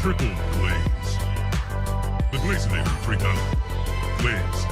triple glaze. The Glazinator 3000. Glaze.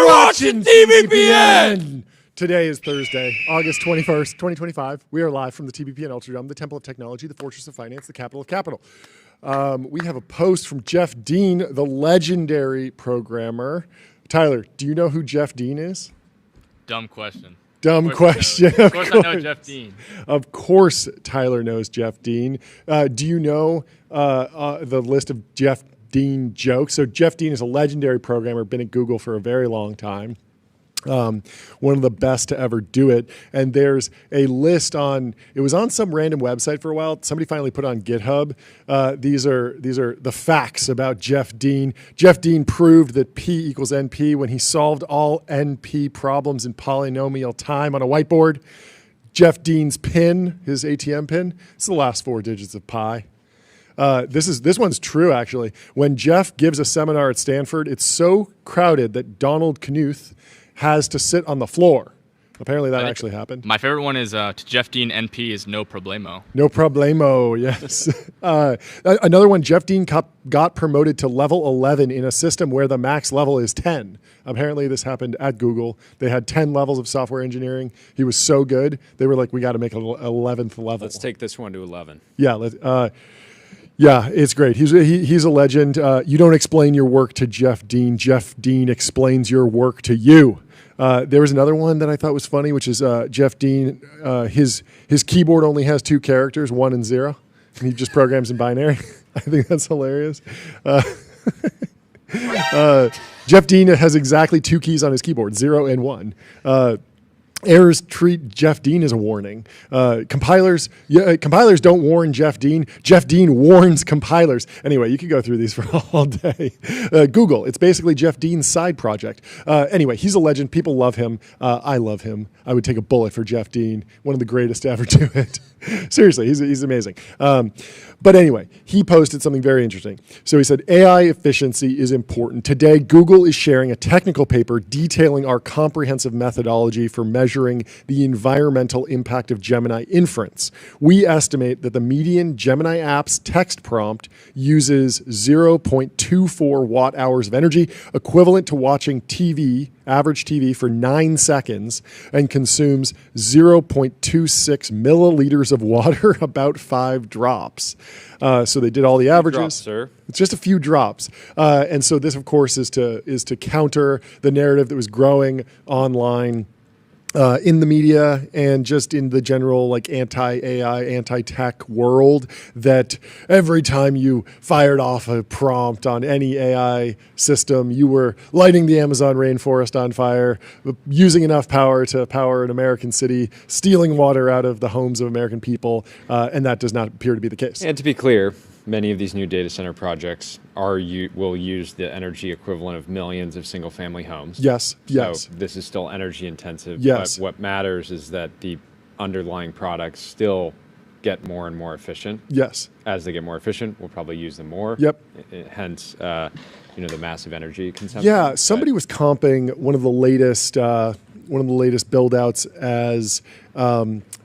Watching TBPN! Today is Thursday, August 21st, 2025. We are live from the TBPN Ultradome, the Temple of Technology, the Fortress of Finance, the capital of capital. We have a post from Jeff Dean, the legendary programmer. Tyler, do you know who Jeff Dean is? Dumb question. Dumb question. Of course I know Jeff Dean. Of course Tyler knows Jeff Dean. Do you know the list of Jeff Dean jokes? So Jeff Dean is a legendary programmer, been at Google for a very long time. One of the best to ever do it. And there's a list it was on some random website for a while. Somebody finally put it on GitHub. These are the facts about Jeff Dean. Jeff Dean proved that P equals NP when he solved all NP problems in polynomial time on a whiteboard. Jeff Dean's PIN, his ATM PIN, it's the last four digits of pi. This one's true, actually. When Jeff gives a seminar at Stanford, it's so crowded that Donald Knuth has to sit on the floor. Apparently that actually happened. My favorite one is to Jeff Dean NP is no problemo. No problemo, yes. Another one, Jeff Dean got promoted to level 11 in a system where the max level is 10. Apparently this happened at Google. They had 10 levels of software engineering. He was so good, they were like, we got to make an 11th level. Let's take this one to 11. Yeah, yeah, it's great. He's a legend. You don't explain your work to Jeff Dean. Jeff Dean explains your work to you. There was another one that I thought was funny, which is Jeff Dean. His keyboard only has two characters, 1 and 0. And he just programs in binary. I think that's hilarious. Jeff Dean has exactly two keys on his keyboard, 0 and 1. Errors treat Jeff Dean as a warning. Compilers don't warn Jeff Dean. Jeff Dean warns compilers. Anyway, you could go through these for all day. Google, it's basically Jeff Dean's side project. Anyway, he's a legend. People love him. I love him. I would take a bullet for Jeff Dean. One of the greatest to ever do it. Seriously, he's amazing. But anyway, he posted something very interesting. So he said, AI efficiency is important. Today, Google is sharing a technical paper detailing our comprehensive methodology for measuring the environmental impact of Gemini inference. We estimate that the median Gemini app's text prompt uses 0.24 watt hours of energy, equivalent to watching average TV for 9 seconds, and consumes 0.26 milliliters of water, about 5 drops. So they did all the averages. Drops, sir. It's just a few drops. And so this, of course, is to counter the narrative that was growing online in the media and just in the general like anti-AI, anti-tech world, that every time you fired off a prompt on any AI system, you were lighting the Amazon rainforest on fire, using enough power to power an American city, stealing water out of the homes of American people, and that does not appear to be the case. And to be clear, many of these new data center projects will use the energy equivalent of millions of single-family homes. Yes, yes. So this is still energy intensive. Yes. But what matters is that the underlying products still get more and more efficient. Yes. As they get more efficient, we'll probably use them more. Yep. Hence, the massive energy consumption. Yeah, somebody was comping one of the latest build-outs as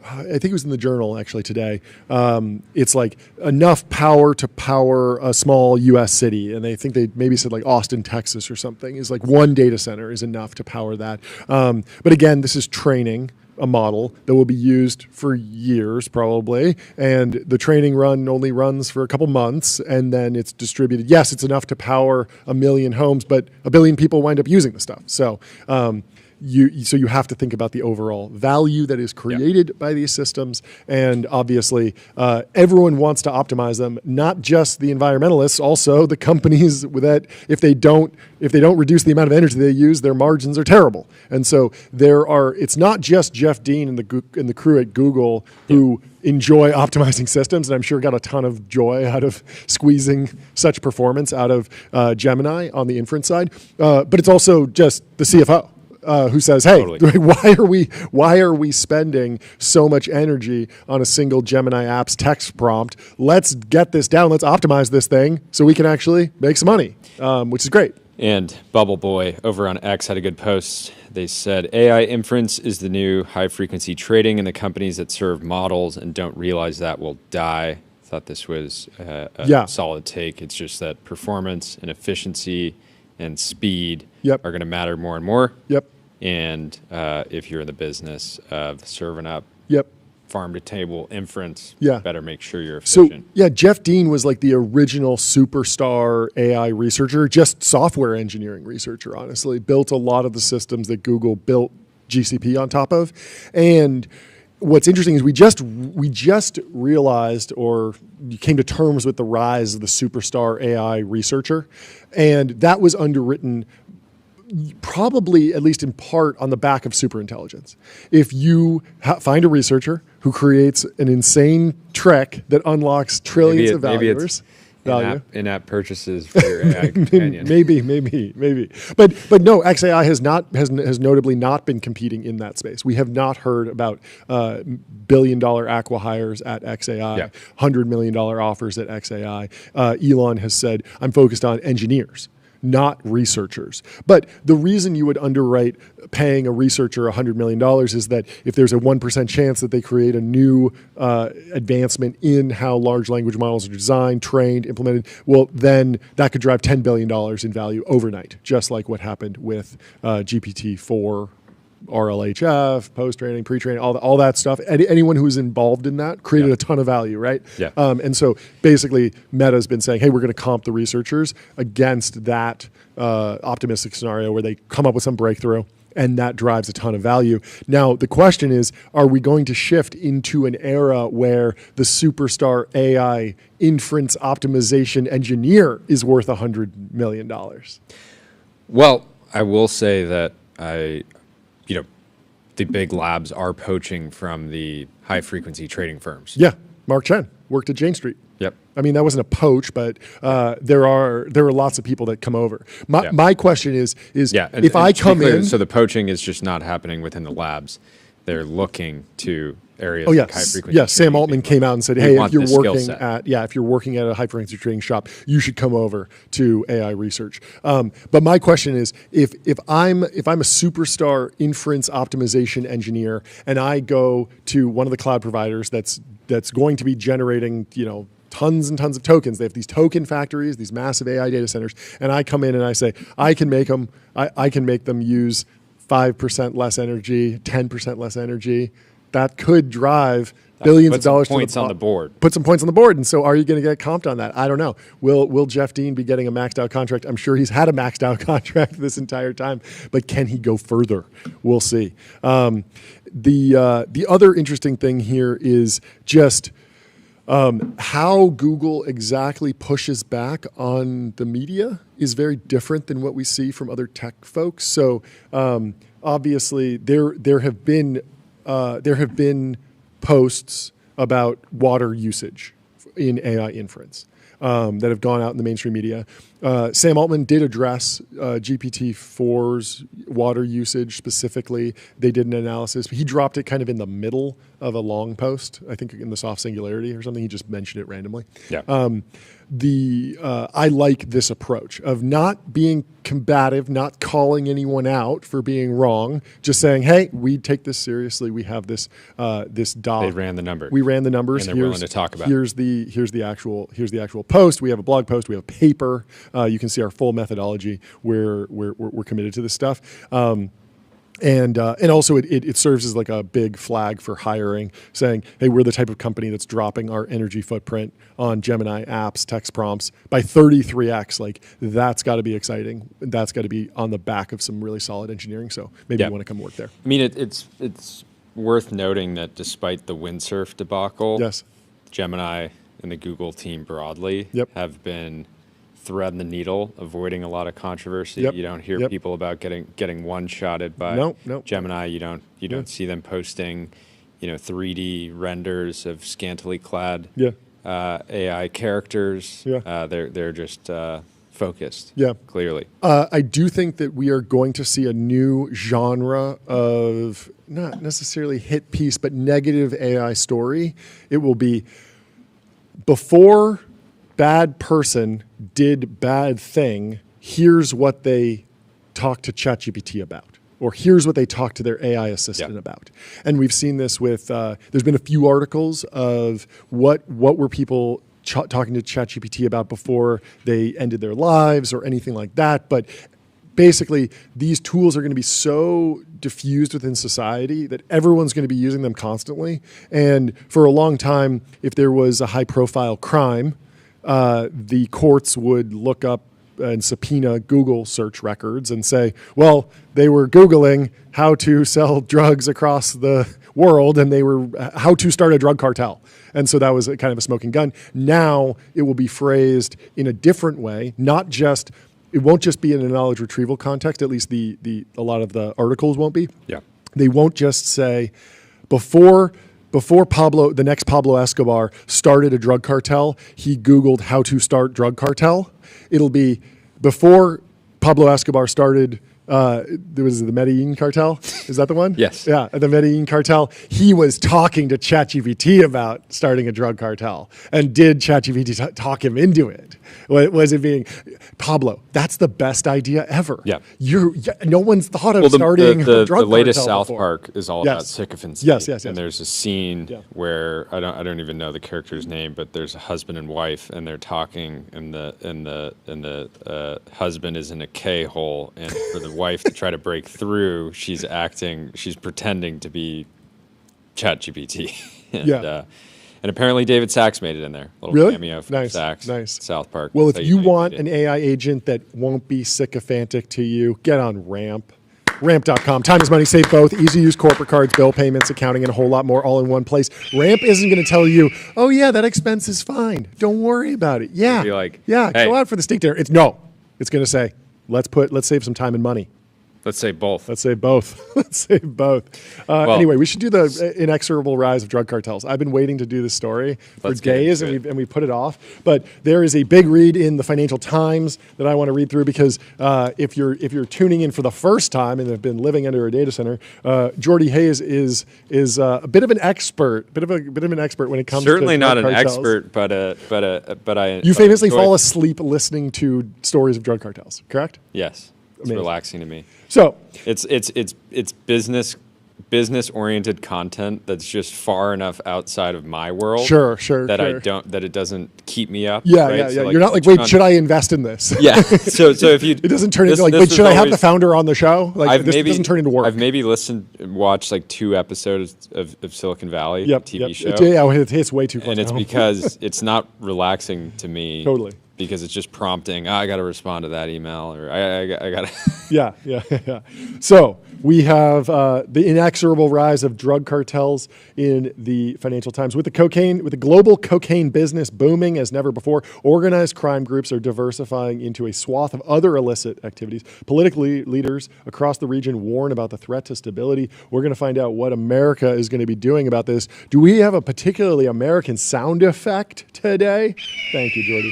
I think it was in the Journal actually today. It's like enough power to power a small U.S. city, and they think they maybe said like Austin, Texas, or something. Is like one data center is enough to power that. But again, this is training a model that will be used for years probably, and the training run only runs for a couple months, and then it's distributed. Yes, it's enough to power 1 million homes, but 1 billion people wind up using the stuff. So you have to think about the overall value that is created by these systems, and obviously everyone wants to optimize them. Not just the environmentalists, also the companies that if they don't reduce the amount of energy they use, their margins are terrible. And so it's not just Jeff Dean and the crew at Google who enjoy optimizing systems, and I'm sure got a ton of joy out of squeezing such performance out of Gemini on the inference side. But it's also just the CFO. Who says, "Hey, Totally. why are we spending so much energy on a single Gemini app's text prompt? Let's get this down. Let's optimize this thing so we can actually make some money," which is great. And Bubble Boy over on X had a good post. They said, AI inference is the new high-frequency trading, and the companies that serve models and don't realize that will die. Thought this was a solid take. It's just that performance and efficiency and speed are going to matter more and more. Yep. And if you're in the business of serving up farm-to-table inference, better make sure you're efficient. So, Jeff Dean was like the original superstar AI researcher, just software engineering researcher, honestly. Built a lot of the systems that Google built GCP on top of. And what's interesting is we just realized or came to terms with the rise of the superstar AI researcher. And that was underwritten probably, at least in part, on the back of superintelligence. If you find a researcher who creates an insane trick that unlocks trillions of value. In-app purchases for your AI companion. maybe. But no, XAI has notably not been competing in that space. We have not heard about billion-dollar acqui-hires at XAI, $100 million offers at XAI. Elon has said, "I'm focused on engineers, not researchers." But the reason you would underwrite paying a researcher $100 million is that if there's a 1% chance that they create a new advancement in how large language models are designed, trained, implemented, well, then that could drive $10 billion in value overnight, just like what happened with GPT-4, RLHF, post-training, pre-training, all that stuff. Anyone who was involved in that created a ton of value, right? Yeah. And so basically Meta's been saying, hey, we're going to comp the researchers against that optimistic scenario where they come up with some breakthrough, and that drives a ton of value. Now, the question is, are we going to shift into an era where the superstar AI inference optimization engineer is worth $100 million? Well, I will say that the big labs are poaching from the high-frequency trading firms. Yeah, Mark Chen worked at Jane Street. Yep. I mean, that wasn't a poach, but there are lots of people that come over. My question is if I come in, so the poaching is just not happening within the labs. They're looking to areas. Oh like yes, high frequency. yes. Sam trading. Altman came out and said, We "Hey, if want you're this skill working set. if you're working at a high frequency trading shop, you should come over to AI research." But my question is, if I'm a superstar inference optimization engineer and I go to one of the cloud providers that's going to be generating, tons and tons of tokens. They have these token factories, these massive AI data centers, and I come in and I say, I can make them use 5% less energy, 10% less energy. That could drive billions of dollars Put some points on the board. Put some points on the board. And so are you going to get comped on that? I don't know. Will Jeff Dean be getting a maxed out contract? I'm sure he's had a maxed out contract this entire time, but can he go further? We'll see. The other interesting thing here is just how Google exactly pushes back on the media is very different than what we see from other tech folks. So obviously there have been posts about water usage in AI inference that have gone out in the mainstream media. Sam Altman did address GPT-4's water usage specifically. They did an analysis. He dropped it kind of in the middle of a long post, I think in the soft singularity or something. He just mentioned it randomly. Yeah. I like this approach of not being combative, not calling anyone out for being wrong, just saying, "Hey, we take this seriously. We have this doc. They ran the numbers. We ran the numbers. And they're willing to talk about it. Here's the actual post. We have a blog post. We have a paper. You can see our full methodology. We're committed to this stuff." And also it serves as like a big flag for hiring, saying, "Hey, we're the type of company that's dropping our energy footprint on Gemini apps, text prompts by 33x." Like that's got to be exciting. That's got to be on the back of some really solid engineering. So maybe you want to come work there. I mean, it's worth noting that despite the windsurf debacle, Yes. Gemini and the Google team broadly have been threading the needle, avoiding a lot of controversy. Yep. You don't hear people about getting one-shotted by Gemini. You don't see them posting, 3D renders of scantily clad AI characters. Yeah. They're just focused. Yeah. Clearly. I do think that we are going to see a new genre of not necessarily hit piece, but negative AI story. It will be before bad person did bad thing, here's what they talked to ChatGPT about, or here's what they talked to their AI assistant about. And we've seen this with, there's been a few articles of what were people talking to ChatGPT about before they ended their lives or anything like that. But basically, these tools are going to be so diffused within society that everyone's going to be using them constantly. And for a long time, if there was a high-profile crime, the courts would look up and subpoena Google search records and say, well, they were Googling how to sell drugs across the world and they were how to start a drug cartel. And so that was kind of a smoking gun. Now it will be phrased in a different way, it won't just be in a knowledge retrieval context, at least a lot of the articles won't be. Yeah. They won't just say, before the next Pablo Escobar started a drug cartel, he Googled how to start drug cartel. It'll be before Pablo Escobar started, there was the Medellin cartel. Is that the one? Yes. Yeah, the Medellin cartel. He was talking to ChatGPT about starting a drug cartel. And did ChatGPT talk him into it? Was it being, Pablo, that's the best idea ever. Yeah. No one's thought of starting a drug cartel the latest South before. Park is all about sycophancy. Yes. And there's a scene where I don't even know the character's name, but there's a husband and wife, and they're talking, and the husband is in a K-hole, and for the wife to try to break through, she's pretending to be ChatGPT. And apparently David Sachs made it in there. A little cameo from Sachs. Nice. South Park. Well, That's if how you might want read an it. AI agent that won't be sycophantic to you, get on Ramp. Ramp.com. Time is money. Save both. Easy to use corporate cards, bill payments, accounting, and a whole lot more all in one place. Ramp isn't going to tell you, oh, yeah, that expense is fine. Don't worry about it. Yeah. Be like, hey, go out for the steak dinner. It's going to say, let's save some time and money. Let's say both. Let's say both. Let's say both. Anyway, we should do the inexorable rise of drug cartels. I've been waiting to do this story for Let's get days, into and we put it off. But there is a big read in the Financial Times that I want to read through because if you're tuning in for the first time and have been living under a data center, Jordy Hayes is a bit of an expert, when it comes Certainly to not drug an cartels. expert, but I. You famously enjoy- fall asleep listening to stories of drug cartels, correct? Yes, it's Amazing. relaxing to me. So It's business oriented content that's just far enough outside of my world. Sure. That it doesn't keep me up. Yeah, right? yeah. So, You're not like, turn wait, on- should I invest in this? Yeah. So if you, It doesn't turn this- into like, this wait, was should I have the always- founder on the show? Like, this doesn't turn into work. I've maybe watched like 2 episodes of Silicon Valley, Yep, TV yep. show, It's way too close. and it's to home. because it's not relaxing to me. Totally. Because it's just prompting. I got to respond to that email, or I got to. Yeah. So we have the inexorable rise of drug cartels in the Financial Times. With the global cocaine business booming as never before, organized crime groups are diversifying into a swath of other illicit activities. Political leaders across the region warn about the threat to stability. We're going to find out what America is going to be doing about this. Do we have a particularly American sound effect today? Thank you, Jordy.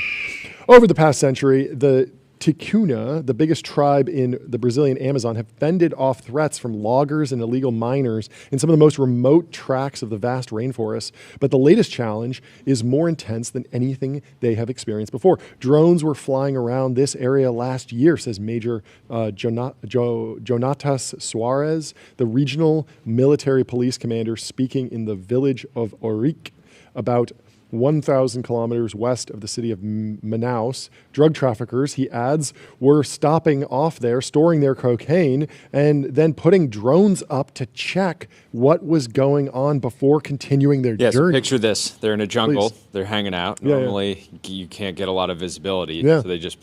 Over the past century, the Ticuna, the biggest tribe in the Brazilian Amazon, have fended off threats from loggers and illegal miners in some of the most remote tracts of the vast rainforests. But the latest challenge is more intense than anything they have experienced before. Drones were flying around this area last year, says Major Jonatas Suarez, the regional military police commander, speaking in the village of Orique, about 1,000 kilometers west of the city of Manaus. Drug traffickers, he adds, were stopping off there, storing their cocaine, and then putting drones up to check what was going on before continuing their Yes, journey. picture this. They're in a jungle. Please. They're hanging out. Yeah, yeah. Normally, you can't get a lot of visibility. Yeah. So they just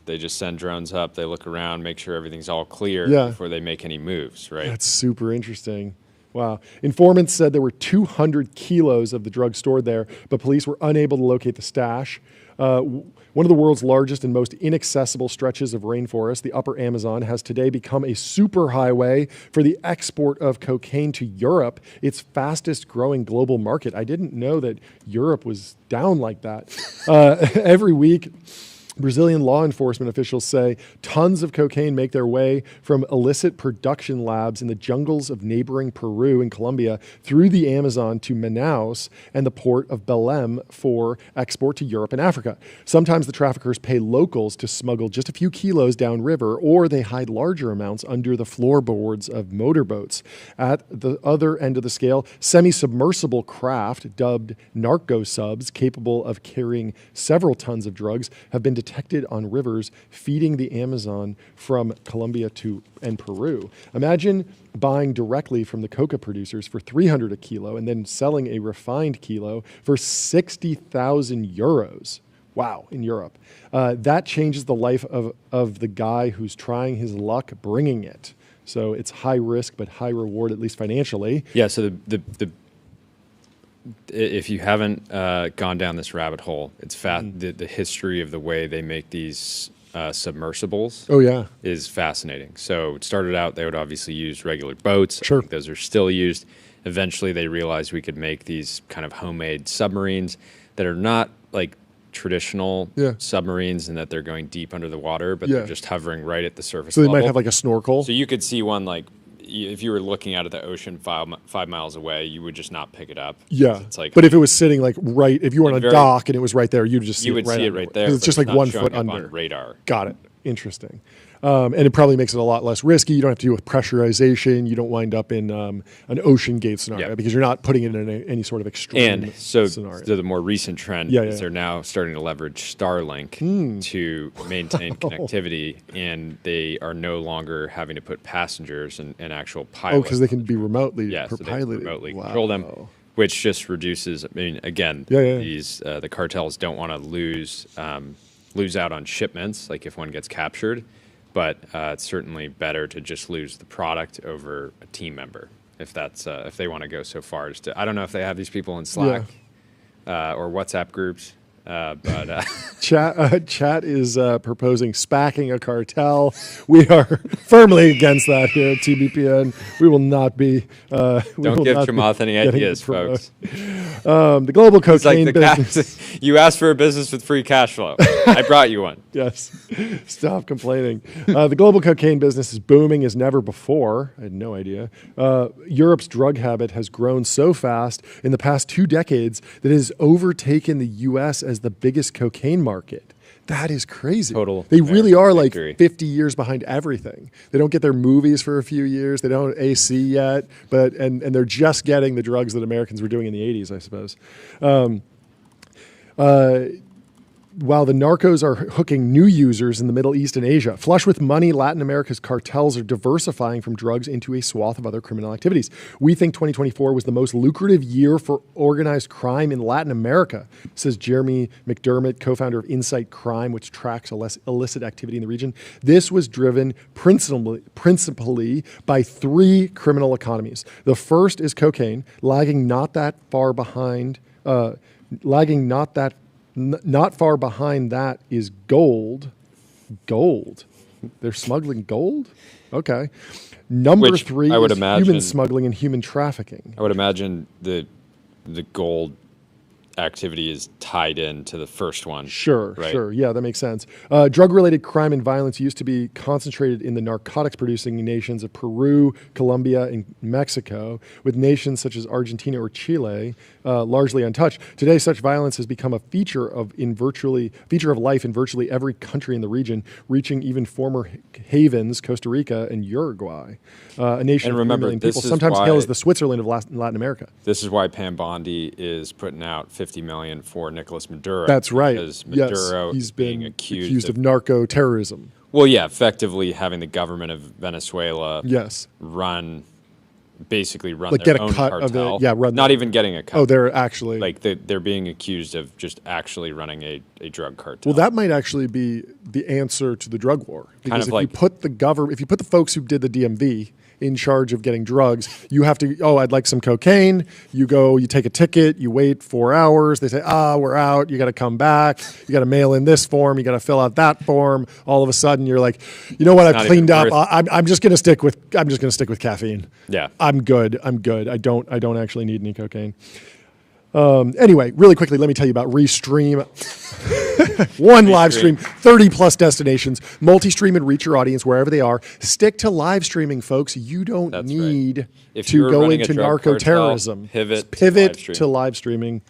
they just send drones up. They look around, make sure everything's all clear Yeah. before they make any moves, right? That's super interesting. Wow. Informants said there were 200 kilos of the drug stored there, but police were unable to locate the stash. One of the world's largest and most inaccessible stretches of rainforest, the Upper Amazon, has today become a superhighway for the export of cocaine to Europe, its fastest growing global market. I didn't know that Europe was down like that. Every week, Brazilian law enforcement officials say tons of cocaine make their way from illicit production labs in the jungles of neighboring Peru and Colombia through the Amazon to Manaus and the port of Belém for export to Europe and Africa. Sometimes the traffickers pay locals to smuggle just a few kilos downriver, or they hide larger amounts under the floorboards of motorboats. At the other end of the scale, semi-submersible craft dubbed narco subs, capable of carrying several tons of drugs, have been detected on rivers feeding the Amazon from Colombia and Peru. Imagine buying directly from the coca producers for 300 a kilo and then selling a refined kilo for 60,000 euros. Wow, in Europe. That changes the life of the guy who's trying his luck bringing it. So it's high risk but high reward, at least financially. Yeah. So if you haven't gone down this rabbit hole, it's the history of the way they make these submersibles. Oh, yeah. Is fascinating. So it started out, they would obviously use regular boats. Sure. I think those are still used. Eventually, they realized we could make these kind of homemade submarines that are not like traditional submarines and that they're going deep under the water, but they're just hovering right at the surface So they level. might have like a snorkel. So you could see one like, if you were looking out at the ocean 5 miles away, you would just not pick it up. Yeah, It's like, but if it was sitting like right, if you were on a very- dock and it was right there, you'd just see you it would right see it under right it. there. 'Cause it's but just like not 1 showing foot up under. on radar. Got it. Interesting. And it probably makes it a lot less risky. You don't have to deal with pressurization. You don't wind up in an ocean gate scenario because you're not putting it in any sort of extreme And so scenario. the more recent trend is they're now starting to leverage Starlink to maintain connectivity, and they are no longer having to put passengers and actual pilots. because they can be remotely so they can piloted. remotely Wow. control them, which just reduces. I mean, again, these the cartels don't want to lose out on shipments, like if one gets captured. But it's certainly better to just lose the product over a team member if they want to go so far as to. I don't know if they have these people in Slack or WhatsApp groups. Chat is proposing SPACing a cartel. We are firmly against that here at TBPN. We will not be. Don't give Chamath any ideas, folks. The global It's like cocaine business. you asked for a business with free cash flow. I brought you one. Yes. Stop complaining. The global cocaine business is booming as never before. I had no idea. Europe's drug habit has grown so fast in the past 2 decades that it has overtaken the U.S. as the biggest cocaine market. That is crazy. Total They really are like victory. 50 years behind everything. They don't get their movies for a few years. They don't AC yet, and they're just getting the drugs that Americans were doing in the 80s, I suppose. While the narcos are hooking new users in the Middle East and Asia, flush with money, Latin America's cartels are diversifying from drugs into a swath of other criminal activities. We think 2024 was the most lucrative year for organized crime in Latin America, says Jeremy McDermott, co-founder of Insight Crime, which tracks illicit activity in the region. This was driven principally by 3 criminal economies. The first is cocaine, lagging not far behind that is gold. Gold. They're smuggling gold? Okay. Number Which 3 I would is imagine- human smuggling and human trafficking. I would imagine the gold activity is tied into the first one. Sure, right? sure. Yeah, that makes sense. Drug-related crime and violence used to be concentrated in the narcotics-producing nations of Peru, Colombia, and Mexico, with nations such as Argentina or Chile largely untouched. Today, such violence has become a feature of life in virtually every country in the region, reaching even former havens, Costa Rica and Uruguay. A nation And of 3 remember, million this people, is sometimes why- hailed as the Switzerland of Latin America. This is why Pam Bondi is putting out $50 million for Nicolas Maduro. That's right. Because Yes, Maduro he's is being been accused of narco terrorism. well, yeah, effectively having the government of Venezuela Yes. basically run Like their get a own cut of cartel. it. Yeah, run Not the- even getting a cut. Oh, they're actually like they're being accused of just actually running a drug cartel. Well, that might actually be the answer to the drug war. Because of if like- you put the folks who did the DMV in charge of getting drugs, you have to, I'd like some cocaine. You go, you take a ticket, you wait 4 hours. They say, we're out. You got to come back. You got to mail in this form. You got to fill out that form. All of a sudden you're like, you know what? I've not cleaned even up. I'm just going to stick with caffeine. Yeah. I'm good. I don't actually need any cocaine. Anyway, really quickly, let me tell you about Restream. One live stream, 30 plus destinations, multi-stream and reach your audience wherever they are. Stick to live streaming, folks. You don't That's need right. If to you're go running a into drug narco cartel, terrorism. pivot Just pivot to live to live streaming.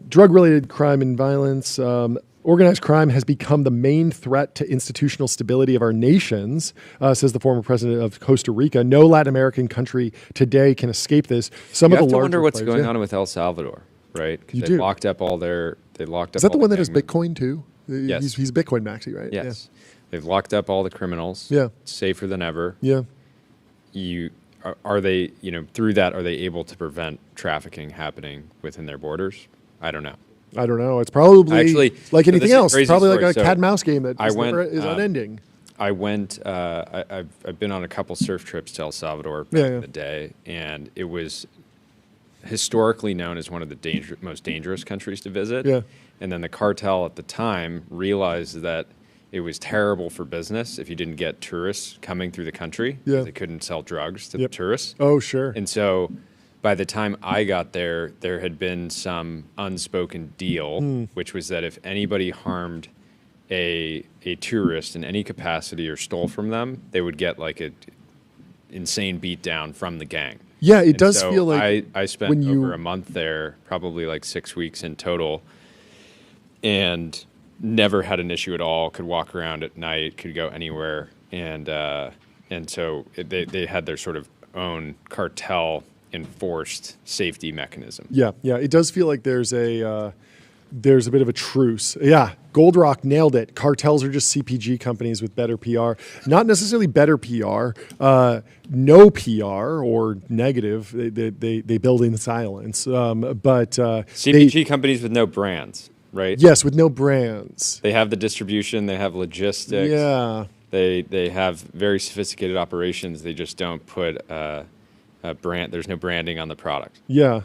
Drug-related crime and violence. Organized crime has become the main threat to institutional stability of our nations, says the former president of Costa Rica. No Latin American country today can escape this. Some You of have the to larger wonder what's players- going yeah. on with El Salvador, right? 'Cause You they do. locked up all their. They locked up. Is that the all one that has gang Bitcoin too? Yes. He's Bitcoin maxi, right? Yes, they've locked up all the criminals. Yeah. Safer than ever. Yeah. Are they through that are they able to prevent trafficking happening within their borders? I don't know. I don't know. It's probably Actually, like so anything this is a else. crazy It's probably story. like a So cat and mouse game that I went, is unending. I went. I've been on a couple surf trips to El Salvador back Yeah, in yeah. the day, and it was historically known as one of the most dangerous countries to visit. Yeah. And then the cartel at the time realized that it was terrible for business if you didn't get tourists coming through the country. Yeah. They couldn't sell drugs to Yep. the tourists. Oh, sure. And so by the time I got there, there had been some unspoken deal, which was that if anybody harmed a tourist in any capacity or stole from them, they would get like a insane beatdown from the gang. Yeah, it And does so feel like I spent when you- over a month there, probably like 6 weeks in total, and never had an issue at all. Could walk around at night, could go anywhere, and so they had their sort of own cartel enforced safety mechanism. Yeah, it does feel like there's a bit of a truce. Yeah, Gold Rock nailed it. Cartels are just CPG companies with better PR. Not necessarily better PR, no PR or negative. They build in silence. But CPG companies with no brands, right? yes, with no brands. They have the distribution, they have logistics. Yeah. They have very sophisticated operations. They just don't put a brand. There's no branding on the product. Yeah.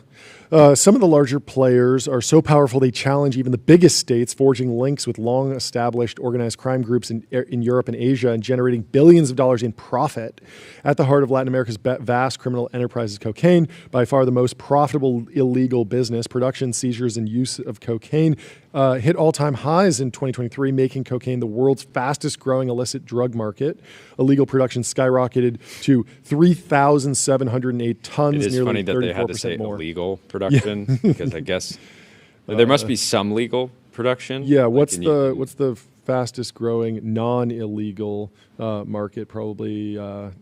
Some of the larger players are so powerful they challenge even the biggest states, forging links with long-established organized crime groups in Europe and Asia and generating billions of dollars in profit. At the heart of Latin America's vast criminal enterprise is cocaine, by far the most profitable illegal business. Production, seizures, and use of cocaine hit all-time highs in 2023, making cocaine the world's fastest-growing illicit drug market. Illegal production skyrocketed to 3,708 tons, It is nearly funny that 34% they had to say more. illegal production because I guess there must be some legal production. Yeah, Like, what's and what's the fastest growing non-illegal market? Probably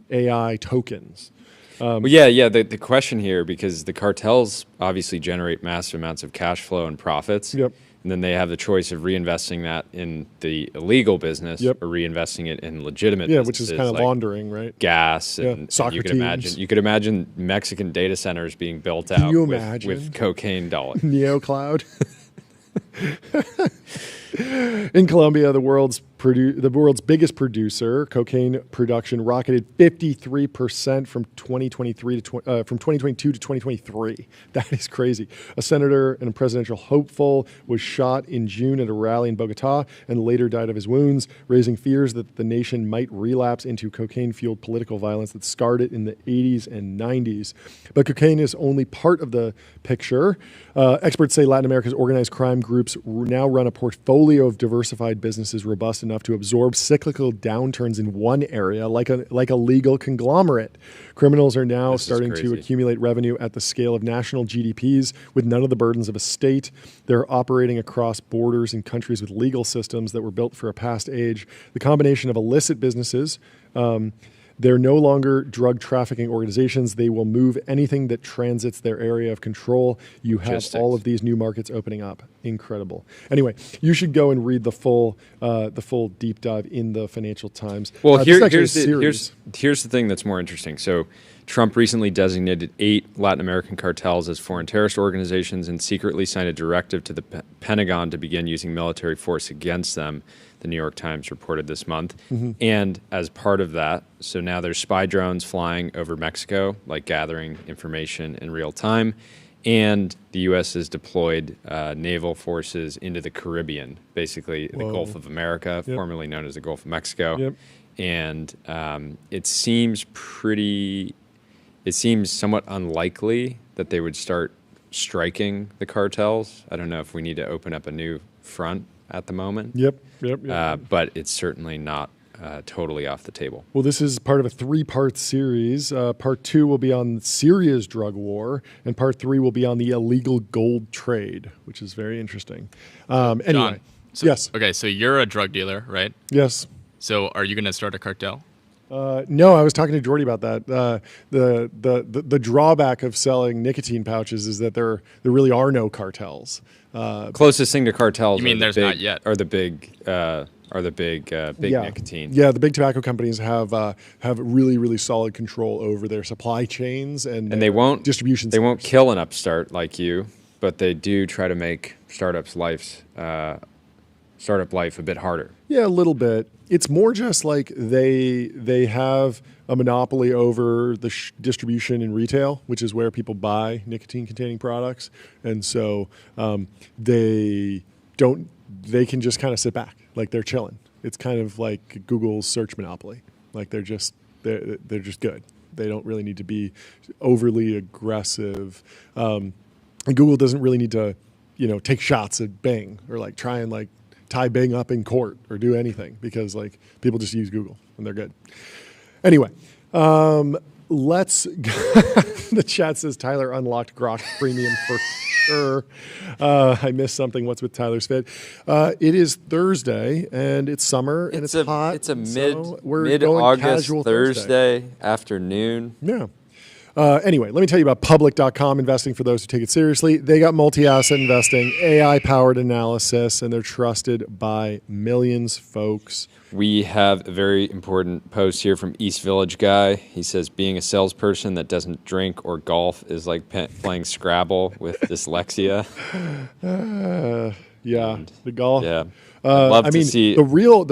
AI tokens. Well, yeah. The question here, because the cartels obviously generate massive amounts of cash flow and profits. Yep. And then they have the choice of reinvesting that in the illegal business Yep. or reinvesting it in legitimate Yeah, businesses. which is kind of like laundering, right? gas Yeah, and soccer you could teams. imagine Mexican data centers being built out you with imagine? cocaine dollars. NeoCloud. In Colombia, the world's biggest producer, cocaine production rocketed 53% from 2022 to 2023. That is crazy. A senator and a presidential hopeful was shot in June at a rally in Bogota and later died of his wounds, raising fears that the nation might relapse into cocaine-fueled political violence that scarred it in the 80s and 90s. But cocaine is only part of the picture. Experts say Latin America's organized crime groups now run a portfolio of diversified businesses robust enough to absorb cyclical downturns in one area, like a legal conglomerate. Criminals are now This is starting to crazy. accumulate revenue at the scale of national GDPs with none of the burdens of a state. They're operating across borders in countries with legal systems that were built for a past age. The combination of illicit businesses, they're no longer drug trafficking organizations. They will move anything that transits their area of control. You have Logistics. all of these new markets opening up. Incredible. Anyway, you should go and read the full deep dive in the Financial Times. Well, This is actually a series. here's the thing that's more interesting. So, Trump recently designated 8 Latin American cartels as foreign terrorist organizations and secretly signed a directive to the Pentagon to begin using military force against them, the New York Times reported this month. Mm-hmm. And as part of that, so now there's spy drones flying over Mexico, like gathering information in real time. And the U.S. has deployed naval forces into the Caribbean, basically the Gulf of America, Yep. formerly known as the Gulf of Mexico. Yep. And it seems somewhat unlikely that they would start striking the cartels. I don't know if we need to open up a new front at the moment. Yep. But it's certainly not totally off the table. Well, this is part of a 3-part series. Part 2 will be on Syria's drug war, and Part 3 will be on the illegal gold trade, which is very interesting. Anyway, John, so, yes, Okay, so you're a drug dealer, right? yes. So are you going to start a cartel? No, I was talking to Jordy about that. The drawback of selling nicotine pouches is that there really are no cartels. Closest thing to cartels. You mean there's not yet? Are the big nicotine. Yeah, the big tobacco companies have really solid control over their supply chains and they won't distribution. They won't centers. kill an upstart like you, but they do try to make startup life a bit harder. Yeah, a little bit. It's more just like they have a monopoly over the distribution in retail, which is where people buy nicotine-containing products, and so they can just kind of sit back, like they're chilling. It's kind of like Google's search monopoly. Like they're just good. They don't really need to be overly aggressive, and Google doesn't really need to, take shots at Bing or like try and like tie Bing up in court or do anything because like people just use Google and they're good. Anyway, let's. The chat says Tyler unlocked Grok Premium for sure. I missed something. What's with Tyler's fit? It is Thursday and it's summer and it's hot. It's a so we're going mid-August casual Thursday afternoon. Yeah. Anyway, let me tell you about public.com investing for those who take it seriously. They got multi-asset investing, AI-powered analysis, and they're trusted by millions, folks. We have a very important post here from East Village Guy. He says, being a salesperson that doesn't drink or golf is like playing Scrabble with dyslexia. Yeah, the golf. Yeah. I'd love to see the real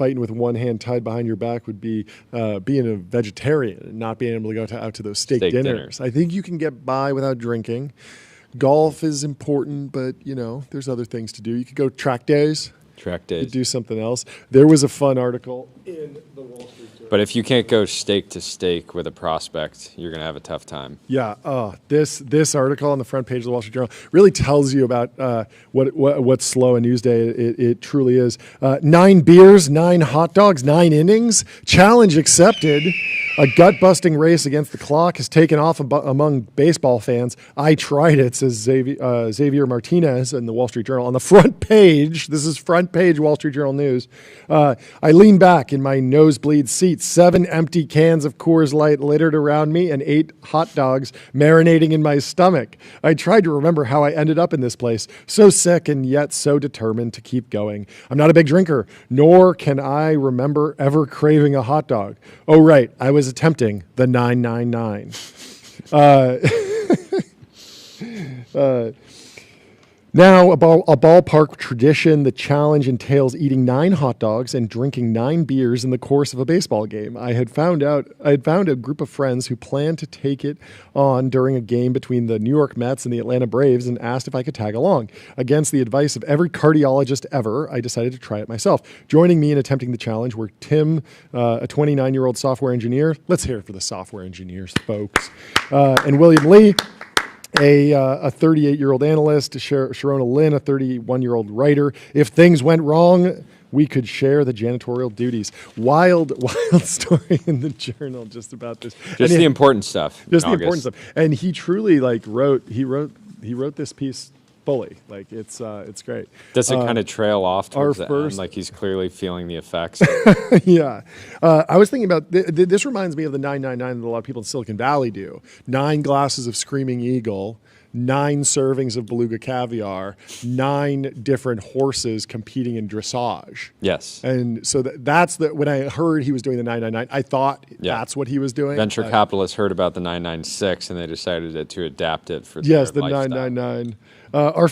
fighting with one hand tied behind your back would be being a vegetarian and not being able to go out to those steak dinners. I think you can get by without drinking. Golf is important, but there's other things to do. You could go track days. Track You days. could do something else. There was a fun article in the Wall Street Journal. But if you can't go steak to steak with a prospect, you're going to have a tough time. Yeah, this article on the front page of the Wall Street Journal really tells you about what's slow a news day. It truly is. 9 beers, 9 hot dogs, 9 innings. Challenge accepted. A gut-busting race against the clock has taken off among baseball fans. I tried it, says Xavier Martinez in the Wall Street Journal. On the front page, this is front page Wall Street Journal news, I lean back in my nosebleed seat. 7 empty cans of Coors Light littered around me and 8 hot dogs marinating in my stomach. I tried to remember how I ended up in this place, so sick and yet so determined to keep going. I'm not a big drinker, nor can I remember ever craving a hot dog. Oh, right, I was attempting the 999. Now, a ballpark tradition, the challenge entails eating 9 hot dogs and drinking 9 beers in the course of a baseball game. I had found a group of friends who planned to take it on during a game between the New York Mets and the Atlanta Braves and asked if I could tag along. Against the advice of every cardiologist ever, I decided to try it myself. Joining me in attempting the challenge were Tim, a 29-year-old software engineer. Let's hear it for the software engineers, folks. And William Lee, a 38-year-old analyst, Sharona Lynn, a 31-year-old writer. If things went wrong, we could share the janitorial duties. Wild story in the Journal just about this. Just the important stuff. Just the important stuff. And he truly wrote this piece fully. It's great. Does it kind of trail off towards the first- end? Like he's clearly feeling the effects. Yeah. I was thinking about, this reminds me of the 999 that a lot of people in Silicon Valley do. 9 glasses of Screaming Eagle, 9 servings of beluga caviar, 9 different horses competing in dressage. Yes. And so when I heard he was doing the 999, I thought that's what he was doing. Venture capitalists heard about the 996 and they decided to adapt it for Yes, the lifestyle. 999. Our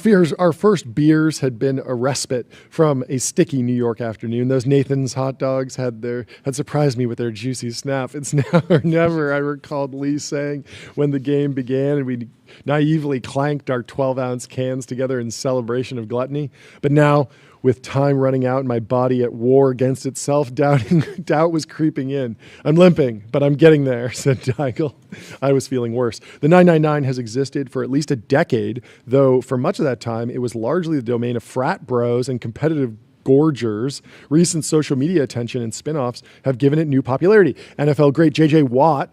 first beers had been a respite from a sticky New York afternoon. Those Nathan's hot dogs had surprised me with their juicy snap. It's now or never, I recalled Lee saying when the game began and we naively clanked our 12-ounce cans together in celebration of gluttony. But now, with time running out and my body at war against itself, doubt was creeping in. I'm limping, but I'm getting there, said Deigel. I was feeling worse. The 999 has existed for at least a decade, though for much of that time, it was largely the domain of frat bros and competitive gorgers. Recent social media attention and spin-offs have given it new popularity. NFL great J.J. Watt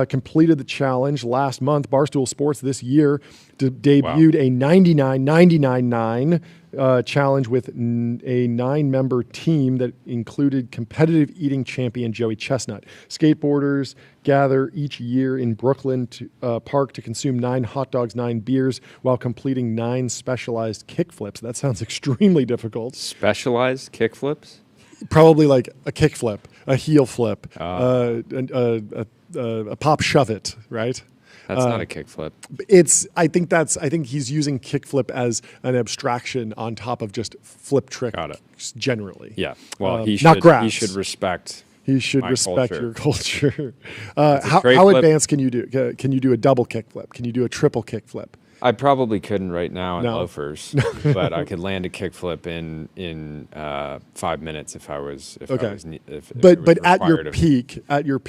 completed the challenge last month. Barstool Sports this year debuted a 99.99 challenge with a 9-member team that included competitive eating champion Joey Chestnut. Skateboarders gather each year in Brooklyn Park to consume 9 hot dogs, 9 beers, while completing 9 specialized kickflips. That sounds extremely difficult. Specialized kickflips? Probably like a kickflip, a heel flip, a pop shove it, right? That's not a kickflip. I think he's using kickflip as an abstraction on top of just flip trick. Got it. Generally. Yeah. Well, he not grabs. He should respect. He should my respect culture. your culture. a straight How flip. advanced can you do? Can you do a double kickflip? Can you do a triple kickflip? I probably couldn't right now in No. loafers, but I could land a kickflip in 5 minutes if I was. If Okay. I was, if it But was at your required of me.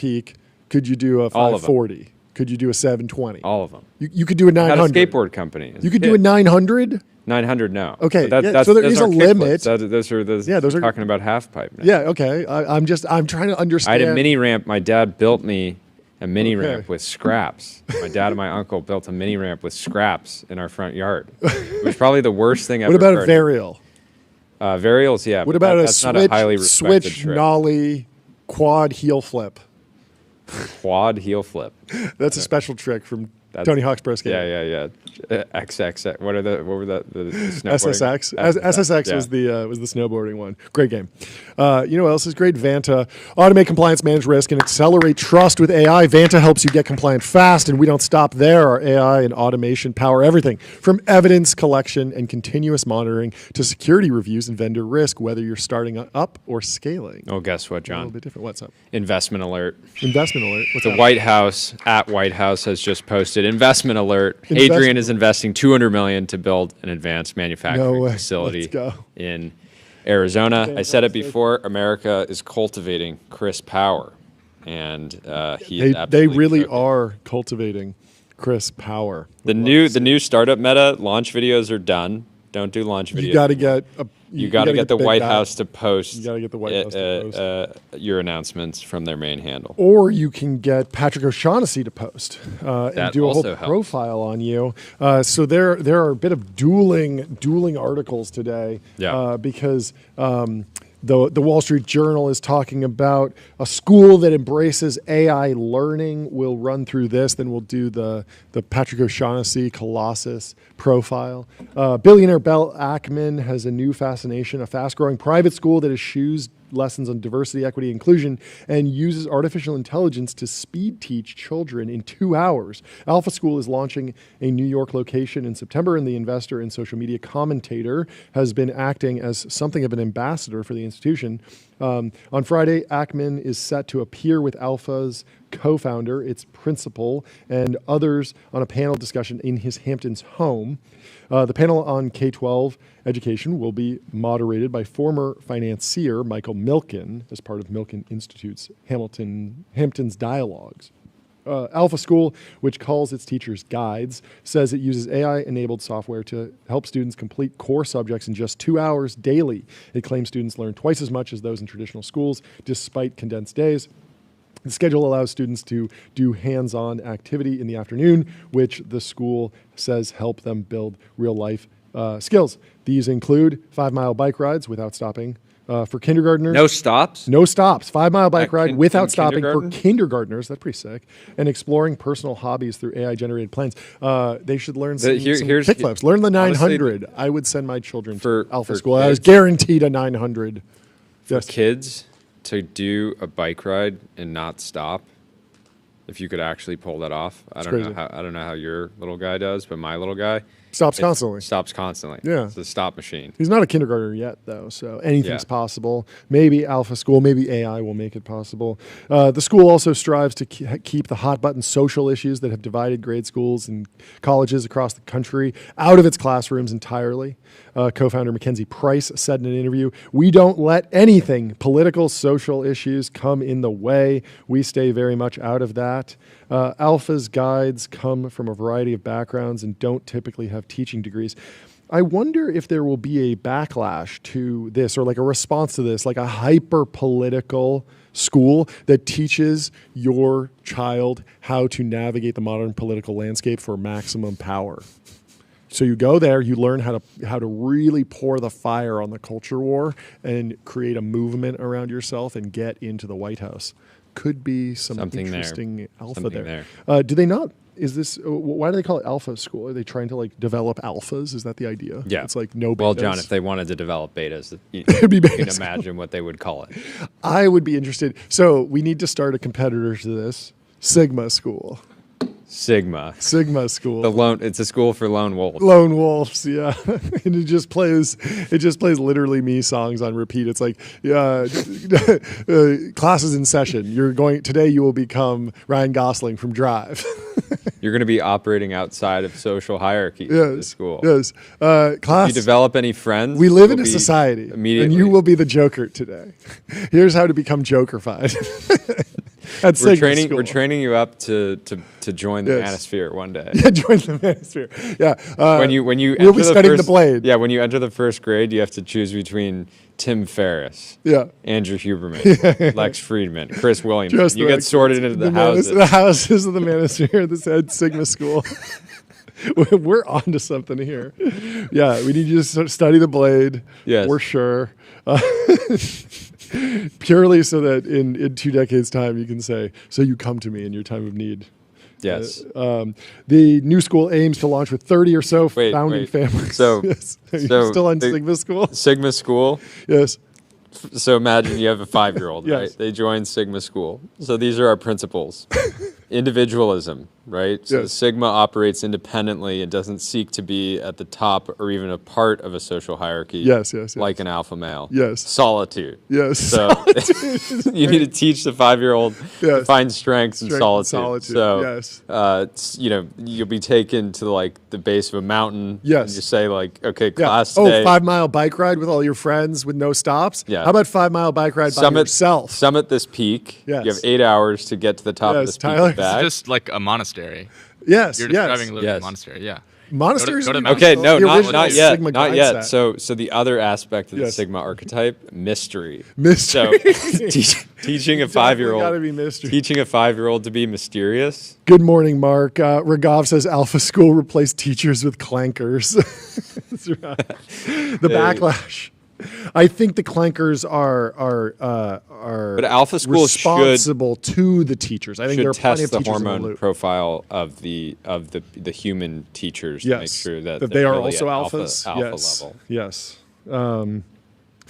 peak, could you do a All of them. 540? Could you do a 720? All of them. You could do a I had a 900. skateboard company. as You a could do a kid. 900. 900 no. Okay, But yeah, so there those is a aren't limit. kickflips. Those are those are- talking about half pipe. Now. Yeah. Okay. I'm trying to I understand. had a mini ramp. My dad built me a mini Okay. ramp with scraps. My dad and my uncle built a mini ramp with scraps in our front yard. It was probably the worst thing ever. What about a heard. varial? Varials? Yeah. What but about that's not a highly respected switch trick. nollie quad heel flip? Quad heel flip. That's a special trick from Tony Hawk's Pro Skater. Yeah. XX. What were the snowboarding? SSX. SSX was the snowboarding one. Great game. You know what else is great? Vanta. Automate compliance, manage risk, and accelerate trust with AI. Vanta helps you get compliant fast, and we don't stop there. Our AI and automation power everything from evidence collection and continuous monitoring to security reviews and vendor risk, whether you're starting up or scaling. Oh, guess what, A little John? bit different. What's up? Investment alert. Investment alert. What's The up? White House has just posted investment alert. Adrian is investing $200 million to build an advanced manufacturing No way. facility Let's go. in Arizona. I said it Fantastic. before. America is cultivating Chris Power, and he They is absolutely really cooking. are cultivating Chris Power. The new startup meta launch videos are done. Don't do launch videos. You got to get You got to get the big White guy. House to post. You gotta get the White House to your announcements from their main handle. Or you can get Patrick O'Shaughnessy to post and That do a whole also helps. profile on you. So there are a bit of dueling articles today. Yeah. Because the Wall Street Journal is talking about a school that embraces AI learning. We'll run through this, then we'll do the Patrick O'Shaughnessy Colossus profile. Billionaire Bell Ackman has a new fascination, a fast-growing private school that eschews lessons on diversity, equity, inclusion, and uses artificial intelligence to speed teach children in 2 hours. Alpha School is launching a New York location in September, and the investor and social media commentator has been acting as something of an ambassador for the institution. On Friday, Ackman is set to appear with Alpha's co-founder, its principal, and others on a panel discussion in his Hamptons home. The panel on K-12 education will be moderated by former financier Michael Milken as part of Milken Institute's Hamptons Dialogues. Alpha School, which calls its teachers guides, says it uses AI-enabled software to help students complete core subjects in just 2 hours daily. It claims students learn twice as much as those in traditional schools, despite condensed days. The schedule allows students to do hands-on activity in the afternoon, which the school says help them build real-life skills. These include 5-mile bike rides without stopping for kindergartners. No stops. No stops. 5-mile bike ride without in stopping for kindergarten? kindergartners. That's pretty sick. And exploring personal hobbies through AI-generated plans. They should learn some here's- kickflips. Learn the honestly, 900. I would send my children for- to Alpha for School. I was kids- guaranteed a 900. Yes. Kids to do a bike ride and not stop. If you could actually pull that off, I don't crazy. know how your little guy does, but my little guy Stops constantly. stops constantly. Yeah. It's a stop machine. He's not a kindergartner yet, though, so anything's Yeah. possible. Maybe Alpha School, maybe AI will make it possible. The school also strives to keep the hot-button social issues that have divided grade schools and colleges across the country out of its classrooms entirely. Co-founder Mackenzie Price said in an interview, "We don't let anything, political, social issues, come in the way. We stay very much out of that." Alpha's guides come from a variety of backgrounds and don't typically have teaching degrees. I wonder if there will be a backlash to this or like a response to this, like a hyper-political school that teaches your child how to navigate the modern political landscape for maximum power. So you go there, you learn how to really pour the fire on the culture war and create a movement around yourself and get into the White House. Could be Something there. interesting alpha Something there. Do they not? Is this? Why do they call it Alpha School? Are they trying to like develop alphas? Is that the idea? Yeah. It's like no. Well, betas? John, if they wanted to develop betas, you It'd be can betas. imagine what they would call it. I would be interested. So we need to start a competitor to this. Sigma School. Sigma. Sigma School. It's a school for lone wolves. Lone Wolves, yeah, and it just plays literally me songs on repeat. It's like, classes in session. Today. You will become Ryan Gosling from Drive. You're going to be operating outside of social hierarchies at the Yes, school. yes. If Class. you develop any friends, We live in you'll a be society, immediately. and you will be the Joker today. Here's how to become Jokerfied. At We're Sigma School. we're training you up to join the Yes. manosphere one day. Yeah, join the manosphere. Yeah. When you we'll enter be studying the first, blade. Yeah, when you enter the first grade, you have to choose between Tim Ferriss, Yeah. Andrew Huberman, Lex Friedman, Chris Williams. Just You the get sorted into the houses. The houses of the manosphere. This at Sigma School. We're on to something here. Yeah, we need you to study the blade. Yes. We're sure. Purely so that in 2 decades' time you can say, so you come to me in your time of need. Yes. The new school aims to launch with 30 or so founding wait. families. So- Yes. Are you so still on the- Sigma School? Sigma School. Yes. So imagine you have a 5-year-old, Yes. right? They join Sigma School. So these are our principles. Individualism, right? So Yes. Sigma operates independently and doesn't seek to be at the top or even a part of a social hierarchy. Yes, yes, yes. Like an alpha male. Yes. Solitude. Yes. So you need to teach the 5-year-old to Yes. find strengths in Strength and solitude. solitude, So, yes. you'll be taken to like the base of a mountain. Yes. And you say like, okay, Yeah. class Oh, today. 5-mile bike ride with all your friends with no stops? Yeah. How about 5-mile bike ride by yourself? Summit this peak. Yes. You have 8 hours to get to the top of Yes, this Tyler. peak and back. It's just like a monastery. Yes, You're yes. describing literally Yes. a monastery. Yeah. Monasteries Go to are Mount Okay, The no, original not yet, Sigma not mindset. yet. So the other aspect of the Yes. Sigma archetype, mystery. Mystery. So teaching a Definitely 5-year-old, gotta be mystery. teaching a 5-year-old to be mysterious. Good morning, Mark. Raghav says Alpha School replaced teachers with clankers. That's right. The backlash. I think the clankers are But Alpha School responsible to the teachers. I think there are should plenty of test the teachers in the hormone loop. profile of the human teachers to make Yes, sure that they they're are really also at alphas. alpha Yes, level. yes.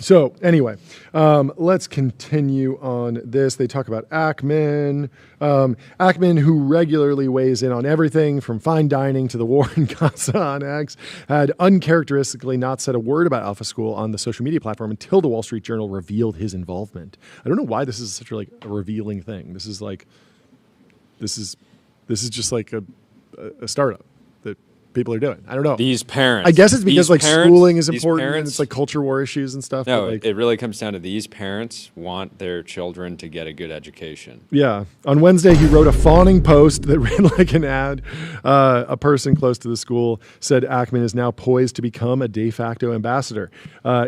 So anyway, let's continue on this. They talk about Ackman. Ackman, who regularly weighs in on everything from fine dining to the war in Gaza on X, had uncharacteristically not said a word about Alpha School on the social media platform until the Wall Street Journal revealed his involvement. I don't know why this is such a revealing thing. This is just like a startup that people are doing. I don't know. These parents. I guess it's because these parents- schooling is these important and parents- it's like culture war issues and stuff. No, but, like, it really comes down to these parents want their children to get a good education. yeah. On Wednesday, he wrote a fawning post that ran like an ad. A person close to the school said Ackman is now poised to become a de facto ambassador.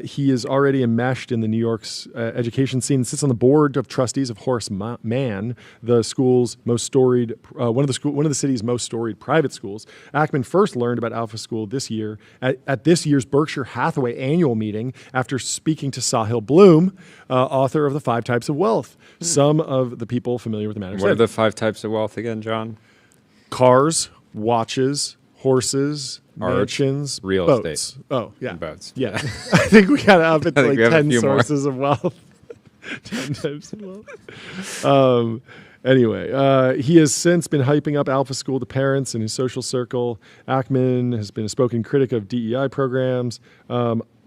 He is already enmeshed in the New York's education scene. Sits on the board of trustees of Horace Mann, the school's most storied, one of the city's most storied private schools. Ackman first learned about Alpha School this year at this year's Berkshire Hathaway annual meeting after speaking to Sahil Bloom, author of The 5 Types of Wealth. Some of the people familiar with the matter What said are the 5 types of wealth again, John? cars, watches, horses, Art, mansions, real boats. estate. Oh, yeah. And boats. Yeah. I think we got to up it to I think like we have a 10 few more. sources of wealth. 10 types of wealth. Anyway, he has since been hyping up Alpha School to parents in his social circle. Ackman has been a spoken critic of DEI programs.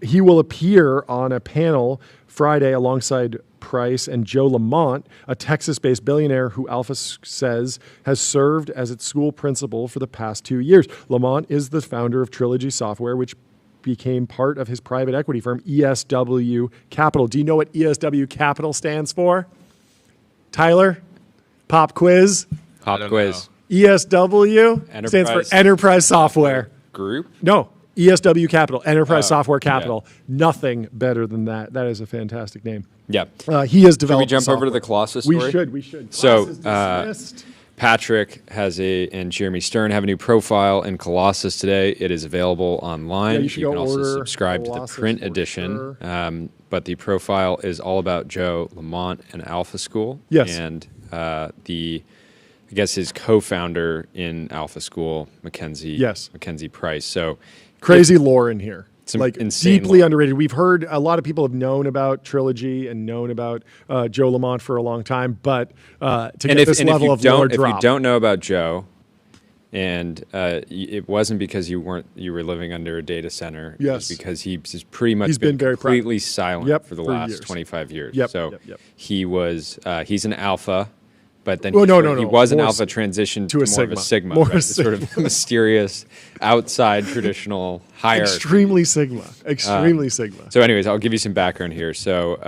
He will appear on a panel Friday alongside Price and Joe Lamont, a Texas-based billionaire who Alpha says has served as its school principal for the past 2 years. Lamont is the founder of Trilogy Software, which became part of his private equity firm, ESW Capital. Do you know what ESW Capital stands for? Tyler? Pop quiz. I don't Quiz. ESW stands Enterprise. for Enterprise Software. Group? No, ESW Capital, Enterprise Oh, Software yeah. Capital. Nothing better than that. That is a fantastic name. Yeah. He has Can developed. we jump over to the software. Colossus story? We should. So, Class is dismissed. Patrick and Jeremy Stern have a new profile in Colossus today. It is available online. Yeah, you should can go also order subscribe to the Colossus print for edition. sure. But the profile is all about Joe Lamont and Alpha School. Yes. And I guess his co-founder in Alpha School, Mackenzie. Yes. Mackenzie Price. So Crazy lore in here. Some Like insane deeply lore. underrated. We've heard a lot of people have known about Trilogy and known about Joe Lamont for a long time, but to get this level of lore if you drop. don't know about Joe, and it wasn't because you were living under a data center. It was Yes. because he's pretty much He's been very completely silent Yep, for the for last years. 25 years. Yep, So yep. he was he's an alpha, but then Well, he no, sort no, of- he no. was an More alpha s- transition to to a more of a sigma. sigma, More right? a This sort of mysterious outside traditional hierarchy. Extremely Sigma. Extremely Sigma. So, anyways, I'll give you some background here. So,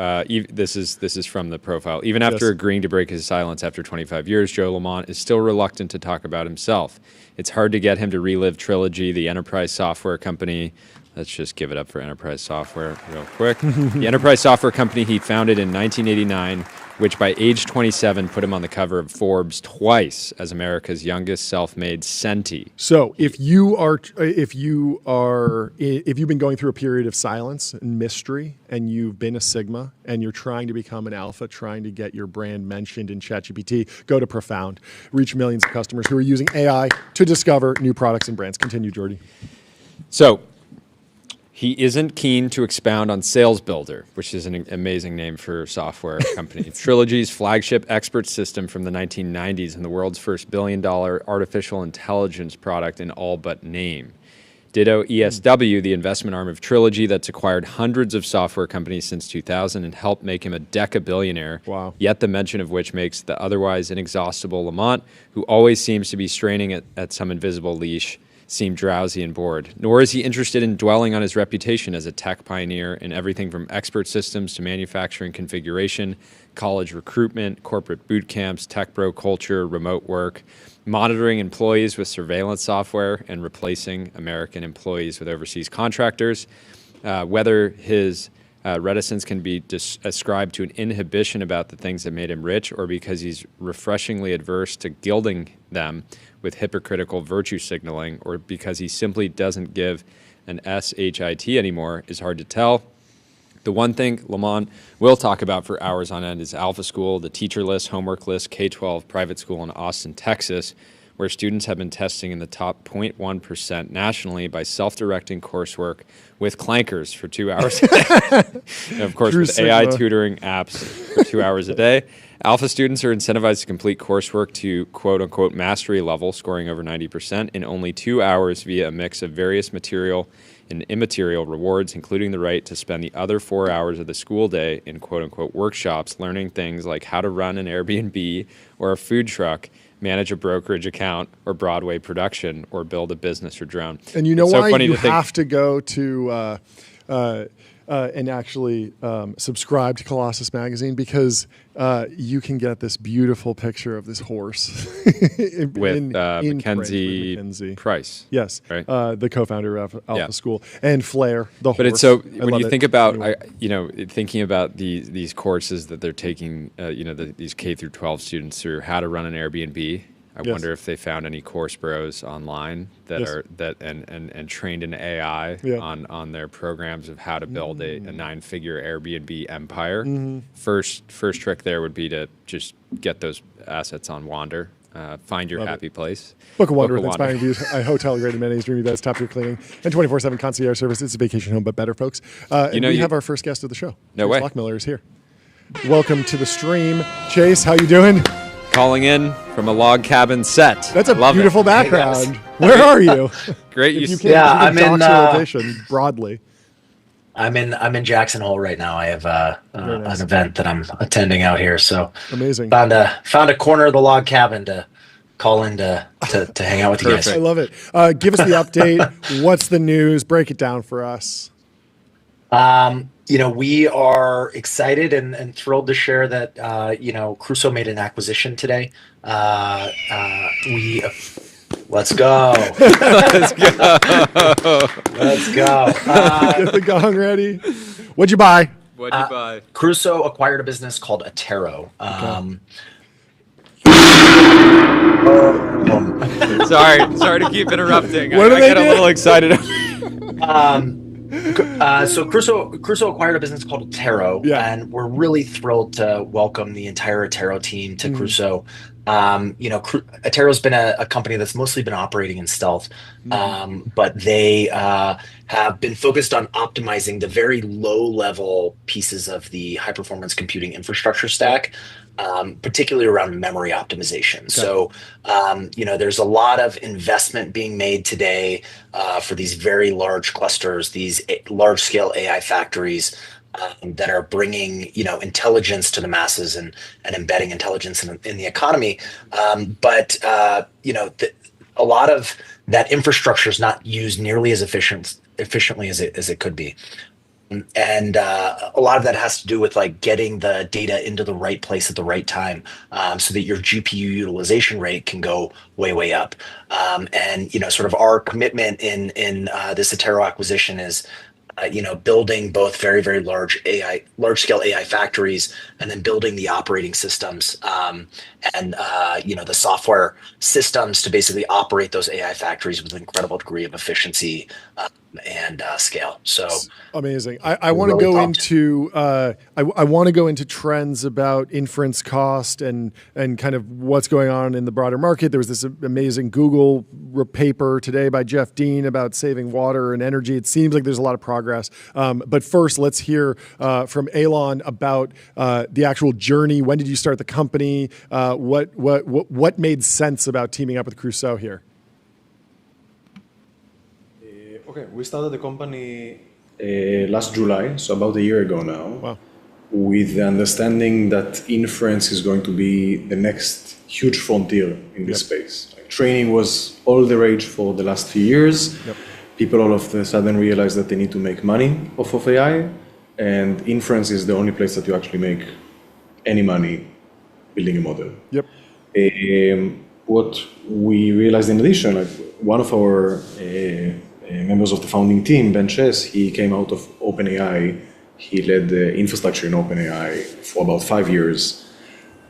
this is from the profile. Even after Yes. agreeing to break his silence after 25 years, Joe Lamont is still reluctant to talk about himself. It's hard to get him to relive Trilogy, the enterprise software company Let's just give it up for Enterprise Software real quick. The Enterprise Software company he founded in 1989, which by age 27 put him on the cover of Forbes twice as America's youngest self-made centie. So if you've been going through a period of silence and mystery, and you've been a Sigma, and you're trying to become an Alpha, trying to get your brand mentioned in ChatGPT, go to Profound. Reach millions of customers who are using AI to discover new products and brands. Continue, Jordy. So he isn't keen to expound on Sales Builder, which is an amazing name for a software company. Trilogy's flagship expert system from the 1990s and the world's first billion-dollar artificial intelligence product in all but name. Ditto ESW, the investment arm of Trilogy that's acquired hundreds of software companies since 2000 and helped make him a deca-billionaire, Wow. yet the mention of which makes the otherwise inexhaustible Lamont, who always seems to be straining at some invisible leash, seem drowsy and bored. Nor is he interested in dwelling on his reputation as a tech pioneer in everything from expert systems to manufacturing configuration, college recruitment, corporate boot camps, tech bro culture, remote work, monitoring employees with surveillance software, and replacing American employees with overseas contractors. Whether his reticence can be ascribed to an inhibition about the things that made him rich, or because he's refreshingly adverse to gilding them with hypocritical virtue signaling, or because he simply doesn't give an SHIT anymore, is hard to tell. The one thing Lamont will talk about for hours on end is Alpha School, the teacher list, homework list, K-12 private school in Austin, Texas, where students have been testing in the top 0.1% nationally by self-directing coursework with clankers for 2 hours a day. And of course, True with Sigma. AI tutoring apps for 2 hours a day. Alpha students are incentivized to complete coursework to quote-unquote mastery level, scoring over 90% in only 2 hours via a mix of various material and immaterial rewards, including the right to spend the other 4 hours of the school day in quote-unquote workshops learning things like how to run an Airbnb or a food truck, manage a brokerage account or Broadway production, or build a business or drone. And you know It's so why funny you to think- have to go to and actually subscribe to Colossus Magazine, because you can get this beautiful picture of this horse with in print Mackenzie with Mackenzie. Price. Yes, Right. The co-founder of Alpha Yeah. School, and Flair, the horse. But it's so I when love you it. think about, Anyway. thinking about these courses that they're taking, these K through 12 students through how to run an Airbnb. I Yes. wonder if they found any course bros online that Yes. are and trained in AI Yeah. on their programs of how to build a 9-figure Airbnb empire. Mm-hmm. First trick there would be to just get those assets on Wander. Find your Love it. happy place. Book of Wonder Book with of Wonder. inspiring views, a hotel, great amenities, dreamy beds, top tier cleaning, and 24/7 concierge service. It's a vacation home, but better, folks. And we have our first guest of the show. No Chase way. Lockmiller is here. Welcome to the stream, Chase. How you doing? Calling in from a log cabin set. That's a Love it. beautiful background. Where are you? Great. If you You can, Yeah, if you can I'm in, dox your location broadly. I'm in Jackson Hole right now. I have Very nice. an event that I'm attending out here, so Amazing. found a corner of the log cabin to call in to hang out with you guys. I love it. Give us the update. What's the news? Break it down for us. We are excited and thrilled to share that Crusoe made an acquisition today. Let's go. Let's go. Let's go. Get the gong ready. What'd you buy? What'd you buy? Crusoe acquired a business called Atero. Sorry to keep interrupting. What do I they get a do? little excited. So Crusoe acquired a business called Atero, Yeah. and we're really thrilled to welcome the entire Atero team to Crusoe. Atero's been a company that's mostly been operating in stealth, but they have been focused on optimizing the very low-level pieces of the high-performance computing infrastructure stack, particularly around memory optimization. So, there's a lot of investment being made today for these very large clusters, these large-scale AI factories that are bringing, intelligence to the masses and embedding intelligence in the economy. But a lot of that infrastructure is not used nearly as efficiently as it could be. And a lot of that has to do with like getting the data into the right place at the right time, so that your GPU utilization rate can go way up. And sort of our commitment in this Atero acquisition is building both very large scale AI factories, and then building the operating systems, and the software systems to basically operate those AI factories with an incredible degree of efficiency and scale. So Amazing. I we're want to really go pumped. into I want to go into trends about inference cost and kind of what's going on in the broader market. There was this amazing Google paper today by Jeff Dean about saving water and energy. It seems like there's a lot of progress. But first, let's hear from Elon about the actual journey. When did you start the company? What made sense about teaming up with Crusoe here? Okay, we started the company last July, so about a year ago now, Wow. with the understanding that inference is going to be the next huge frontier in this space. Like, training was all the rage for the last few years. Yep. People all of a sudden realize that they need to make money off of AI, and inference is the only place that you actually make any money building a model. Yep. What we realized in addition, like one of our members of the founding team, Ben Chess, he came out of OpenAI. He led the infrastructure in OpenAI for about 5 years.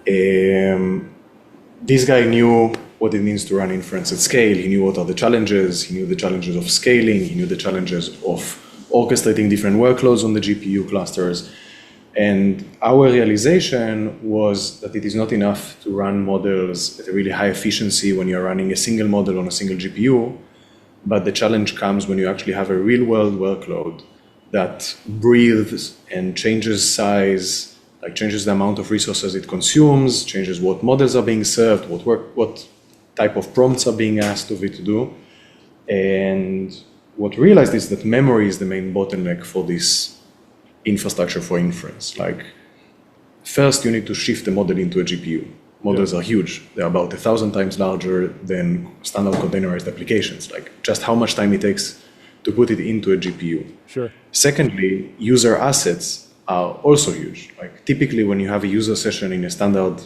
This guy knew what it means to run inference at scale. He knew what are the challenges. He knew the challenges of scaling. He knew the challenges of orchestrating different workloads on the GPU clusters. And our realization was that it is not enough to run models at a really high efficiency when you're running a single model on a single GPU. But the challenge comes when you actually have a real-world workload that breathes and changes size, like changes the amount of resources it consumes, changes what models are being served, what type of prompts are being asked of it to do. And what we realized is that memory is the main bottleneck for this infrastructure for inference. Like, first, you need to shift the model into a GPU. Models are huge. They're about 1,000 times larger than standard containerized applications. Like, just how much time it takes to put it into a GPU. Sure. Secondly, user assets are also huge. Like, typically, when you have a user session in a standard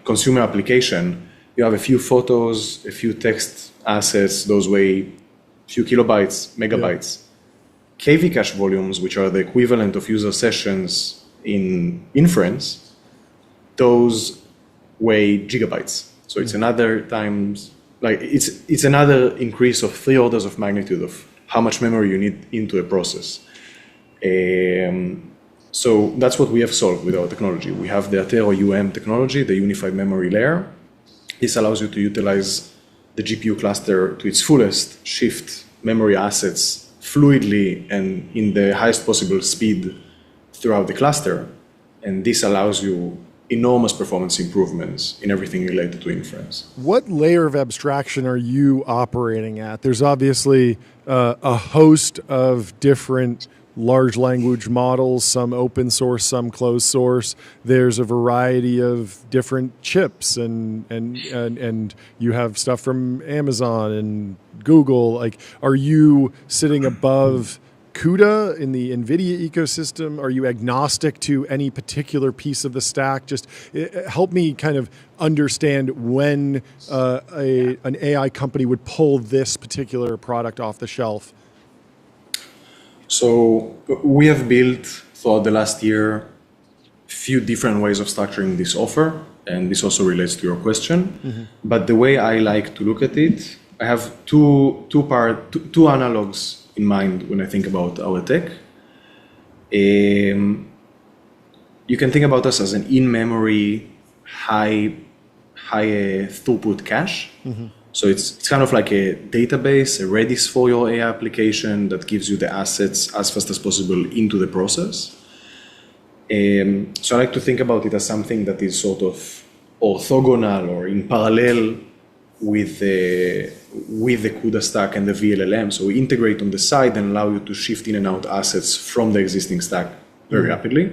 consumer application, you have a few photos, a few text assets. Those weigh a few kilobytes, megabytes. KV cache volumes, which are the equivalent of user sessions in inference, those weigh gigabytes. So it's another times, it's another increase of 3 orders of magnitude of how much memory you need into a process. So that's what we have solved with our technology. We have the Atero technology, the unified memory layer. This allows you to utilize the GPU cluster to its fullest, shift memory assets fluidly and in the highest possible speed throughout the cluster. And this allows you enormous performance improvements in everything related to inference. What layer of abstraction are you operating at? There's obviously a host of different large language models, some open source, some closed source. There's a variety of different chips and you have stuff from Amazon and Google. Like, are you sitting above CUDA in the NVIDIA ecosystem? Are you agnostic to any particular piece of the stack? Just help me kind of understand when an AI company would pull this particular product off the shelf. So we have built throughout the last year a few different ways of structuring this offer, and this also relates to your question. Mm-hmm. But the way I like to look at it, I have two analogs in mind when I think about our tech. You can think about us as an in-memory, high throughput cache. Mm-hmm. So it's kind of like a database, a Redis for your AI application that gives you the assets as fast as possible into the process. So I like to think about it as something that is sort of orthogonal or in parallel with the CUDA stack and the VLLM. So we integrate on the side and allow you to shift in and out assets from the existing stack very rapidly.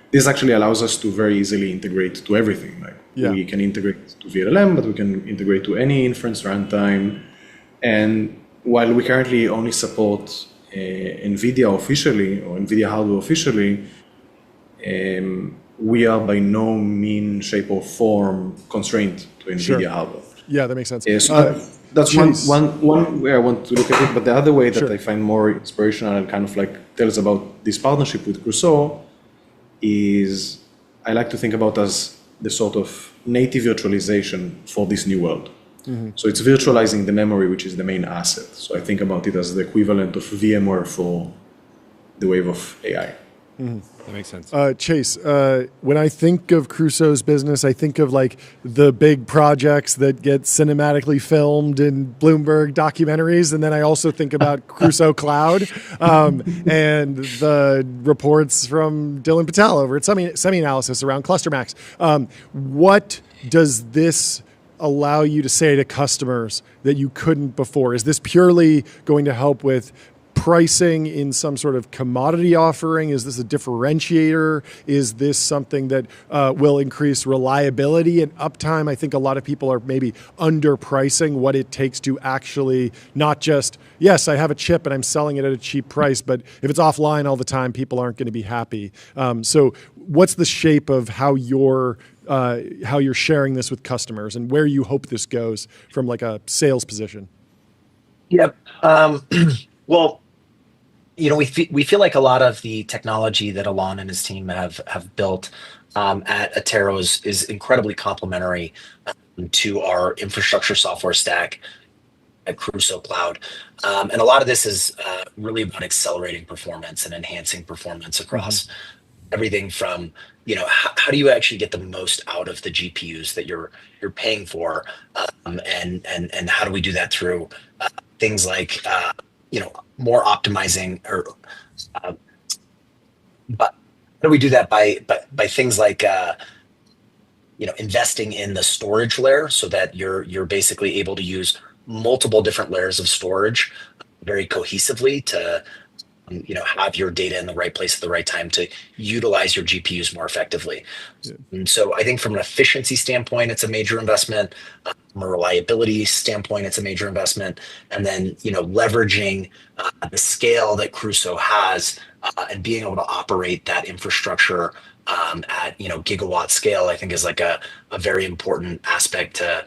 This actually allows us to very easily integrate to everything. We can integrate to VLLM, but we can integrate to any inference runtime. And while we currently only support NVIDIA officially, or NVIDIA hardware officially, we are by no mean, shape, or form constrained to NVIDIA hardware. Yeah, that makes sense. So that's Chase. one way I want to look at it. But the other way that Sure. I find more inspirational and kind of like tells about this partnership with Crusoe is I like to think about as the sort of native virtualization for this new world. So it's virtualizing the memory, which is the main asset. So I think about it as the equivalent of VMware for the wave of AI. That makes sense. Chase, when I think of Crusoe's business, I think of like the big projects that get cinematically filmed in Bloomberg documentaries, and then I also think about Crusoe Cloud and the reports from Dylan Patel over at Semi-Analysis around ClusterMax. What does this allow you to say to customers that you couldn't before? Is this purely going to help with pricing in some sort of commodity offering? Is this a differentiator? Is this something that will increase reliability and uptime? I think a lot of people are maybe underpricing what it takes to actually not just, yes, I have a chip and I'm selling it at a cheap price, but if it's offline all the time, people aren't going to be happy. So what's the shape of how you're sharing this with customers and where you hope this goes from like a sales position? Yep. Well, we feel like a lot of the technology that Alon and his team have built at Atero is incredibly complementary to our infrastructure software stack at Crusoe Cloud. And a lot of this is really about accelerating performance and enhancing performance across everything from, how do you actually get the most out of the GPUs that you're paying for, and how do we do that through things like more optimizing, but how do we do that by things like investing in the storage layer so that you're basically able to use multiple different layers of storage very cohesively to have your data in the right place at the right time to utilize your GPUs more effectively. And so I think from an efficiency standpoint, it's a major investment. From a reliability standpoint, it's a major investment. And then, leveraging the scale that Crusoe has and being able to operate that infrastructure at, gigawatt scale, I think is like a very important aspect to,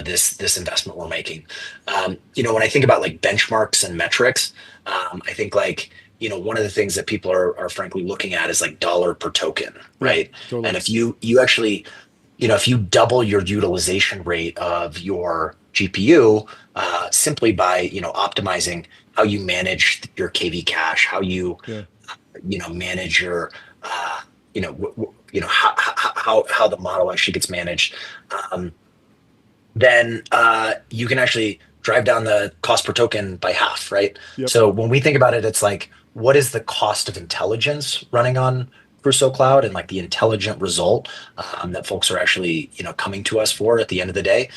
this investment we're making. When I think about like benchmarks and metrics, I think like, one of the things that people are frankly looking at is like dollar per token, right? Yeah, totally. And if you actually, if you double your utilization rate of your GPU simply by, optimizing how you manage your KV cache, how you, manage your, how the model actually gets managed, then you can actually drive down the cost per token by half, right? Yep. So when we think about it, it's like, what is the cost of intelligence running on Crusoe Cloud and like the intelligent result that folks are actually, coming to us for at the end of the day?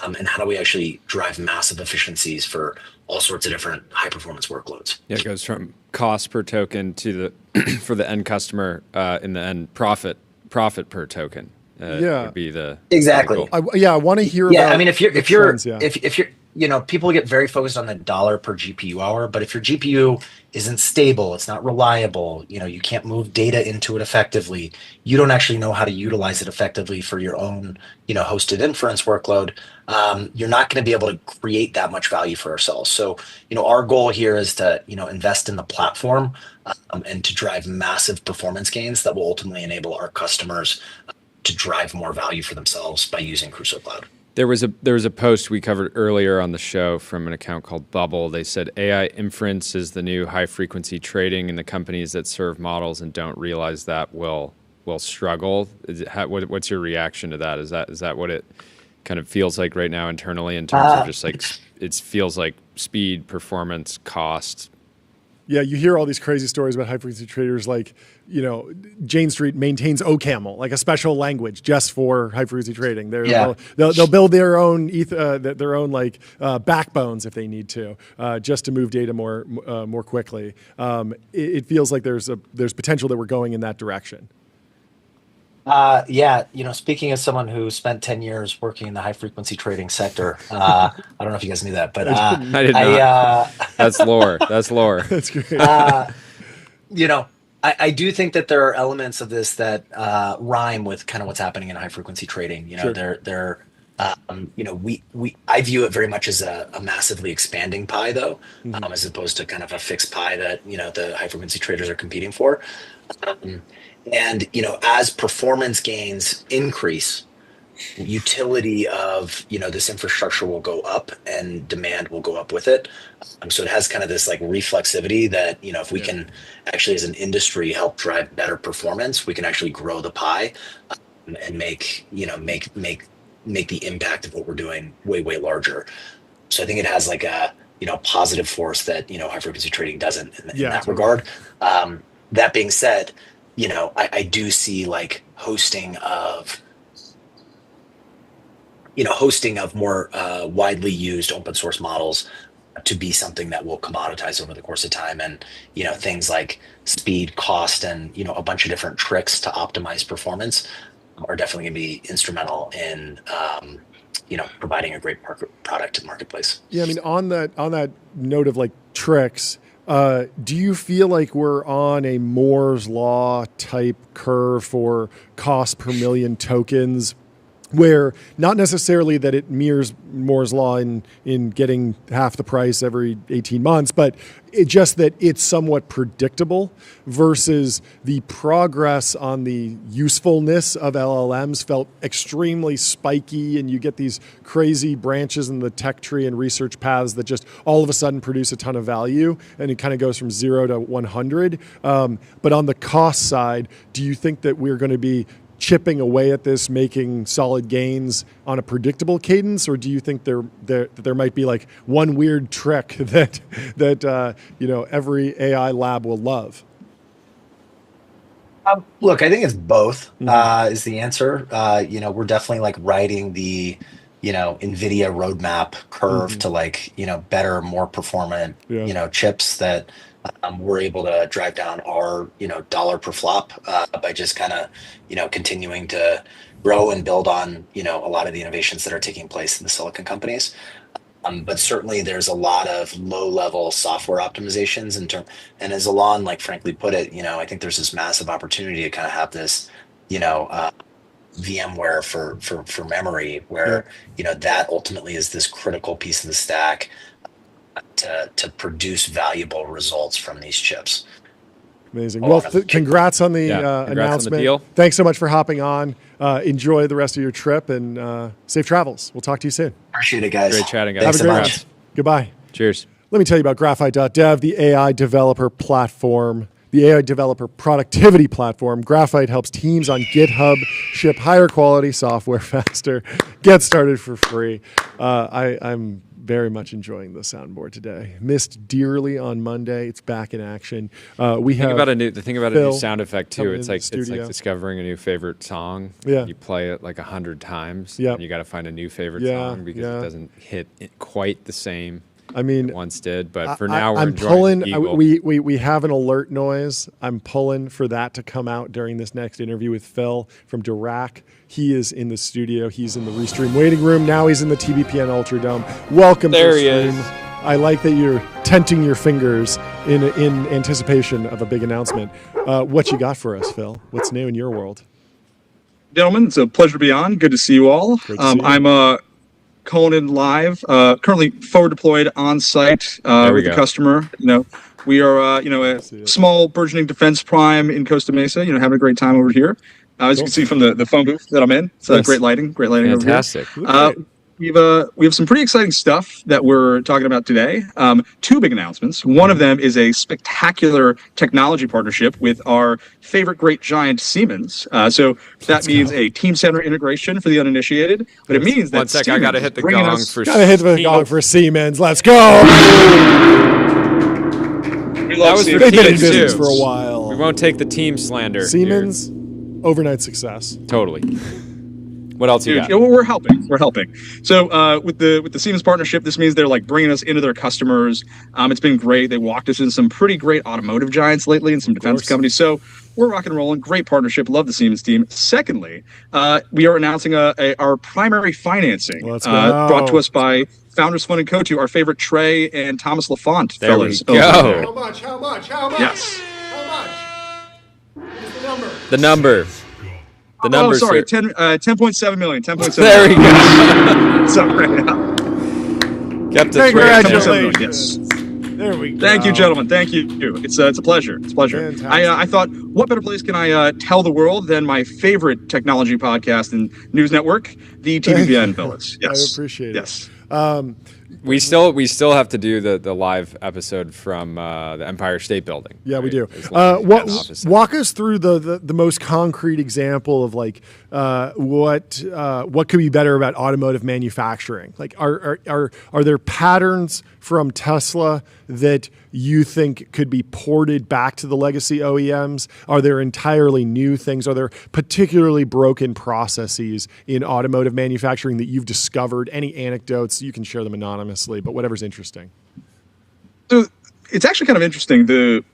And how do we actually drive massive efficiencies for all sorts of different high performance workloads? Yeah, it goes from cost per token to the for the end customer in the end profit per token. Would be the exactly. goal. I want to hear. Yeah, about I mean, if you're trends, yeah. if you're people get very focused on the dollar per GPU hour, but if your GPU isn't stable, it's not reliable, you can't move data into it effectively, you don't actually know how to utilize it effectively for your own, hosted inference workload, you're not going to be able to create that much value for ourselves. So, our goal here is to, invest in the platform and to drive massive performance gains that will ultimately enable our customers to drive more value for themselves by using Crusoe Cloud. There was a post we covered earlier on the show from an account called Bubble. They said AI inference is the new high frequency trading, and the companies that serve models and don't realize that will struggle. What's your reaction to that? Is that what it kind of feels like right now internally in terms of just like it feels like speed, performance, cost? Yeah, you hear all these crazy stories about high frequency traders like, Jane Street maintains OCaml, like a special language just for high frequency trading. They'll build their own backbones if they need to, just to move data more quickly. It feels like there's potential that we're going in that direction. Yeah, speaking as someone who spent 10 years working in the high frequency trading sector, I don't know if you guys knew that, but I didn't. I did I, not. That's lore. That's lore. That's great. you know, I do think that there are elements of this that rhyme with kind of what's happening in high frequency trading. Sure. I view it very much as a massively expanding pie, though, as opposed to kind of a fixed pie that the high frequency traders are competing for. Um, and as performance gains increase, utility of this infrastructure will go up and demand will go up with it. So it has kind of this like reflexivity that if we can actually as an industry help drive better performance, we can actually grow the pie, and make the impact of what we're doing way larger. So I think it has like a positive force that high frequency trading doesn't in that totally. regard. That being said, I do see like hosting of more widely used open source models to be something that will commoditize over the course of time. And things like speed, cost, and a bunch of different tricks to optimize performance are definitely going to be instrumental in providing a great product to the marketplace. Yeah, I mean, on that note of like tricks, do you feel like we're on a Moore's law type curve for cost per million tokens, where not necessarily that it mirrors Moore's law in getting half the price every 18 months, but it just that it's somewhat predictable versus the progress on the usefulness of LLMs felt extremely spiky, and you get these crazy branches in the tech tree and research paths that just all of a sudden produce a ton of value, and it kind of goes from 0 to 100. But on the cost side, do you think that we're going to be chipping away at this, making solid gains on a predictable cadence, or do you think there might be like one weird trick that every AI lab will love? Look, I think it's both. Is the answer. We're definitely like riding the NVIDIA roadmap curve to like better, more performant chips that we're able to drive down our dollar per flop by just kind of continuing to grow and build on a lot of the innovations that are taking place in the silicon companies. But certainly there's a lot of low level software optimizations and as Alon like frankly put it, I think there's this massive opportunity to kind of have this VMware for memory where that ultimately is this critical piece of the stack to produce valuable results from these chips. Amazing. Well, congrats on the congrats announcement. on the deal. Thanks so much for hopping on. Enjoy the rest of your trip and safe travels. We'll talk to you soon. Appreciate it, guys. Great chatting, guys. Thanks Have a so great much. one. Goodbye. Cheers. Let me tell you about Graphite.dev, the AI developer platform, the AI developer productivity platform. Graphite helps teams on GitHub ship higher quality software faster. Get started for free. I'm very much enjoying the soundboard today. Missed dearly on Monday. It's back in action. The thing about a new sound effect too. coming It's in like the studio. discovering a new favorite song. Yeah. You play it like 100 times. Yep. And you got to find a new favorite Yeah, song because yeah. it doesn't hit it quite the same I mean, it once did. But for now, we're I'm enjoying pulling. the Eagle. We have an alert noise. I'm pulling for that to come out during this next interview with Phil from Dirac. He is in the studio. He's in the Restream waiting room. Now he's in the TBPN Ultra Dome. Welcome There to he Stream. is. I like that you're tenting your fingers in anticipation of a big announcement. What you got for us, Phil? What's new in your world? Gentlemen, it's a pleasure to be on. Good to see you all. Great to see you. I'm calling in live. Currently forward deployed on site There we with the go. customer. We are a See it. small burgeoning defense prime in Costa Mesa. Having a great time over here. As you can see from the phone booth that I'm in, it's Yes. great lighting Fantastic. over here. We have some pretty exciting stuff that we're talking about today. Two big announcements. One of them is a spectacular technology partnership with our favorite great giant Siemens. So that means a Team Center integration for the uninitiated, but it means that One sec, I got to Siemens hit the is bringing gong us- for Gotta hit the Siemens. gong for Siemens. Let's go. We That love was for Siemens. They've been in Siemens, business too. for a while. We won't take the team slander. here. Siemens, overnight success. Totally. What else you Huge. got? Yeah, well, we're helping. We're helping. So with the Siemens partnership, this means they're like bringing us into their customers. It's been great. They walked us into some pretty great automotive giants lately and some defense companies. So we're rock and rolling. Great partnership. Love the Siemens team. Secondly, we are announcing our primary financing brought to us by Founders Fund and Co2, our favorite Trey and Thomas LaFont There we fellas. go. How much? How much? How much? Yes. How much? What's the number? The number. The number. Oh, sorry. Sir. 10.7 million. 10.7 There we million. go. Sorry. Kept it Congratulations. Yes. There we go. Thank you, gentlemen. Thank you. It's a pleasure. It's a pleasure. Fantastic. I thought, what better place can I tell the world than my favorite technology podcast and news network, the TBPN fellas? Yes. I appreciate it. Yes. We still have to do the live episode from the Empire State Building. Yeah, we right? do. As long as we can, obviously. Walk us through the most concrete example of like what could be better about automotive manufacturing. Like, are there patterns from Tesla that you think could be ported back to the legacy OEMs? Are there entirely new things? Are there particularly broken processes in automotive manufacturing that you've discovered? Any anecdotes? You can share them anonymously, but whatever's interesting. So it's actually kind of interesting.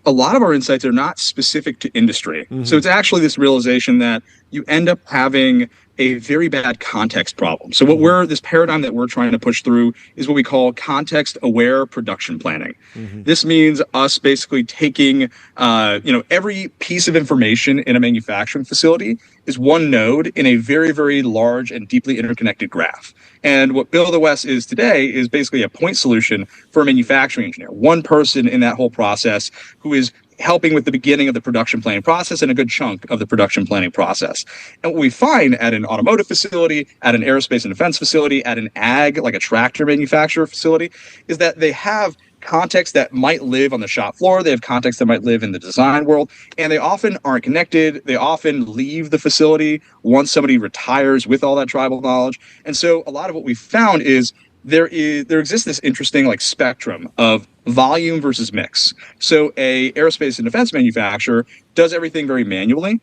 A lot of our insights are not specific to industry. Mm-hmm. So it's actually this realization that you end up having a very bad context problem. So this paradigm that we're trying to push through is what we call context-aware production planning. Mm-hmm. This means us basically taking, every piece of information in a manufacturing facility is one node in a very, very large and deeply interconnected graph. And what Build OS is today is basically a point solution for a manufacturing engineer, one person in that whole process who is helping with the beginning of the production planning process and a good chunk of the production planning process. And what we find at an automotive facility, at an aerospace and defense facility, at an ag, like a tractor manufacturer facility, is that they have context that might live on the shop floor. They have context that might live in the design world, and they often aren't connected. They often leave the facility once somebody retires with all that tribal knowledge. And so a lot of what we found is there exists this interesting like spectrum of volume versus mix. So a aerospace and defense manufacturer does everything very manually.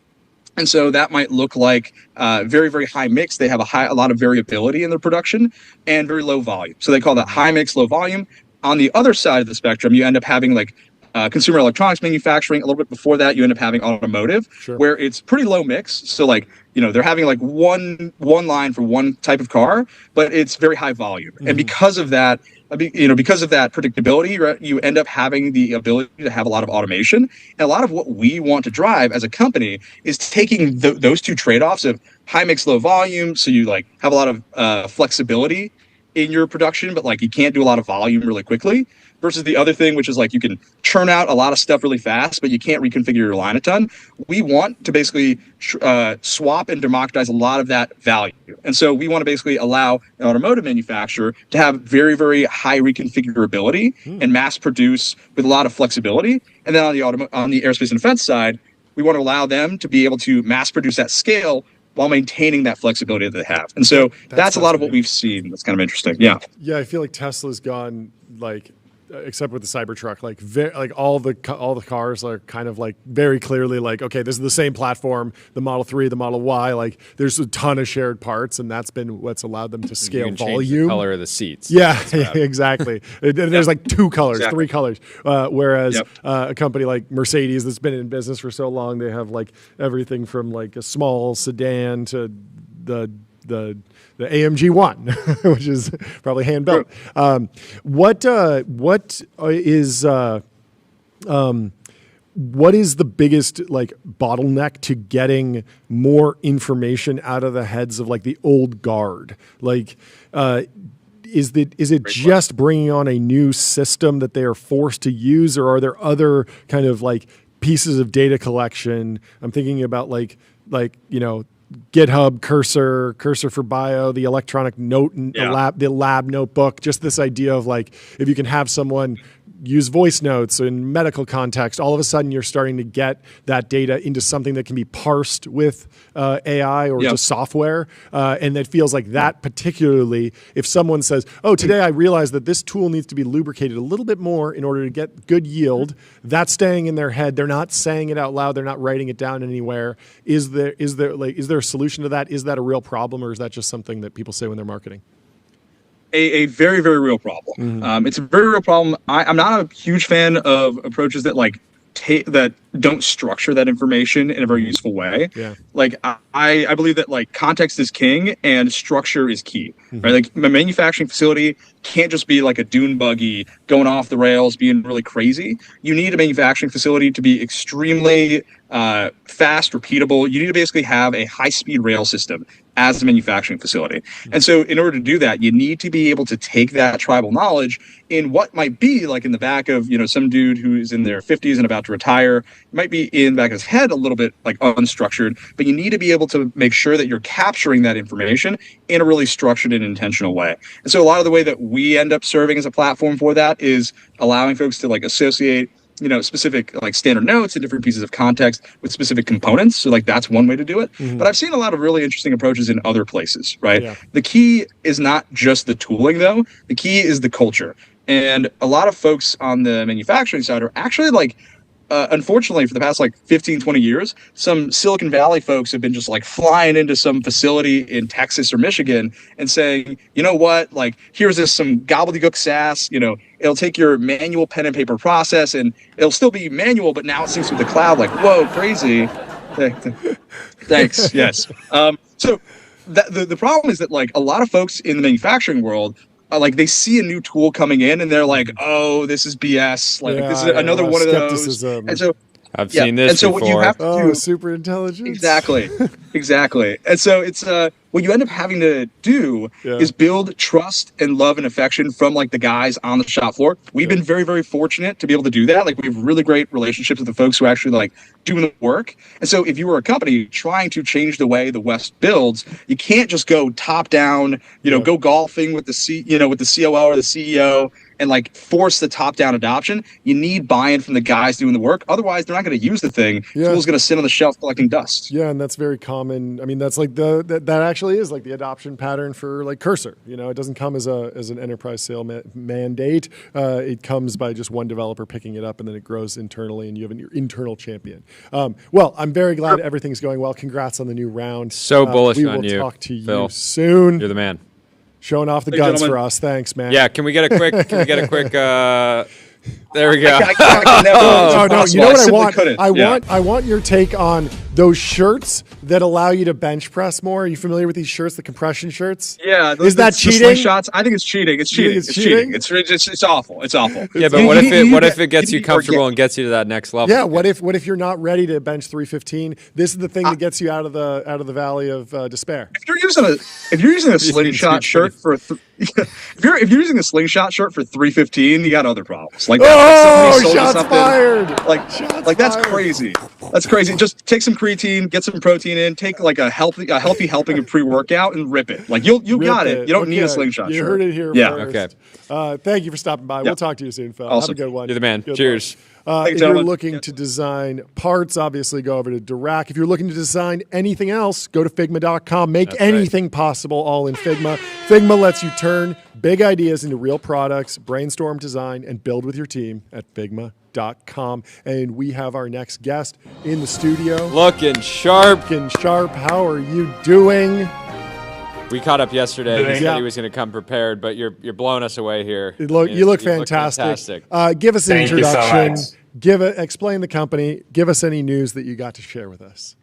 And so that might look like very, very high mix. They have a lot of variability in their production and very low volume. So they call that high mix, low volume. On the other side of the spectrum, you end up having like consumer electronics manufacturing. A little bit before that, you end up having automotive, where it's pretty low mix. So like, they're having like one line for one type of car, but it's very high volume. Mm-hmm. And because of that, because of that predictability, right, you end up having the ability to have a lot of automation. And a lot of what we want to drive as a company is taking those two trade-offs of high mix, low volume. So you like have a lot of flexibility in your production, but like you can't do a lot of volume really quickly, versus the other thing, which is like you can churn out a lot of stuff really fast, but you can't reconfigure your line a ton. We want to basically swap and democratize a lot of that value. And so we want to basically allow an automotive manufacturer to have very, very high reconfigurability and mass produce with a lot of flexibility. And then on the aerospace and defense side, we want to allow them to be able to mass produce at scale while maintaining that flexibility that they have. And so that's a lot of what we've seen. That's kind of interesting. Yeah. Yeah, I feel like Tesla's gone like, except with the Cybertruck, like all the cars are kind of like very clearly like, okay, this is the same platform, the Model 3, the Model Y, like there's a ton of shared parts, and that's been what's allowed them to scale you can volume. change the color of the seats. Yeah, exactly. There's like two colors, three colors. Whereas a company like Mercedes that's been in business for so long, they have like everything from like a small sedan to the AMG 1, which is probably hand built. What is the biggest like bottleneck to getting more information out of the heads of like the old guard? Like, is it just bringing on a new system that they are forced to use, or are there other kind of like pieces of data collection? I'm thinking about like GitHub, Cursor for Bio, the electronic note, the lab notebook. Just this idea of like, if you can have someone use voice notes in medical context, all of a sudden you're starting to get that data into something that can be parsed with AI or just software. And it feels like that particularly, if someone says, oh, today I realized that this tool needs to be lubricated a little bit more in order to get good yield, that's staying in their head. They're not saying it out loud. They're not writing it down anywhere. Is there a solution to that? Is that a real problem, or is that just something that people say when they're marketing? A very, very real problem. It's a very real problem. I'm not a huge fan of approaches that that don't structure that information in a very useful way. Yeah. Like I believe that context is king and structure is key. Right? Like a manufacturing facility can't just be like a dune buggy going off the rails, being really crazy. You need a manufacturing facility to be extremely fast, repeatable. You need to basically have a high-speed rail system as a manufacturing facility. And so in order to do that, you need to be able to take that tribal knowledge in what might be like in the back of, some dude who's in their 50s and about to retire. It might be in the back of his head a little bit unstructured, but you need to be able to make sure that you're capturing that information in a really structured and intentional way. And so a lot of the way that we end up serving as a platform for that is allowing folks to associate specific standard notes and different pieces of context with specific components. So that's one way to do it. But I've seen a lot of really interesting approaches in other places, right? Yeah. The key is not just the tooling though. The key is the culture. And a lot of folks on the manufacturing side are actually unfortunately, for the past 15, 20 years, some Silicon Valley folks have been just flying into some facility in Texas or Michigan and saying, you know what, here's some gobbledygook SaaS, it'll take your manual pen and paper process and it'll still be manual, but now it syncs with the cloud. Whoa, crazy. Thanks. Yes. So the problem is that a lot of folks in the manufacturing world, they see a new tool coming in and they're like, oh, this is BS. This is another one of those. And so I've seen this. And so before. what you have to do, super intelligence. Exactly. And so it's what you end up having to do is build trust and love and affection from the guys on the shop floor. We've been very, very fortunate to be able to do that. We have really great relationships with the folks who actually doing the work. And so if you were a company trying to change the way the West builds, you can't just go top down, go golfing with with the COO or the CEO and force the top down adoption. You need buy-in from the guys doing the work. Otherwise, they're not going to use the thing. The tool's going to sit on the shelf collecting dust. Yeah, and that's very common. I mean, that's that actually is the adoption pattern for Cursor. It doesn't come as an enterprise sale mandate. It comes by just one developer picking it up, and then it grows internally, and you have your internal champion. Well, I'm very glad everything's going well. Congrats on the new round. So bullish on you. We will talk to Phil. you soon. You're the man. Showing off the guns for us. Thanks, man. Yeah, can we get a quick there we go. No, you know what I want? I want your take on those shirts that allow you to bench press more. Are you familiar with these shirts, the compression shirts? Yeah. Is that cheating? Slingshots? I think it's cheating. It's cheating. It's awful. It's awful. Yeah, but what if it gets you comfortable and gets you to that next level? Yeah. What if you're not ready to bench 315? This is the thing that gets you out of the valley of despair. If you're using a slingshot shirt for if you're using a slingshot shirt for 315, you got other problemes. Shots fired! That's crazy. That's crazy. Just take some creatine, get some protein in, take a healthy helping of pre-workout and rip it. You got it. You don't need a slingshot shirt. You heard it here first. Okay. Thank you for stopping by. We'll talk to you soon, Phil. Awesome. Have a good one. You're the man. Good Cheers. If you're looking to design parts, obviously go over to Dirac. If you're looking to design anything else, go to Figma.com. Make anything possible all in Figma. Figma lets you turn big ideas into real products, brainstorm, design, and build with your team at Figma.com. And we have our next guest in the studio. Looking sharp. How are you doing? We caught up yesterday. He said he was going to come prepared, but you're blowing us away here. You look fantastic. Give us an introduction. Explain the company. Give us any news that you got to share with us.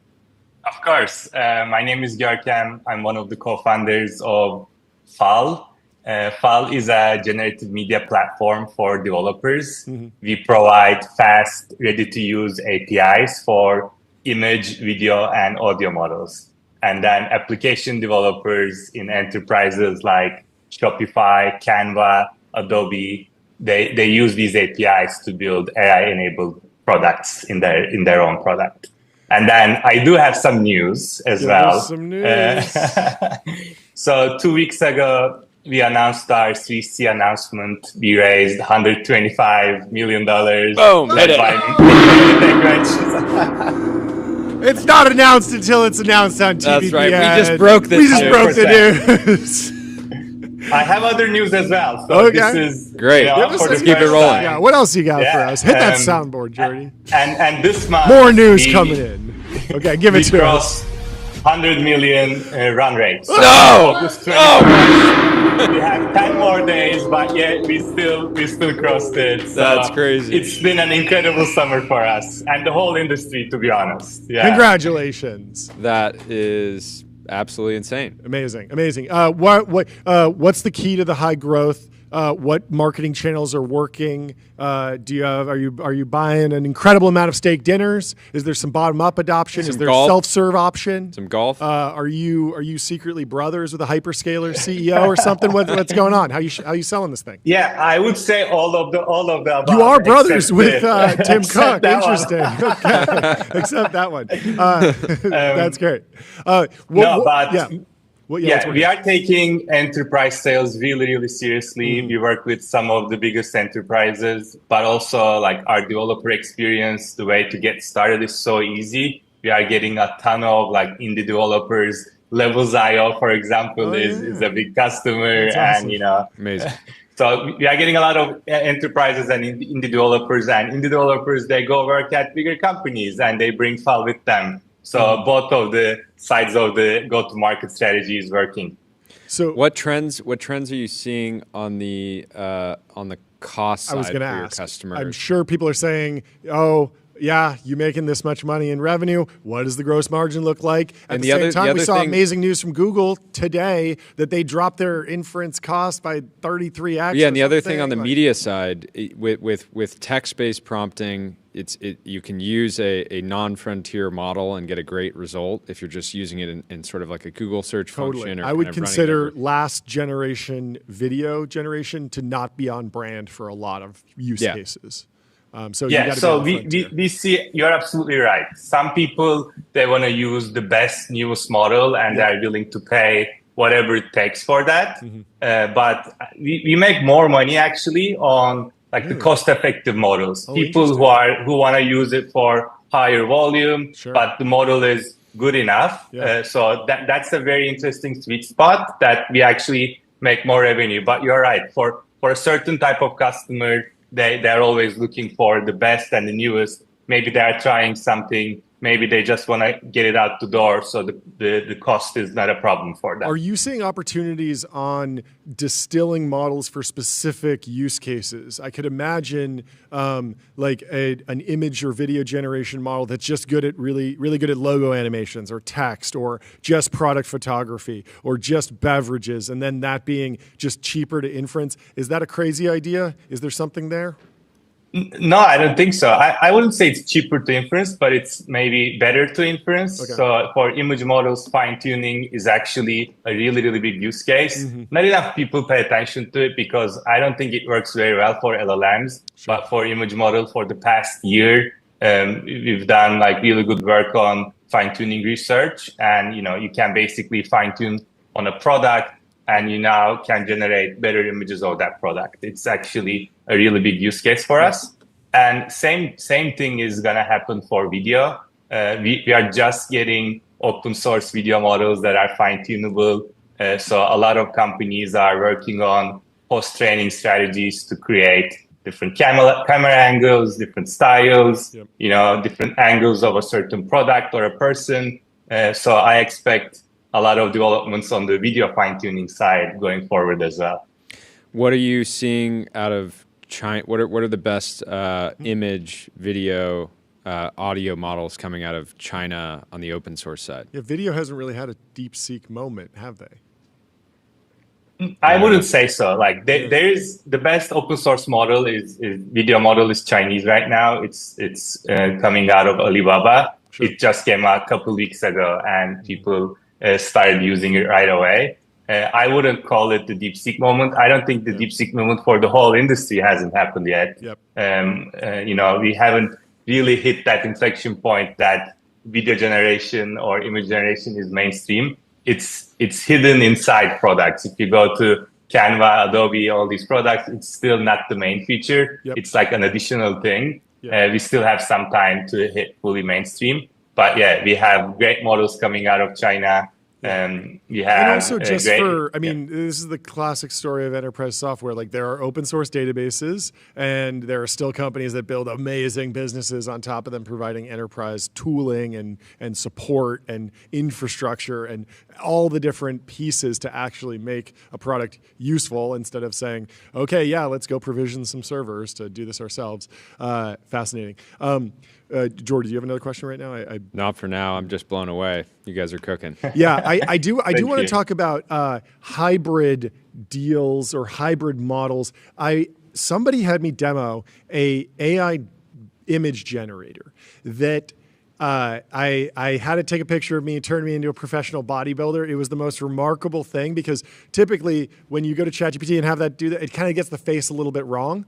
Of course. My name is Görkem. I'm one of the co-founders of FAL. FAL is a generative media platform for developers. Mm-hmm. We provide fast, ready-to-use APIs for image, video, and audio models. And then application developers in enterprises like Shopify, Canva, Adobe, they use these APIs to build AI-enabled products in their own product. And then I do have some news as well. Some news. So 2 weeks ago, we announced our Series C announcement. We raised $125 million. Boom, hit it. It's not announced until it's announced on TBPN. That's right. We just broke this. We just broke the 100%. news. I have other news as well. So Okay. this is Great. for Let's the keep it first rolling. time. Yeah, what else you got for Yeah, us? Hit that um, soundboard, Jordy. And this month, More news we- coming in. Okay, give We it to us. crossed 100 million run rate. So No! August 21st, we have 10 more days, but yet we still crossed it. So That's crazy. It's been an incredible summer for us and the whole industry, to be honest. Yeah. Congratulations. That is absolutely insane. Amazing. What's the key to the high growth? What marketing channels are working? Are you buying an incredible amount of steak dinners? Is there some bottom up adoption? Some Is there golf? a self-serve option? Some golf. Are you secretly brothers with a hyperscaler CEO or something? What's going on? How you selling this thing? Yeah, I would say all of the above. You are brothers except with the- Tim except Cook. that one. Interesting. Okay. Except that one. That's great. We are taking enterprise sales really, really seriously. We work with some of the biggest enterprises, but also like our developer experience, the way to get started is so easy. We are getting a ton of like indie developers. Levels.io, for example, is a big customer. That's awesome. And, Amazing. so we are getting a lot of enterprises and indie developers, and indie developers, they go work at bigger companies and they bring Fal with them. So both of the sides of the go-to-market strategy is working. So What trends are you seeing on the cost side I was for going to your ask. customers? I'm sure people are saying, "Oh, yeah, you're making this much money in revenue. What does the gross margin look like?" At And the the same other- time, the we other saw thing- amazing news from Google today that they dropped their inference cost by 33x. Yeah, or and the other thing something. on the Like, media side, with text-based prompting, you can use a non-frontier model and get a great result if you're just using it in sort of like a Google search Totally. function. Or I would kind of running consider over- last generation video generation to not be on brand for a lot of use Yeah. cases. So you Yeah, gotta be so on the frontier. we see, you're absolutely right. Some people, they want to use the best, newest model and they're willing to pay whatever it takes for that. But we make more money actually on like the cost-effective models. Oh, People who want to use it for higher volume, Sure. but the model is good enough. Yeah. So that's a very interesting sweet spot that we actually make more revenue. But you're right, for a certain type of customer, they're always looking for the best and the newest. Maybe they're trying something. Maybe they just want to get it out the door. So the cost is not a problem for them. Are you seeing opportunities on distilling models for specific use cases? I could imagine like an image or video generation model that's just good at really good at logo animations or text or just product photography or just beverages, and then that being just cheaper to inference. Is that a crazy idea? Is there something there? No, I don't think so. I wouldn't say it's cheaper to inference, but it's maybe better to inference. Okay. So for image models, fine-tuning is actually a really, really big use case. Not enough people pay attention to it because I don't think it works very well for LLMs. But for image model, for the past year, we've done like really good work on fine-tuning research. And, you can basically fine-tune on a product and you now can generate better images of that product. It's actually a really big use case for us. And same thing is going to happen for video. We are just getting open source video models that are fine-tunable. So a lot of companies are working on post-training strategies to create different camera angles, different styles, different angles of a certain product or a person. So I expect a lot of developments on the video fine-tuning side going forward as well. What are you seeing out of China? What are the best image, video, audio models coming out of China on the open source side? Yeah, video hasn't really had a DeepSeek moment, have they? I wouldn't say so. Like there is the best open source model is video model is Chinese right now. It's coming out of Alibaba. Sure. It just came out a couple of weeks ago, and people started using it right away. I wouldn't call it the DeepSeek moment. I don't think the DeepSeek moment for the whole industry hasn't happened yet. Yep. We haven't really hit that inflection point that video generation or image generation is mainstream. It's hidden inside products. If you go to Canva, Adobe, all these products, it's still not the main feature. Yep. It's like an additional thing. Yep. We still have some time to hit fully mainstream. But yeah, we have great models coming out of China. We have and also just great, for, I mean, this is the classic story of enterprise software. Like there are open source databases and there are still companies that build amazing businesses on top of them, providing enterprise tooling and support and infrastructure and all the different pieces to actually make a product useful instead of saying, okay, yeah, let's go provision some servers to do this ourselves. Fascinating. Jordy, do you have another question right now? Not for now. I'm just blown away. You guys are cooking. Yeah, I do want to you. talk about hybrid deals or hybrid models. Somebody had me demo a AI image generator that I had it take a picture of me, turn me into a professional bodybuilder. It was the most remarkable thing because typically when you go to ChatGPT and have that do that, it kind of gets the face a little bit wrong.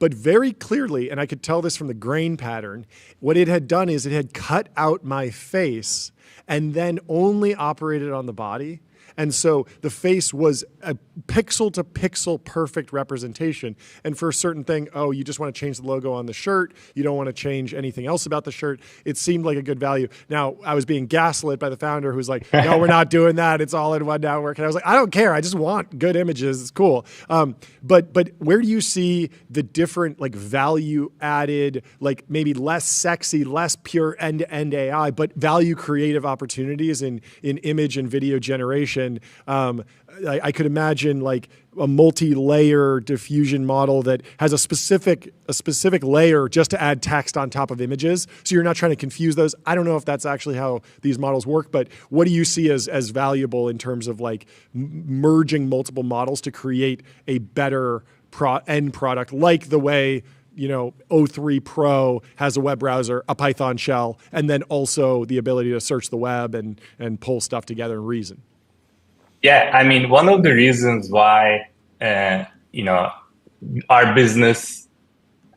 But very clearly, and I could tell this from the grain pattern, what it had done is it had cut out my face and then only operated on the body. And so the face was a pixel to pixel perfect representation. And for a certain thing, oh, you just want to change the logo on the shirt. You don't want to change anything else about the shirt. It seemed like a good value. Now, I was being gaslit by the founder who's like, no, we're not doing that. It's all in one network. And I was like, I don't care. I just want good images. It's cool. But where do you see the different like value added, like maybe less sexy, less pure end-to-end AI, but value creative opportunities in image and video generation? I could imagine like a multi-layer diffusion model that has a specific layer just to add text on top of images. So you're not trying to confuse those. I don't know if that's actually how these models work, but what do you see as valuable in terms of like merging multiple models to create a better end product, like the way O3 Pro has a web browser, a Python shell, and then also the ability to search the web and pull stuff together and reason? Yeah, I mean, one of the reasons why our business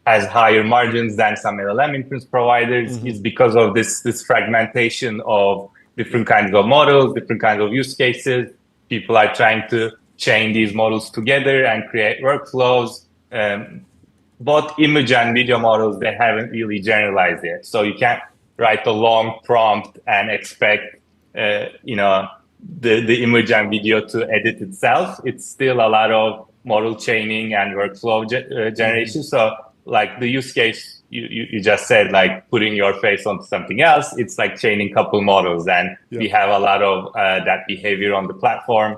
has higher margins than some LLM inference providers is because of this fragmentation of different kinds of models, different kinds of use cases. People are trying to chain these models together and create workflows. Both image and video models, they haven't really generalized yet. So you can't write a long prompt and expect, the image and video to edit itself. It's still a lot of model chaining and workflow generation. So like the use case you just said, like putting your face onto something else, it's like chaining couple models. And we have a lot of that behavior on the platform.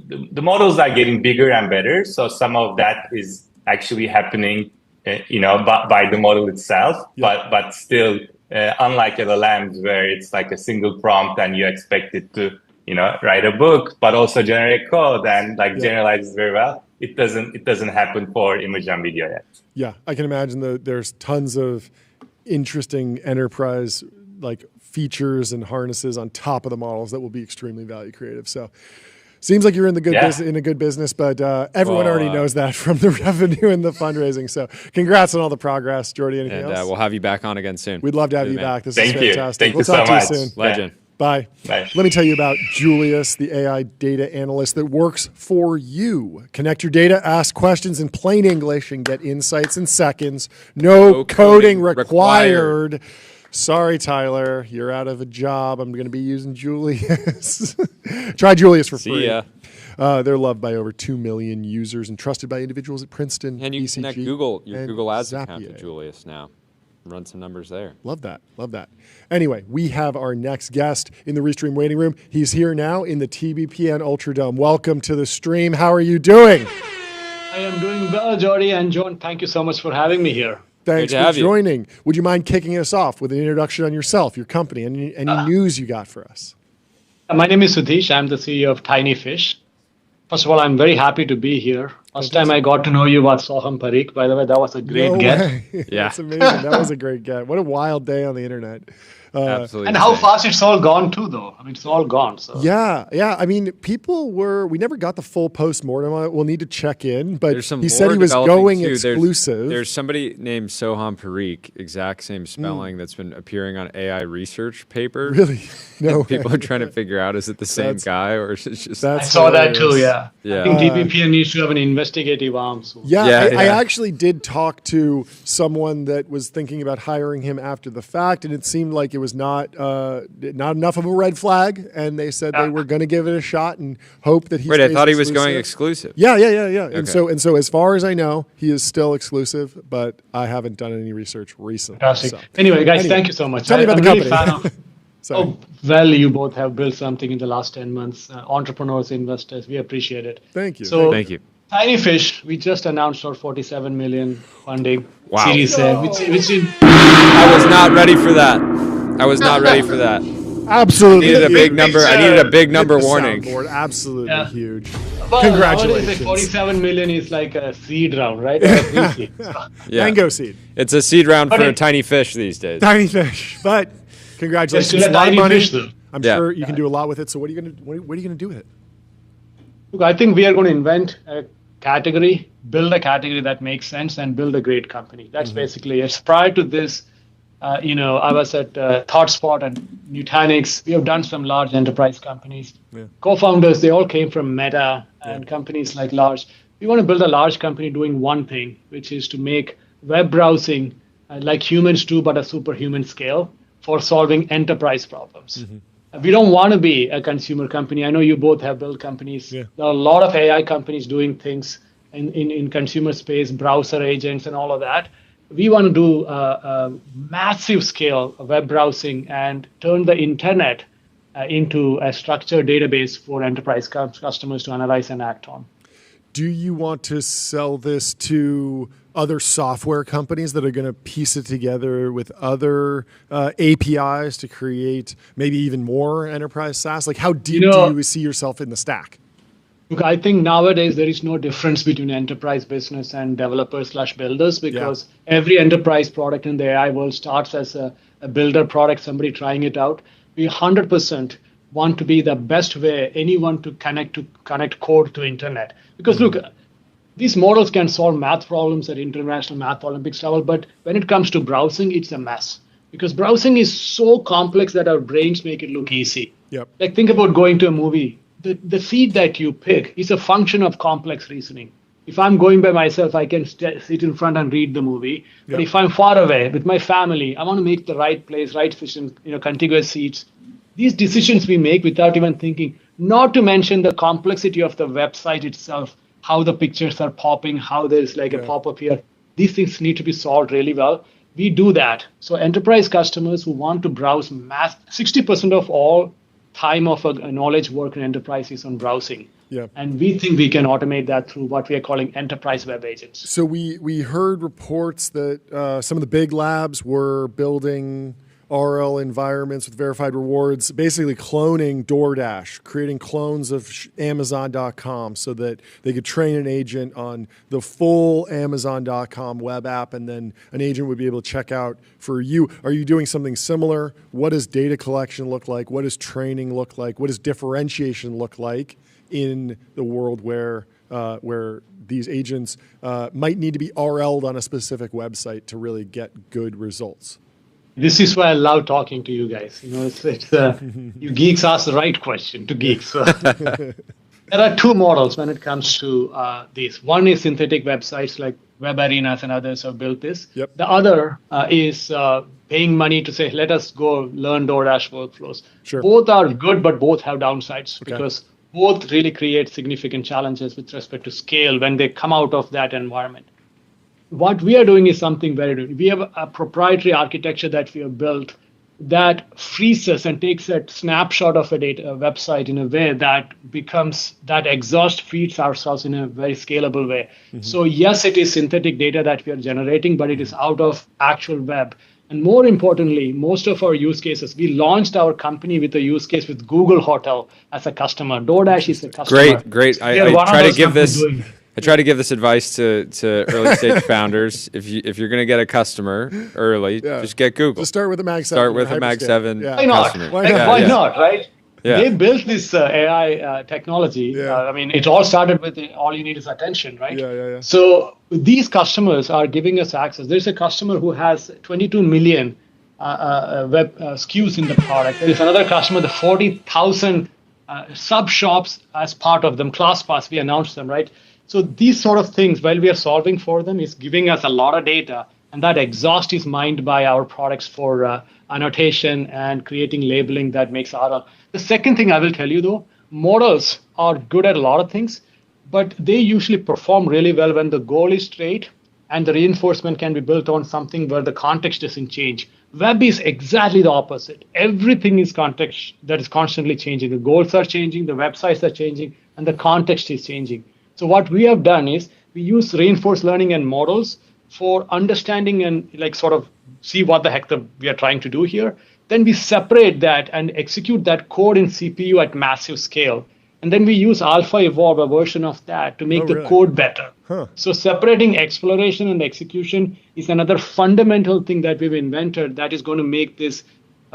The models are getting bigger and better. So some of that is actually happening, by the model itself, but still, unlike LLMs where it's like a single prompt and you expect it to write a book, but also generate code and generalizes very well. It doesn't happen for image and video yet. Yeah, I can imagine there's tons of interesting enterprise like features and harnesses on top of the models that will be extremely value creative. So seems like you're in a good business, but everyone already knows that from the revenue and the fundraising. So congrats on all the progress, Jordy. Anything else? We'll have you back on again soon. We'd love to have you back. This is Thank you. fantastic. Thank you so talk much. to you soon. Legend. Bye. Bye. Let me tell you about Julius, the AI data analyst that works for you. Connect your data, ask questions in plain English, and get insights in seconds. No coding required. Sorry, Tyler, you're out of a job. I'm going to be using Julius. Try Julius for free. See ya. They're loved by over 2 million users and trusted by individuals at Princeton, And you can ECG, connect your Google Ads account to Zapier. Julius now. Run some numbers there. Love that. Love that. Anyway, we have our next guest in the Restream waiting room. He's here now in the TBPN Ultra Dome. Welcome to the stream. How are you doing? I am doing well, Jordy and John. Thank you so much for having me here. Thanks for joining. Would you mind kicking us off with an introduction on yourself, your company, any news you got for us? My name is Sudhish. I'm the CEO of Tiny Fish. First of all, I'm very happy to be here. First time I got to know you was Soham Parikh. By the way, that was a great get. Yeah. That's amazing. That was a great get. What a wild day on the internet. Absolutely. And how fast it's all gone too, though. I mean, it's all gone. So. Yeah. I mean, we never got the full post-mortem on it. We'll need to check in, but Some he said lore he was developing, going too. exclusive. There's somebody named Soham Parikh, exact same spelling, that's been appearing on AI research papers. Really? No People way. are trying to figure out, is it the same guy or is it just... I saw that too, yeah. Yeah. I think TBPN needs to have an investigative arm. So. I actually did talk to someone that was thinking about hiring him after the fact, and it seemed like it was not enough of a red flag, and they said they were going to give it a shot and hope that he Wait, I stays thought he was exclusive. going exclusive. Yeah. Okay. And so as far as I know, he is still exclusive, but I haven't done any research recently. Fantastic. So. Anyway, guys, thank you so much. Tell me about I'm the really company. fan of Sorry. how well you both have built something in the last 10 months. Entrepreneurs, investors, we appreciate it. Thank you. So, Thank you. Tiny Fish, we just announced our 47 million funding. Wow. Series A, which I was not ready for that. Absolutely. I needed a big huge. number. I needed a big number Hit the warning. soundboard. Absolutely huge. well, Congratulations. nowadays, 47 million is like a seed round, right? Or a pre-seed. Yeah. Mango seed. It's a seed round But for a it- tiny fish these days. Tiny fish. But congratulations. Still a It's a lot of tiny money. fish, though. I'm Yeah. sure you can do a lot with it. So what are you gonna do with it? Look, I think we are going to invent a category, build a category that makes sense, and build a great company. That's basically it. Prior to this, I was at ThoughtSpot and Nutanix. We have done some large enterprise companies. Co-founders, they all came from Meta and companies like large. We want to build a large company doing one thing, which is to make web browsing like humans do, but a superhuman scale for solving enterprise problems. We don't want to be a consumer company. I know you both have built companies. Yeah. There are a lot of AI companies doing things in consumer space, browser agents and all of that. We want to do a massive scale of web browsing and turn the internet into a structured database for enterprise customers to analyze and act on. Do you want to sell this to other software companies that are going to piece it together with other APIs to create maybe even more enterprise SaaS? Like, how deep do you see yourself in the stack? Look, I think nowadays there is no difference between enterprise business and developers/builders because every enterprise product in the AI world starts as a builder product, somebody trying it out. We 100% want to be the best way anyone to connect code to internet. Because look, these models can solve math problems at International Math Olympics level, but when it comes to browsing, it's a mess. Because browsing is so complex that our brains make it look easy. Yep. Like think about going to a movie. The seat that you pick is a function of complex reasoning. If I'm going by myself, I can sit in front and read the movie. But if I'm far away with my family, I want to make the right place, right position, contiguous seats. These decisions we make without even thinking, not to mention the complexity of the website itself, how the pictures are popping, how there's like a pop-up here. These things need to be solved really well. We do that. So enterprise customers who want to browse 60% of all time of a knowledge work in enterprise is on browsing. Yeah. And we think we can automate that through what we are calling enterprise web agents. So we heard reports that some of the big labs were building RL environments with verified rewards, basically cloning DoorDash, creating clones of Amazon.com so that they could train an agent on the full Amazon.com web app, and then an agent would be able to check out for you. Are you doing something similar? What does data collection look like? What does training look like? What does differentiation look like in the world where these agents might need to be RL'd on a specific website to really get good results? This is why I love talking to you guys. You geeks ask the right question to geeks. So there are two models when it comes to these. One is synthetic websites like Web Arenas and others have built this. Yep. The other is paying money to say, let us go learn DoorDash workflows. Sure. Both are good, but both have downsides because both really create significant challenges with respect to scale when they come out of that environment. What we are doing is something very different. We have a proprietary architecture that we have built that freezes and takes a snapshot of a website in a way that exhaust feeds ourselves in a very scalable way. Mm-hmm. So yes, it is synthetic data that we are generating, but it is out of actual web. And more importantly, most of our use cases, we launched our company with a use case with Google Hotel as a customer. DoorDash is a customer. Great. I try to give this advice to early stage founders. If you're going to get a customer early, just get Google. Just start with a Mag 7. Start with a Mag 7 customer. Why not, right? Yeah. They built this AI technology. Yeah. It all started with all you need is attention, right? Yeah. So these customers are giving us access. There's a customer who has 22 million web SKUs in the product. There is another customer, the 40,000 sub shops as part of them. ClassPass, we announced them, right? So these sort of things, while we are solving for them, is giving us a lot of data, and that exhaust is mined by our products for annotation and creating labeling that makes RL. The second thing I will tell you though, models are good at a lot of things, but they usually perform really well when the goal is straight and the reinforcement can be built on something where the context doesn't change. Web is exactly the opposite. Everything is context that is constantly changing. The goals are changing, the websites are changing, and the context is changing. So what we have done is we use reinforced learning and models for understanding and like sort of see what the heck we are trying to do here. Then we separate that and execute that code in CPU at massive scale. And then we use Alpha Evolve, a version of that, to make the code better. So separating exploration and execution is another fundamental thing that we've invented that is going to make this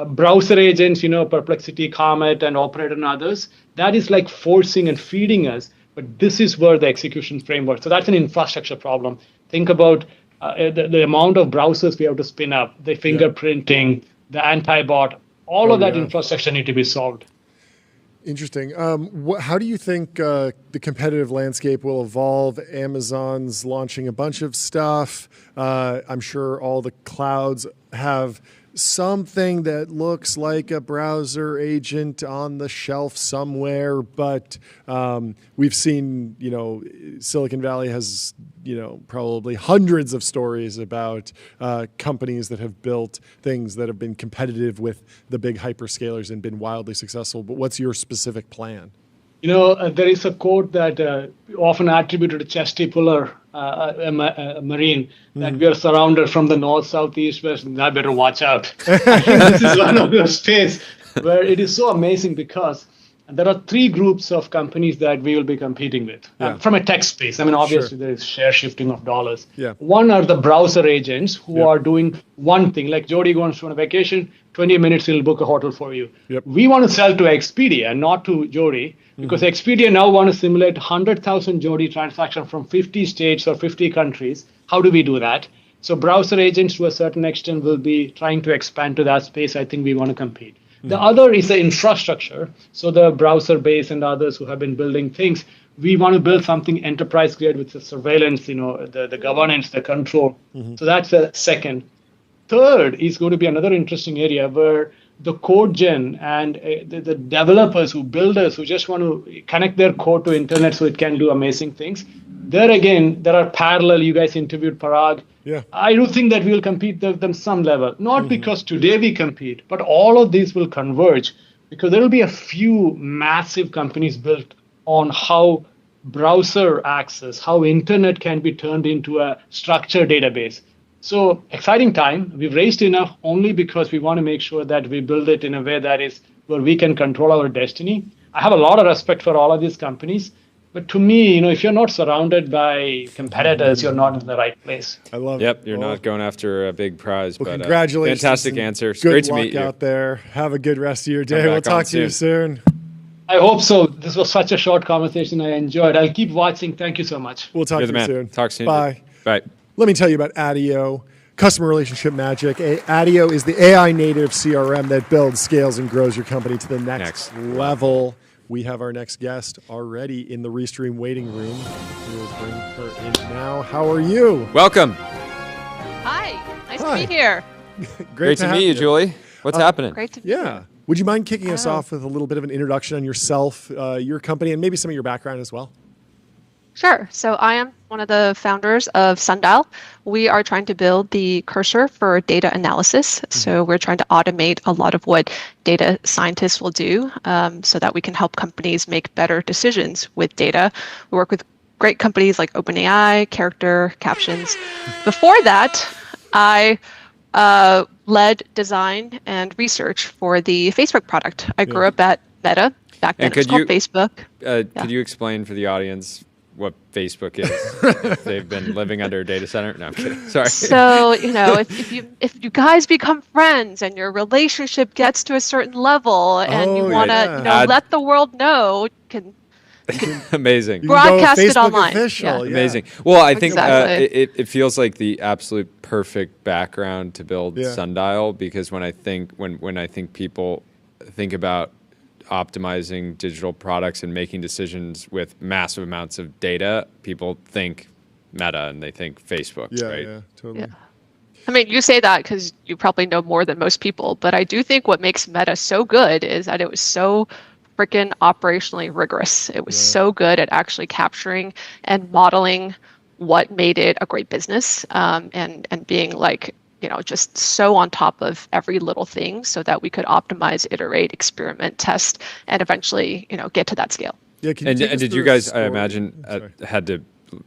browser agents, Perplexity, Comet, and Operator and others, that is like forcing and feeding us. But this is where the execution framework. So that's an infrastructure problem. Think about the amount of browsers we have to spin up, the fingerprinting, the anti-bot, all of that infrastructure need to be solved. Interesting. How do you think the competitive landscape will evolve? Amazon's launching a bunch of stuff. I'm sure all the clouds have something that looks like a browser agent on the shelf somewhere, but we've seen, Silicon Valley has, probably hundreds of stories about companies that have built things that have been competitive with the big hyperscalers and been wildly successful. But what's your specific plan? There is a quote that often attributed to Chesty Puller, a Marine, that we are surrounded from the north, south, east, west, and I better watch out. I think this is one of those spaces where it is so amazing because there are three groups of companies that we will be competing with from a tech space. I mean, obviously, there is share shifting of dollars. One are the browser agents who are doing one thing, like Jody goes on a vacation, 20 minutes, he'll book a hotel for you. We want to sell to Expedia, not to Jody, because Expedia now want to simulate 100,000 Jody transactions from 50 states or 50 countries. How do we do that? So browser agents, to a certain extent, will be trying to expand to that space. I think we want to compete. The other is the infrastructure. So the browser base and others who have been building things, we want to build something enterprise grade with the surveillance, the governance, the control. So that's the second. Third is going to be another interesting area where the code gen and the developers builders who just want to connect their code to internet so it can do amazing things. There again, there are parallel. You guys interviewed Parag. I do think that we will compete with them some level, not because today we compete, but all of these will converge because there will be a few massive companies built on how browser access, how internet can be turned into a structured database. So exciting time. We've raised enough only because we want to make sure that we build it in a way that is where we can control our destiny. I have a lot of respect for all of these companies. But to me, if you're not surrounded by competitors, you're not in the right place. I love it. Yep, you're not going after a big prize. Well, but congratulations. Fantastic answer. Good Great to luck meet you. out there. Have a good rest of your day. We'll talk to you soon. I hope so. This was such a short conversation. I enjoyed. I'll keep watching. Thank you so much. We'll talk to you soon. Talk soon. Bye. Bye. Let me tell you about ADIO. Customer relationship magic. ADIO is the AI native CRM that builds, scales, and grows your company to the next level. We have our next guest already in the Restream waiting room. We will bring her in now. How are you? Welcome. Hi. Nice to be here. Great to meet you, Julie. What's happening? Great to be here. Would you mind kicking us off with a little bit of an introduction on yourself, your company, and maybe some of your background as well? Sure. So I am one of the founders of Sundial. We are trying to build the cursor for data analysis. So we're trying to automate a lot of what data scientists will do so that we can help companies make better decisions with data. We work with great companies like OpenAI, Character, Captions. Before that, I led design and research for the Facebook product. I grew up at Meta. Back then it was called Facebook. Could you explain for the audience what Facebook is? If they've been living under a data center? No, I'm kidding. Sorry. So, if you guys become friends and your relationship gets to a certain level and you want to, let the world know, can amazing. Broadcast it online. Official, Amazing. Well, I think it feels like the absolute perfect background to build Sundial, because when I think people think about optimizing digital products and making decisions with massive amounts of data, people think Meta and they think Facebook, right? Yeah, totally. Yeah. I mean, you say that because you probably know more than most people, but I do think what makes Meta so good is that it was so freaking operationally rigorous. It was so good at actually capturing and modeling what made it a great business, and being like, just so on top of every little thing so that we could optimize, iterate, experiment, test, and eventually, get to that scale. Yeah, And did you guys, I imagine, had to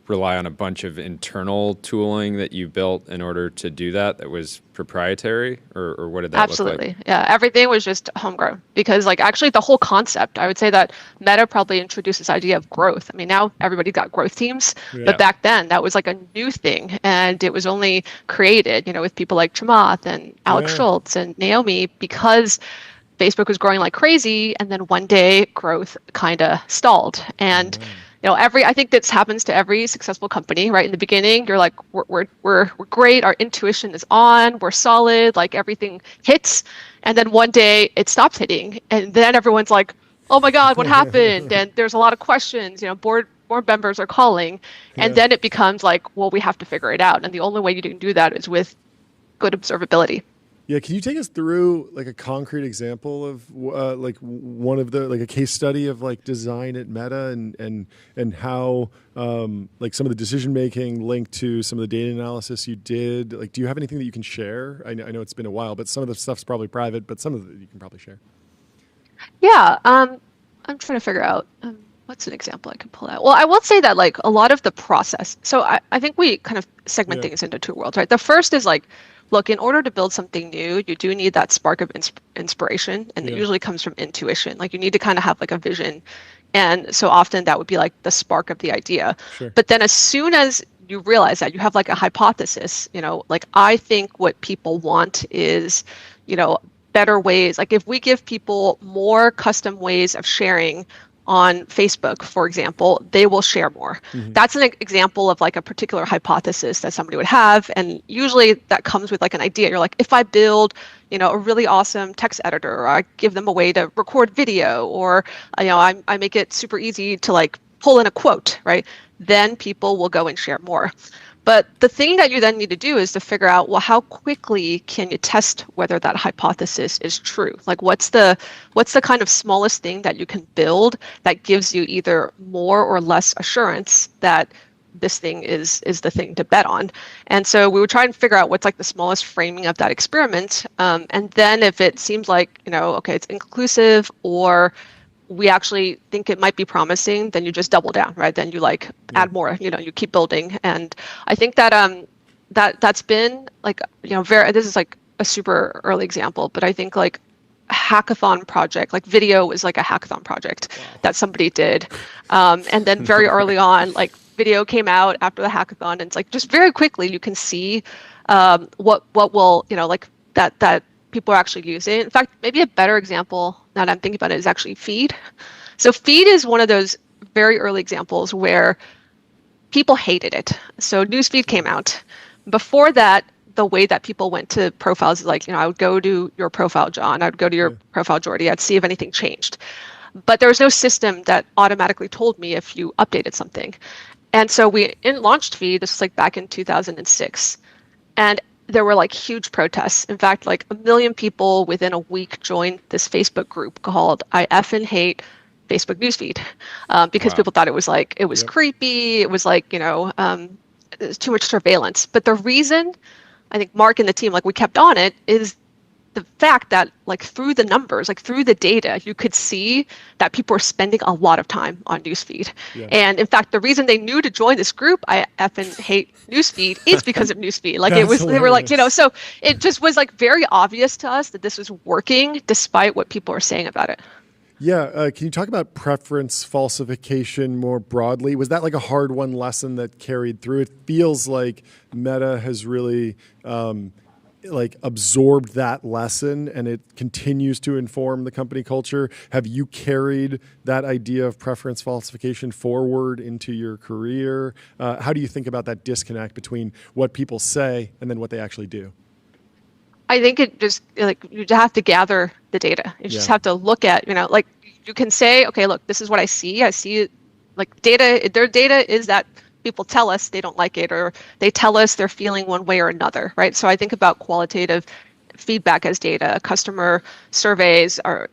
rely on a bunch of internal tooling that you built in order to do that was proprietary, or what did that look like? Absolutely. Yeah, everything was just homegrown because actually the whole concept, I would say that Meta probably introduced this idea of growth. I mean, now everybody's got growth teams, but back then that was like a new thing, and it was only created, with people like Chamath and Alex Schultz and Naomi, because Facebook was growing like crazy, and then one day growth kind of stalled. And I think this happens to every successful company, right? In the beginning, you're like, we're great, our intuition is on, we're solid, like everything hits, and then one day it stops hitting, and then everyone's like, oh my God, what happened? And there's a lot of questions. Board members are calling, and then it becomes like, well, we have to figure it out, and the only way you can do that is with good observability. Yeah, can you take us through like a concrete example of like one of the a case study of like design at Meta and how like some of the decision making linked to some of the data analysis you did? Like, do you have anything that you can share? I know it's been a while, but some of the stuff's probably private, but some of it you can probably share. Yeah, I'm trying to figure out what's an example I can pull out. Well, I will say that like a lot of the process. So I think we kind of segment things into two worlds, right? The first is like, look, in order to build something new, you do need that spark of inspiration, and it usually comes from intuition. Like you need to kind of have like a vision, and so often that would be like the spark of the idea. Sure. But then as soon as you realize that you have like a hypothesis, like I think what people want is, better ways. Like if we give people more custom ways of sharing on Facebook, for example, they will share more. That's an example of like a particular hypothesis that somebody would have. And usually that comes with like an idea. You're like, if I build, a really awesome text editor, or I give them a way to record video, or, I make it super easy to like pull in a quote, right? Then people will go and share more. But the thing that you then need to do is to figure out, well, how quickly can you test whether that hypothesis is true? Like what's the kind of smallest thing that you can build that gives you either more or less assurance that this thing is the thing to bet on? And so we would try and figure out what's like the smallest framing of that experiment. And then if it seems like, okay, it's inclusive, or we actually think it might be promising, then you just double down, right? Then you like add more, you keep building. And I think that that's been like, this is like a super early example, but I think like hackathon project, like video was like a hackathon project that somebody did. And then very early on, like video came out after the hackathon, and it's like just very quickly you can see what will, like that people are actually using. In fact, maybe a better example now that I'm thinking about it is actually Feed. So Feed is one of those very early examples where people hated it. So Newsfeed came out. Before that, the way that people went to profiles is like, I would go to your profile, John. I would go to your profile, Jordy. I'd see if anything changed. But there was no system that automatically told me if you updated something. And so we launched Feed. This was like back in 2006. And there were like huge protests. In fact, like 1 million people within a week joined this Facebook group called I Effin' Hate Facebook Newsfeed, because people thought it was like, it was creepy. It was like, there's too much surveillance. But the reason I think Mark and the team, like we kept on it, is the fact that like through the numbers, like through the data, you could see that people were spending a lot of time on Newsfeed. And in fact, the reason they knew to join this group, I effing hate Newsfeed, is because of Newsfeed. Like it was, they were like, so it just was like very obvious to us that this was working despite what people were saying about it. Yeah, can you talk about preference falsification more broadly? Was that like a hard-won lesson that carried through? It feels like Meta has really like absorbed that lesson, and it continues to inform the company culture. Have you carried that idea of preference falsification forward into your career? How do you think about that disconnect between what people say and then what they actually do? I think it just like you have to gather the data. You just have to look at, like you can say, okay, look, this is what I see. I see like data, their data is that people tell us they don't like it, or they tell us they're feeling one way or another, right? So I think about qualitative feedback as data, customer surveys or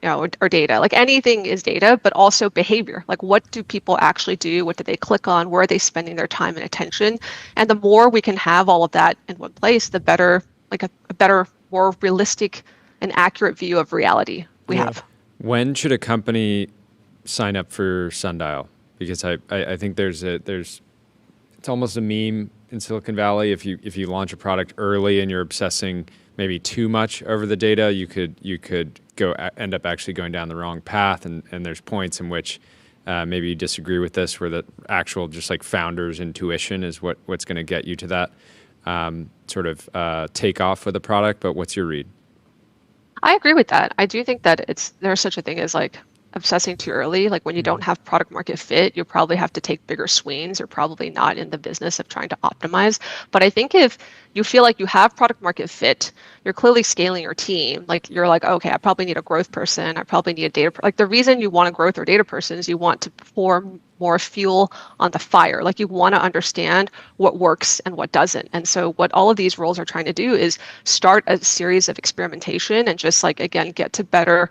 data. Like anything is data, but also behavior. Like what do people actually do? What do they click on? Where are they spending their time and attention? And the more we can have all of that in one place, the better, like a better, more realistic and accurate view of reality we have. When should a company sign up for Sundial? Because I think it's almost a meme in Silicon Valley. If you launch a product early and you're obsessing maybe too much over the data, you could end up actually going down the wrong path. And there's points in which maybe you disagree with this, where the actual just like founder's intuition is what's going to get you to that sort of takeoff with the product. But what's your read? I agree with that. I do think that there's such a thing as like obsessing too early. Like when you don't have product market fit, you probably have to take bigger swings. You're probably not in the business of trying to optimize. But I think if you feel like you have product market fit, you're clearly scaling your team. Like you're like, okay, I probably need a growth person. I probably need a data. Like the reason you want a growth or data person is you want to pour more fuel on the fire. Like you want to understand what works and what doesn't. And so what all of these roles are trying to do is start a series of experimentation and just like, again, get to better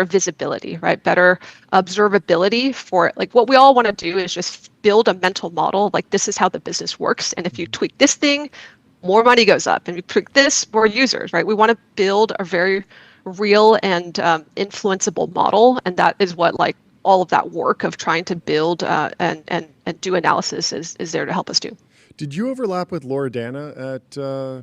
visibility, right? Better observability for it. Like what we all want to do is just build a mental model. Like this is how the business works. And if you tweak this thing, more money goes up. And you tweak this, more users, right? We want to build a very real and influenceable model. And that is what like all of that work of trying to build and do analysis is there to help us do. Did you overlap with Laura Dana at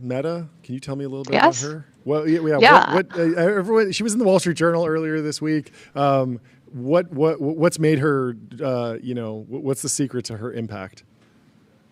Meta? Can you tell me a little bit Yes. about her? Well, yeah. Yeah. Everyone, she was in the Wall Street Journal earlier this week. What's made her? What's the secret to her impact?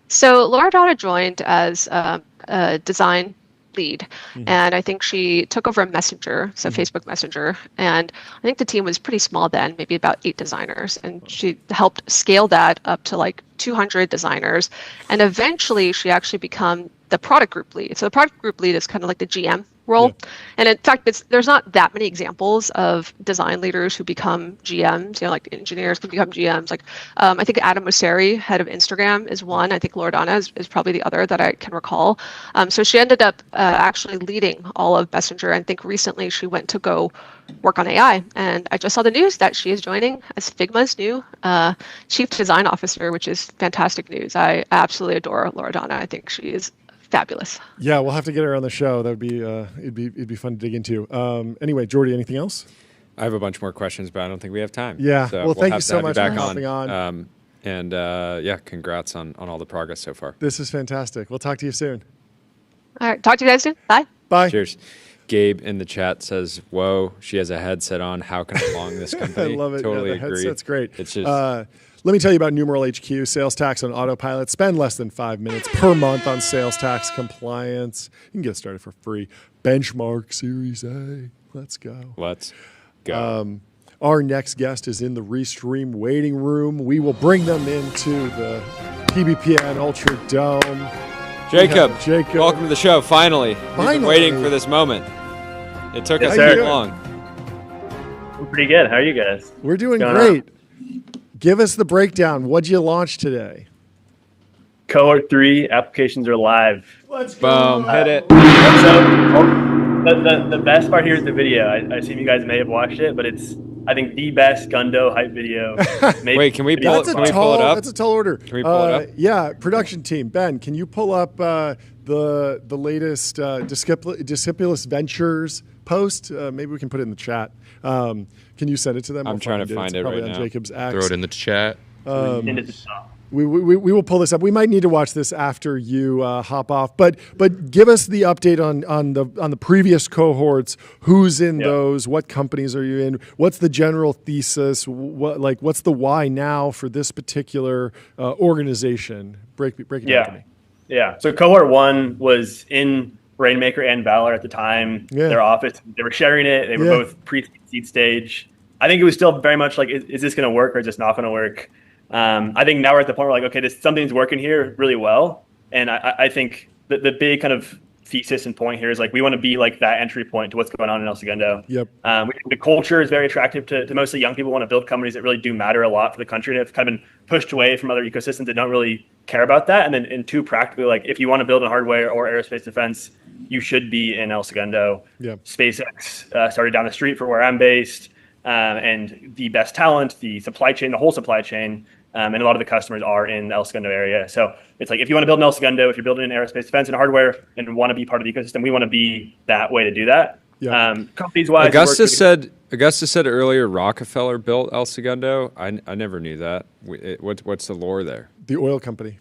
So Laura Donna joined as a design lead, and I think she took over Messenger, so Facebook Messenger, and I think the team was pretty small then, maybe about 8 designers, and she helped scale that up to like 200 designers, and eventually she actually became the product group lead. So the product group lead is kind of like the GM role. Yeah. And in fact, there's not that many examples of design leaders who become GMs, like engineers can become GMs. Like I think Adam Mosseri, head of Instagram, is one. I think Loredana is probably the other that I can recall. So she ended up actually leading all of Messenger. I think recently she went to go work on AI. And I just saw the news that she is joining as Figma's new chief design officer, which is fantastic news. I absolutely adore Loredana. I think she is fabulous. Yeah, we'll have to get her on the show. That would be it'd be fun to dig into. Anyway, Jordy, anything else? I have a bunch more questions, but I don't think we have time. Yeah. So well, thank you so much for hopping on. Congrats on all the progress so far. This is fantastic. We'll talk to you soon. All right. Talk to you guys soon. Bye. Bye. Cheers. Gabe in the chat says, "Whoa, she has a headset on. How can I belong this company?" I love it. Totally yeah, the agree. Headset's great. It's just. Let me tell you about Numeral HQ, sales tax on autopilot. Spend less than 5 minutes per month on sales tax compliance. You can get started for free. Benchmark Series A. Let's go. Let's go. Our next guest is in the Restream waiting room. We will bring them into the TBPN Ultra Dome. Jacob, welcome to the show. Finally. We've been waiting for this moment. It took us so long. I'm pretty good. How are you guys? We're doing great. Give us the breakdown. What'd you launch today? Cohort 3 applications are live. Let's go. Boom. Hit it. So the best part here is the video. I assume you guys may have watched it, but it's, I think, the best Gundo hype video. Wait, can we pull it up? That's a tall order. Can we pull it up? Yeah, production team. Ben, can you pull up the latest Discipulous Ventures post? Maybe we can put it in the chat. Can you send it to them? I'm trying to find it right now. Jacob's X. Throw it in the chat. We will pull this up. We might need to watch this after you hop off. But give us the update on the previous cohorts. Who's in those? What companies are you in? What's the general thesis? What's the why now for this particular organization? Break it down to me. Yeah. So cohort 1 was in Rainmaker and Valor at the time. Yeah. Their office, they were sharing it. They were both pre-seed stage. I think it was still very much like, is this going to work or is this not going to work? I think now we're at the point where like, okay, something's working here really well. And I think the big kind of thesis and point here is like we want to be like that entry point to what's going on in El Segundo. Yep. The culture is very attractive to mostly young people who want to build companies that really do matter a lot for the country, and have kind of been pushed away from other ecosystems that don't really care about that. And then, and two, practically, like if you want to build in hardware or aerospace defense, you should be in El Segundo. Yep. SpaceX started down the street for where I'm based, and the best talent, the supply chain, the whole supply chain. And a lot of the customers are in the El Segundo area. So it's like, if you want to build in El Segundo, if you're building in aerospace defense and hardware and want to be part of the ecosystem, we want to be that way to do that. Yeah. Companies wise, Augustus said earlier Rockefeller built El Segundo. I never knew that. What's the lore there? The oil company.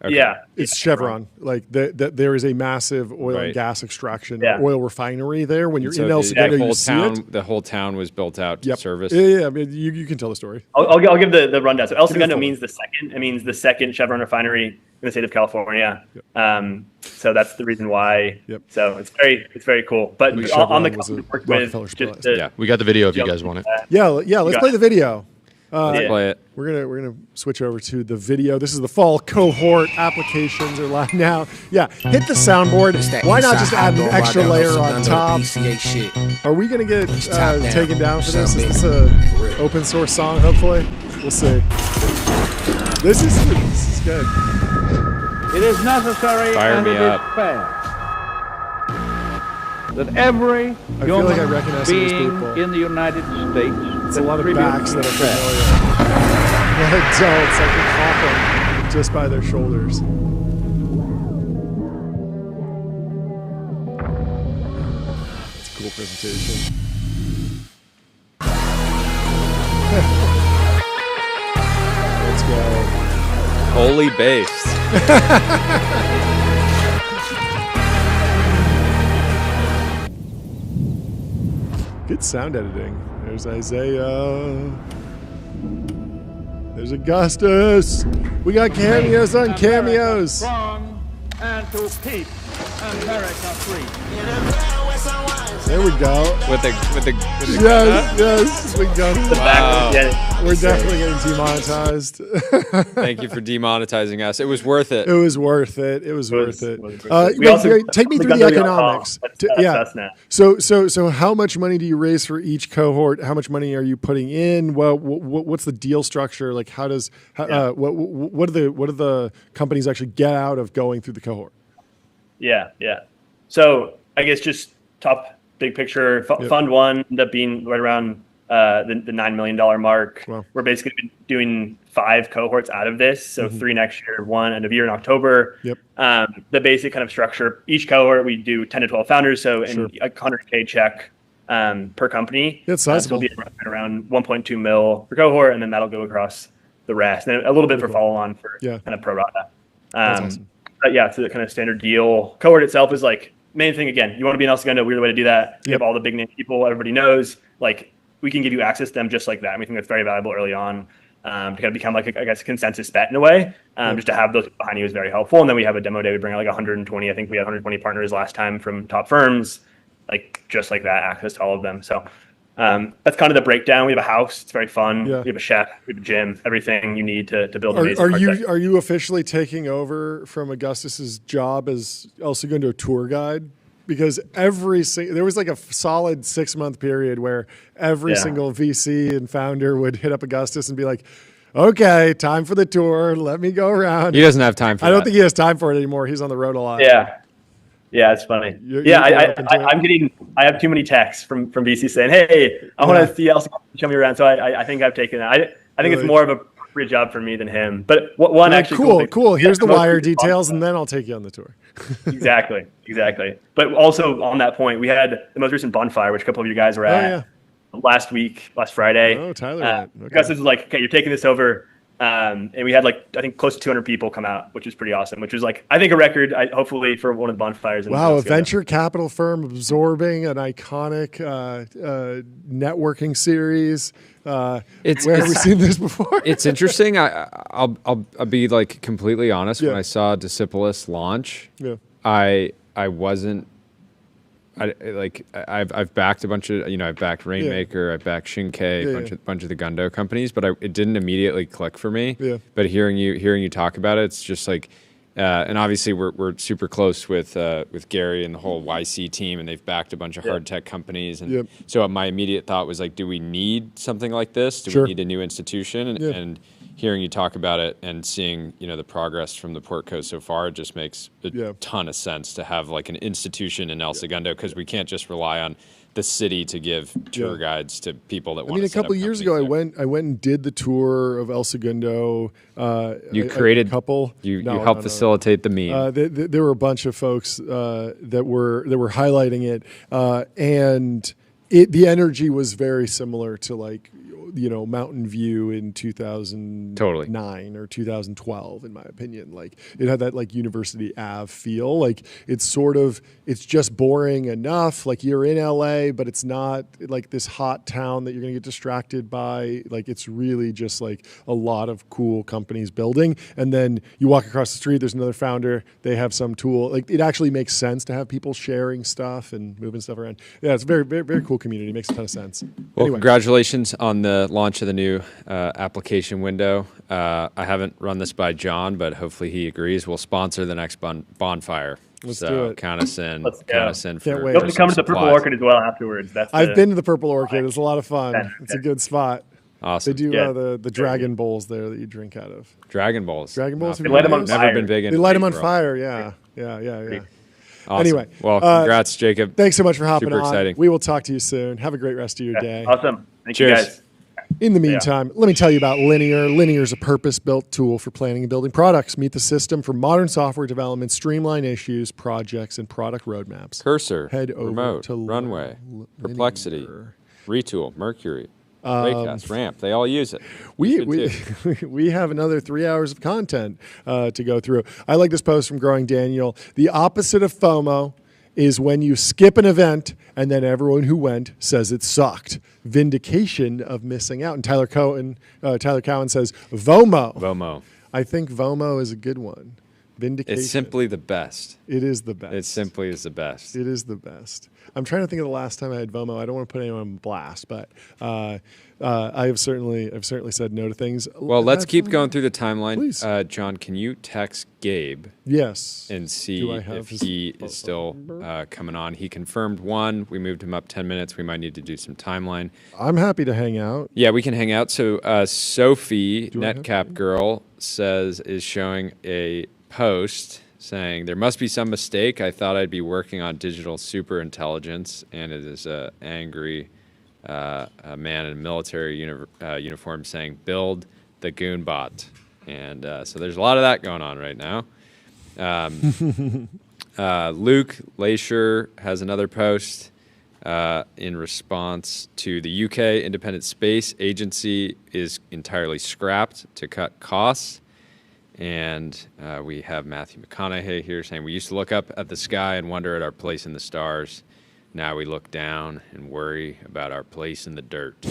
Okay. Yeah. It's Chevron. Like there is a massive oil and gas extraction, oil refinery there. When you're So in El Segundo, you see it. The whole town was built out to service. Yeah. I mean, you can tell the story. I'll give the rundown. So El Segundo means the second. It means the second Chevron refinery in the state of California. Yep. So that's the reason why. Yep. So it's very cool. But on the company we work with, just we got the video if you guys want it. Yeah. Let's play the video. Let's play it. We're gonna switch over to the video. This is the fall cohort applications are live now. Yeah, hit the soundboard. Why not just add an extra layer on top? Are we gonna get taken down for this? Is this a open source song? Hopefully, we'll see. This is good. It is necessary and it is fair that every human being in the United States. It's a lot of backs that are familiar. Adults, I can call them just by their shoulders. It's a cool presentation. Let's go. Holy based. Good sound editing. There's Isaiah. There's Augustus. We got cameos on cameos. Strong and to keep America free. There we go. With the yes, we got it. Wow. We're definitely getting demonetized. Thank you for demonetizing us. It was worth it. It was worth it. Take me through the economics. So how much money do you raise for each cohort? How much money are you putting in? Well, what's the deal structure? Like, what do the companies actually get out of going through the cohort? Yeah. So I guess just top big picture, Fund 1 ended up being right around the $9 million mark. Wow. We're basically doing 5 cohorts out of this. So 3 next year, 1 end of year in October. Yep. The basic kind of structure, each cohort, we do 10 to 12 founders. So in a 100K check per company. That's sizable. So it'll be around 1.2 mil per cohort, and then that'll go across the rest. And a little bit for follow-on for kind of pro rata. That's awesome. But yeah, it's a kind of standard deal. Cohort itself is like, main thing, again, you want to be in El Segundo, we're the way to do that. You have all the big name people everybody knows. Like, we can give you access to them just like that. And we think that's very valuable early on to kind of become like, a consensus bet in a way. Just to have those behind you is very helpful. And then we have a demo day. We bring out like 120. I think we had 120 partners last time from top firms, like just like that, access to all of them. So that's kind of the breakdown. We have a house. It's very fun. We have a chef. We have a gym. Everything you need to build an amazing Are you officially taking over from Augustus's job as El Segundo tour guide? Because there was like a solid 6-month period where every single VC and founder would hit up Augustus and be like, okay, time for the tour. Let me go around. He doesn't have time for that. I don't think he has time for it anymore. He's on the road a lot. Yeah, it's funny. I have too many texts from VC saying, hey, I want to see El Segundo, show me around. So I think I've taken that. I think it's more of a free job for me than him. But one actually cool. Here's the wire details, and then I'll take you on the tour. Exactly. But also on that point, we had the most recent bonfire, which a couple of you guys were at last Friday. Oh, Tyler. Gus was like, okay, you're taking this over. And we had like, I think close to 200 people come out, which was pretty awesome, which was like, I think a record, hopefully for one of the bonfires. Wow, a venture capital firm absorbing an iconic networking series. Where have we seen this before? It's interesting. I'll be like completely honest. When I saw Disciplus launch, I wasn't. I've backed a bunch of I've backed Rainmaker, I've backed Shinkai, bunch of the Gundo companies, but it didn't immediately click for me. But hearing you talk about it, it's just like And obviously, we're super close with Gary and the whole YC team, and they've backed a bunch of hard tech companies. And so my immediate thought was like, do we need something like this? Do we need a new institution? And hearing you talk about it and seeing the progress from the Portco so far, it just makes a ton of sense to have like an institution in El Segundo, because we can't just rely on the city to give tour guides to people that want to. A couple of years ago, I went and did the tour of El Segundo. You created a couple. You helped facilitate the meme. There were a bunch of folks that were highlighting it, and the energy was very similar to like Mountain View in 2009 or 2012, in my opinion. Like it had that like University Ave feel. Like it's just boring enough. Like you're in LA, but it's not like this hot town that you're going to get distracted by. Like it's really just like a lot of cool companies building. And then you walk across the street, there's another founder. They have some tool. Like it actually makes sense to have people sharing stuff and moving stuff around. Yeah, it's a very, very, very cool community. It makes a ton of sense. Well, congratulations on the launch of the new application window. I haven't run this by John, but hopefully he agrees. We'll sponsor the next bonfire. Let's do it. Count us in. Can't wait. You have to come to the Purple Orchid as well afterwards. I've been to the Purple Orchid. It's a lot of fun. It's a good spot. Awesome. They do the Dragon Bowls there that you drink out of. Dragon Bowls. Dragon Bowls. They light them on fire. Never been big into. They light them on fire. Yeah. Awesome. Anyway, well, congrats, Jacob. Thanks so much for hopping Super on. exciting. We will talk to you soon. Have a great rest of your day. Awesome. Thank Cheers. you guys. In the meantime, let me tell you about Linear. Linear is a purpose-built tool for planning and building products. Meet the system for modern software development, streamline issues, projects, and product roadmaps. Cursor, Head over Remote, to Runway, Perplexity, Linear. Retool, Mercury, Raycast, Ramp. They all use it. We have another 3 hours of content to go through. I like this post from Growing Daniel. The opposite of FOMO is when you skip an event and then everyone who went says it sucked. Vindication of missing out. And Tyler Cowan says VOMO. VOMO. I think VOMO is a good one. Vindication. It's simply the best. It is the best. It simply is the best. It is the best. I'm trying to think of the last time I had VOMO. I don't want to put anyone on blast, but I've certainly said no to things. Well, let's keep going through the timeline. Please. John, can you text Gabe? Yes. And see if he is still coming on. He confirmed one. We moved him up 10 minutes. We might need to do some timeline. I'm happy to hang out. Yeah, we can hang out. So Sophie, NetCap Girl, is showing a post saying, there must be some mistake. I thought I'd be working on digital superintelligence, and it is an angry a man in a military uniform saying, build the goon bot. And so there's a lot of that going on right now. Luke Leisure has another post in response to the UK Independent Space Agency is entirely scrapped to cut costs. And we have Matthew McConaughey here saying, we used to look up at the sky and wonder at our place in the stars. Now we look down and worry about our place in the dirt.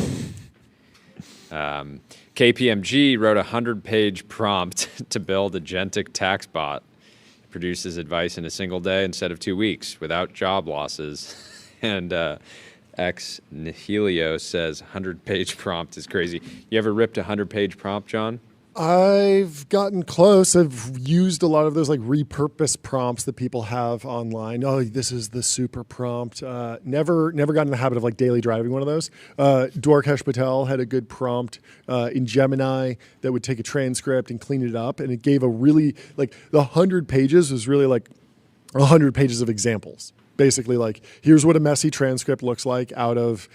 KPMG wrote a 100-page prompt to build a agentic tax bot. It produces advice in a single day instead of 2 weeks without job losses. And Ex Nihilio says 100-page prompt is crazy. You ever ripped a 100-page prompt, John? I've gotten close. I've used a lot of those like repurposed prompts that people have online. Oh, this is the super prompt. Never got in the habit of like daily driving one of those. Dwarkesh Patel had a good prompt in Gemini that would take a transcript and clean it up, and it gave a really like the 100 pages was really like 100 pages of examples. Basically, like here's what a messy transcript looks like out of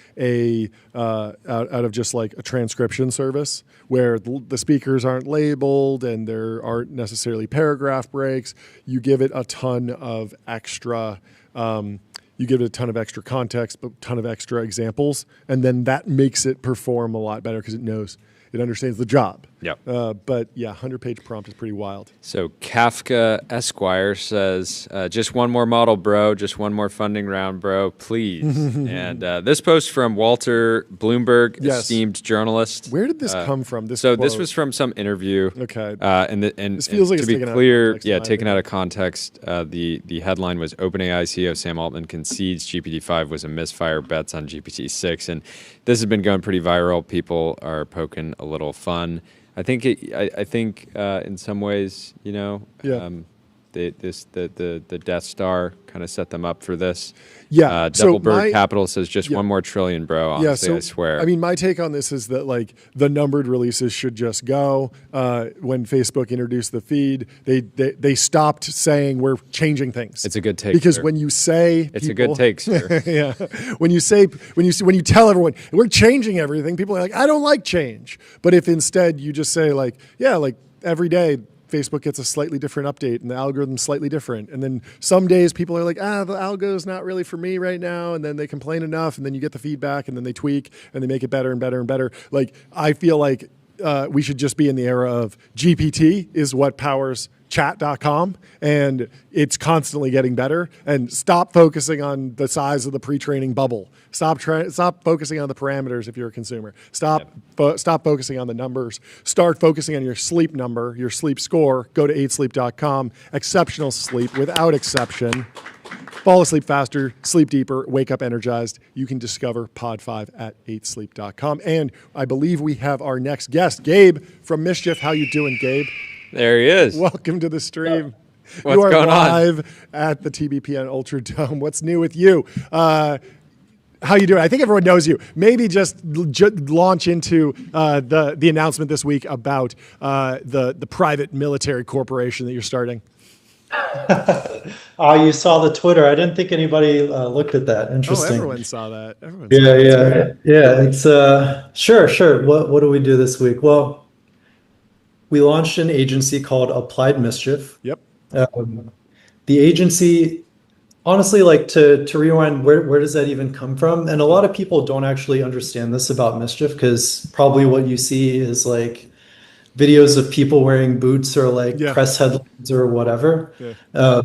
just like a transcription service where the speakers aren't labeled and there aren't necessarily paragraph breaks. You give it a ton of extra. You give it a ton of extra context, but a ton of extra examples, and then that makes it perform a lot better because it understands the job. Yep. But yeah, 100-page prompt is pretty wild. So Kafka Esquire says, just one more model, bro. Just one more funding round, bro, please. And this post from Walter Bloomberg, esteemed journalist. Where did this come from? This was from some interview. Okay. And this feels like to it's be taken clear, out of context, taken out of context. The headline was OpenAI CEO Sam Altman concedes GPT-5 was a misfire, bets on GPT-6, and this has been going pretty viral. People are poking a little fun. I think in some ways, the Death Star kind of set them up for this. Yeah. Doubleberg Capital says just $1 more trillion, bro. Honestly, I swear. I mean, my take on this is that like the numbered releases should just go. When Facebook introduced the feed, they stopped saying we're changing things. It's a good take, because sir. when you say it's a good take, sir. Yeah. When you tell everyone we're changing everything, people are like, I don't like change. But if instead you just say like, yeah, like every day Facebook gets a slightly different update and the algorithm's slightly different. And then some days people are like, the algo's not really for me right now. And then they complain enough and then you get the feedback and then they tweak and they make it better and better and better. Like, I feel like we should just be in the era of GPT is what powers chat.com, and it's constantly getting better. And stop focusing on the size of the pre-training bubble. Stop focusing on the parameters if you're a consumer. Stop focusing on the numbers. Start focusing on your sleep number, your sleep score. Go to 8sleep.com. Exceptional sleep without exception. Fall asleep faster, sleep deeper, wake up energized. You can discover Pod 5 at 8sleep.com. And I believe we have our next guest, Gabe from Mischief. How you doing, Gabe? There he is. Welcome to the stream. What's you are going live on? At the TBPN Ultra Dome. What's new with you? How you doing? I think everyone knows you. Maybe just launch into the announcement this week about the private military corporation that you're starting. You saw the Twitter. I didn't think anybody looked at that. Interesting. Oh, everyone saw that. Yeah. It's sure. What do we do this week? Well, we launched an agency called Applied Mischief. Yep. The agency, honestly, like to rewind, where does that even come from? And a lot of people don't actually understand this about Mischief, because probably what you see is like videos of people wearing boots or like press headlines or whatever. Yeah.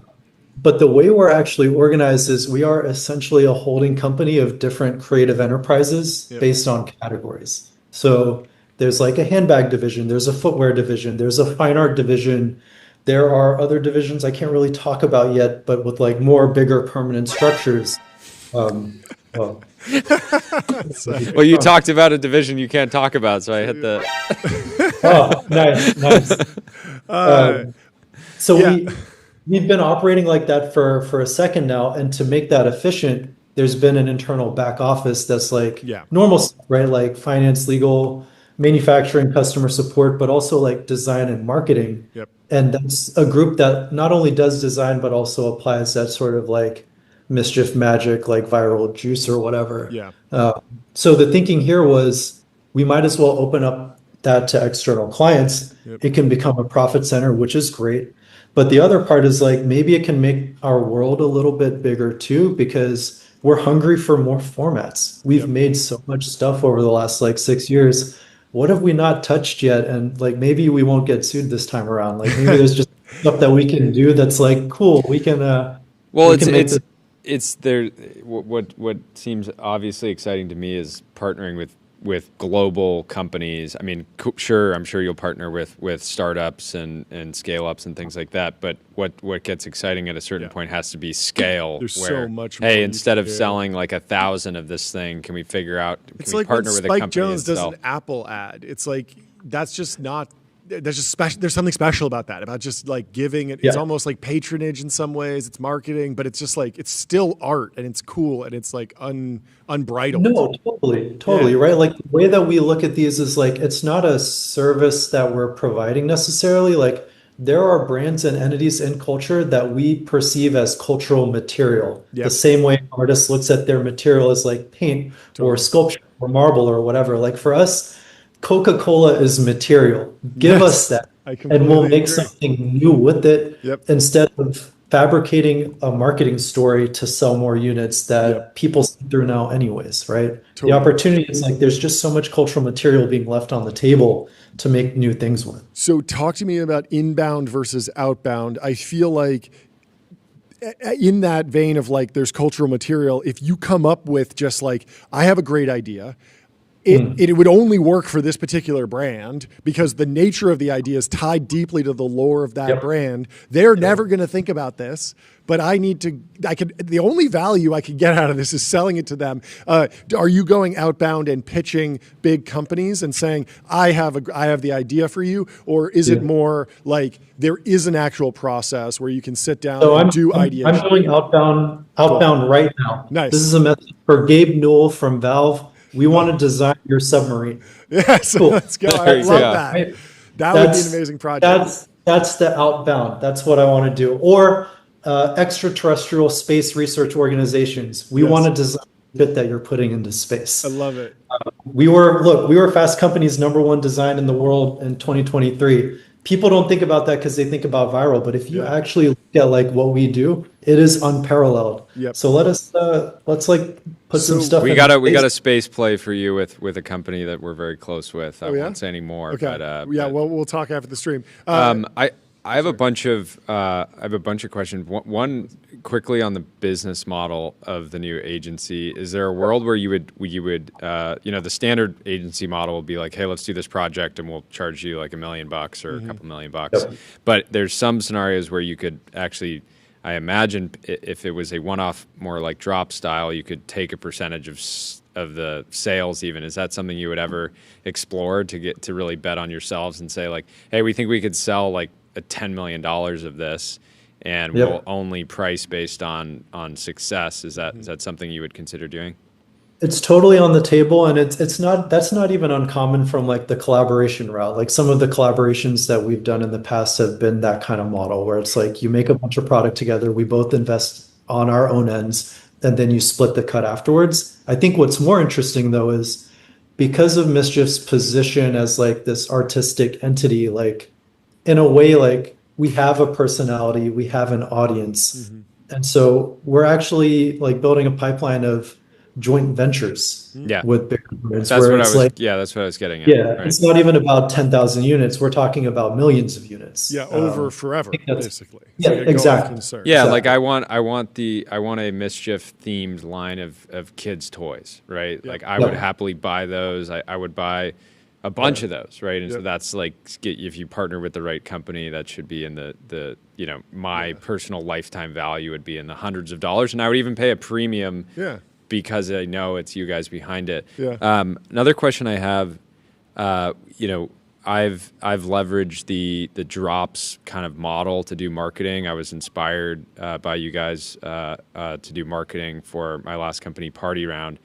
But the way we're actually organized is we are essentially a holding company of different creative enterprises based on categories. So there's like a handbag division, there's a footwear division, there's a fine art division. There are other divisions I can't really talk about yet, but with like more bigger permanent structures. Well, you talked about a division you can't talk about, so I hit the. Oh, nice. We've been operating like that for a second now, and to make that efficient, there's been an internal back office that's like normal stuff, right? Like finance, legal, manufacturing, customer support, but also like design and marketing. Yep. And that's a group that not only does design, but also applies that sort of like Mischief magic, like viral juice or whatever. Yeah. So the thinking here was we might as well open up that to external clients. Yep. It can become a profit center, which is great. But the other part is like maybe it can make our world a little bit bigger too, because we're hungry for more formats. We've made so much stuff over the last like 6 years. What have we not touched yet? And like maybe we won't get sued this time around. Like maybe there's just stuff that we can do that's like cool. We can. Well, it's there. What seems obviously exciting to me is partnering with global companies. I mean, sure, I'm sure you'll partner with startups and scale ups and things like that. But what gets exciting at a certain point has to be scale. There's where, so much more hey, instead of selling like 1,000 of this thing, can we figure out? It's can we like partner when with Spike a company Jones does an Apple ad. It's like that's just not. There's just special. There's something special about that. About just like giving it. It's almost like patronage in some ways. It's marketing, but it's just like it's still art and it's cool and it's like unbridled. No, totally right. Like the way that we look at these is like it's not a service that we're providing necessarily. Like there are brands and entities in culture that we perceive as cultural material. Yep. The same way an artist looks at their material as like paint or sculpture or marble or whatever. Like for us, Coca-Cola is material. Give us that, and we'll make something new with it instead of fabricating a marketing story to sell more units that people see through now anyways, right? Totally. The opportunity is like there's just so much cultural material being left on the table to make new things with. So talk to me about inbound versus outbound. I feel like in that vein of like there's cultural material, if you come up with just like, I have a great idea, it would only work for this particular brand because the nature of the idea is tied deeply to the lore of that brand. They're never going to think about this, but the only value I could get out of this is selling it to them. Are you going outbound and pitching big companies and saying, I have the idea for you? Or is it more like there is an actual process where you can sit down and do ideation? I'm doing outbound right now. Nice. This is a message for Gabe Newell from Valve. We want to design your submarine. Yes, cool. Let's go. I love that. Right? That would be an amazing project. That's the outbound. That's what I want to do. Or extraterrestrial space research organizations. We want to design the bit that you're putting into space. I love it. We were Fast Company's #1 design in the world in 2023. People don't think about that because they think about viral, but if you actually look at like what we do, it is unparalleled. Yep. So let's like put some stuff. We got a space play for you with a company that we're very close with. I won't say any more. Okay. But, well, we'll talk after the stream. I have a bunch of questions. One quickly on the business model of the new agency. Is there a world where you would the standard agency model will be like, hey, let's do this project and we'll charge you like $1 million or a couple $1 million. But there's some scenarios where you could actually, I imagine, if it was a one-off, more like drop style, you could take a percentage of the sales even. Is that something you would ever explore to get to really bet on yourselves and say like, hey, we think we could sell like a $10 million of this and we'll only price based on success? Is that something you would consider doing? It's totally on the table, and that's not even uncommon from like the collaboration route. Like some of the collaborations that we've done in the past have been that kind of model where it's like you make a bunch of product together, we both invest on our own ends, and then you split the cut afterwards. I think what's more interesting though is because of Mischief's position as like this artistic entity, like in a way, like we have a personality, we have an audience. And so we're actually like building a pipeline of joint ventures with bigger brands. That's what I was getting at. Yeah, right? It's not even about 10,000 units. We're talking about millions of units. Yeah, over forever, basically. Yeah, exactly. Yeah, like I want a Mischief themed line of kids toys, right? Like I would happily buy those. I would buy a bunch of those, right? And so that's like, if you partner with the right company, that should be in the my personal lifetime value would be in the hundreds of dollars, and I would even pay a premium because I know it's you guys behind it. Another question I have, I've leveraged the drops kind of model to do marketing. I was inspired by you guys to do marketing for my last company, Party Round.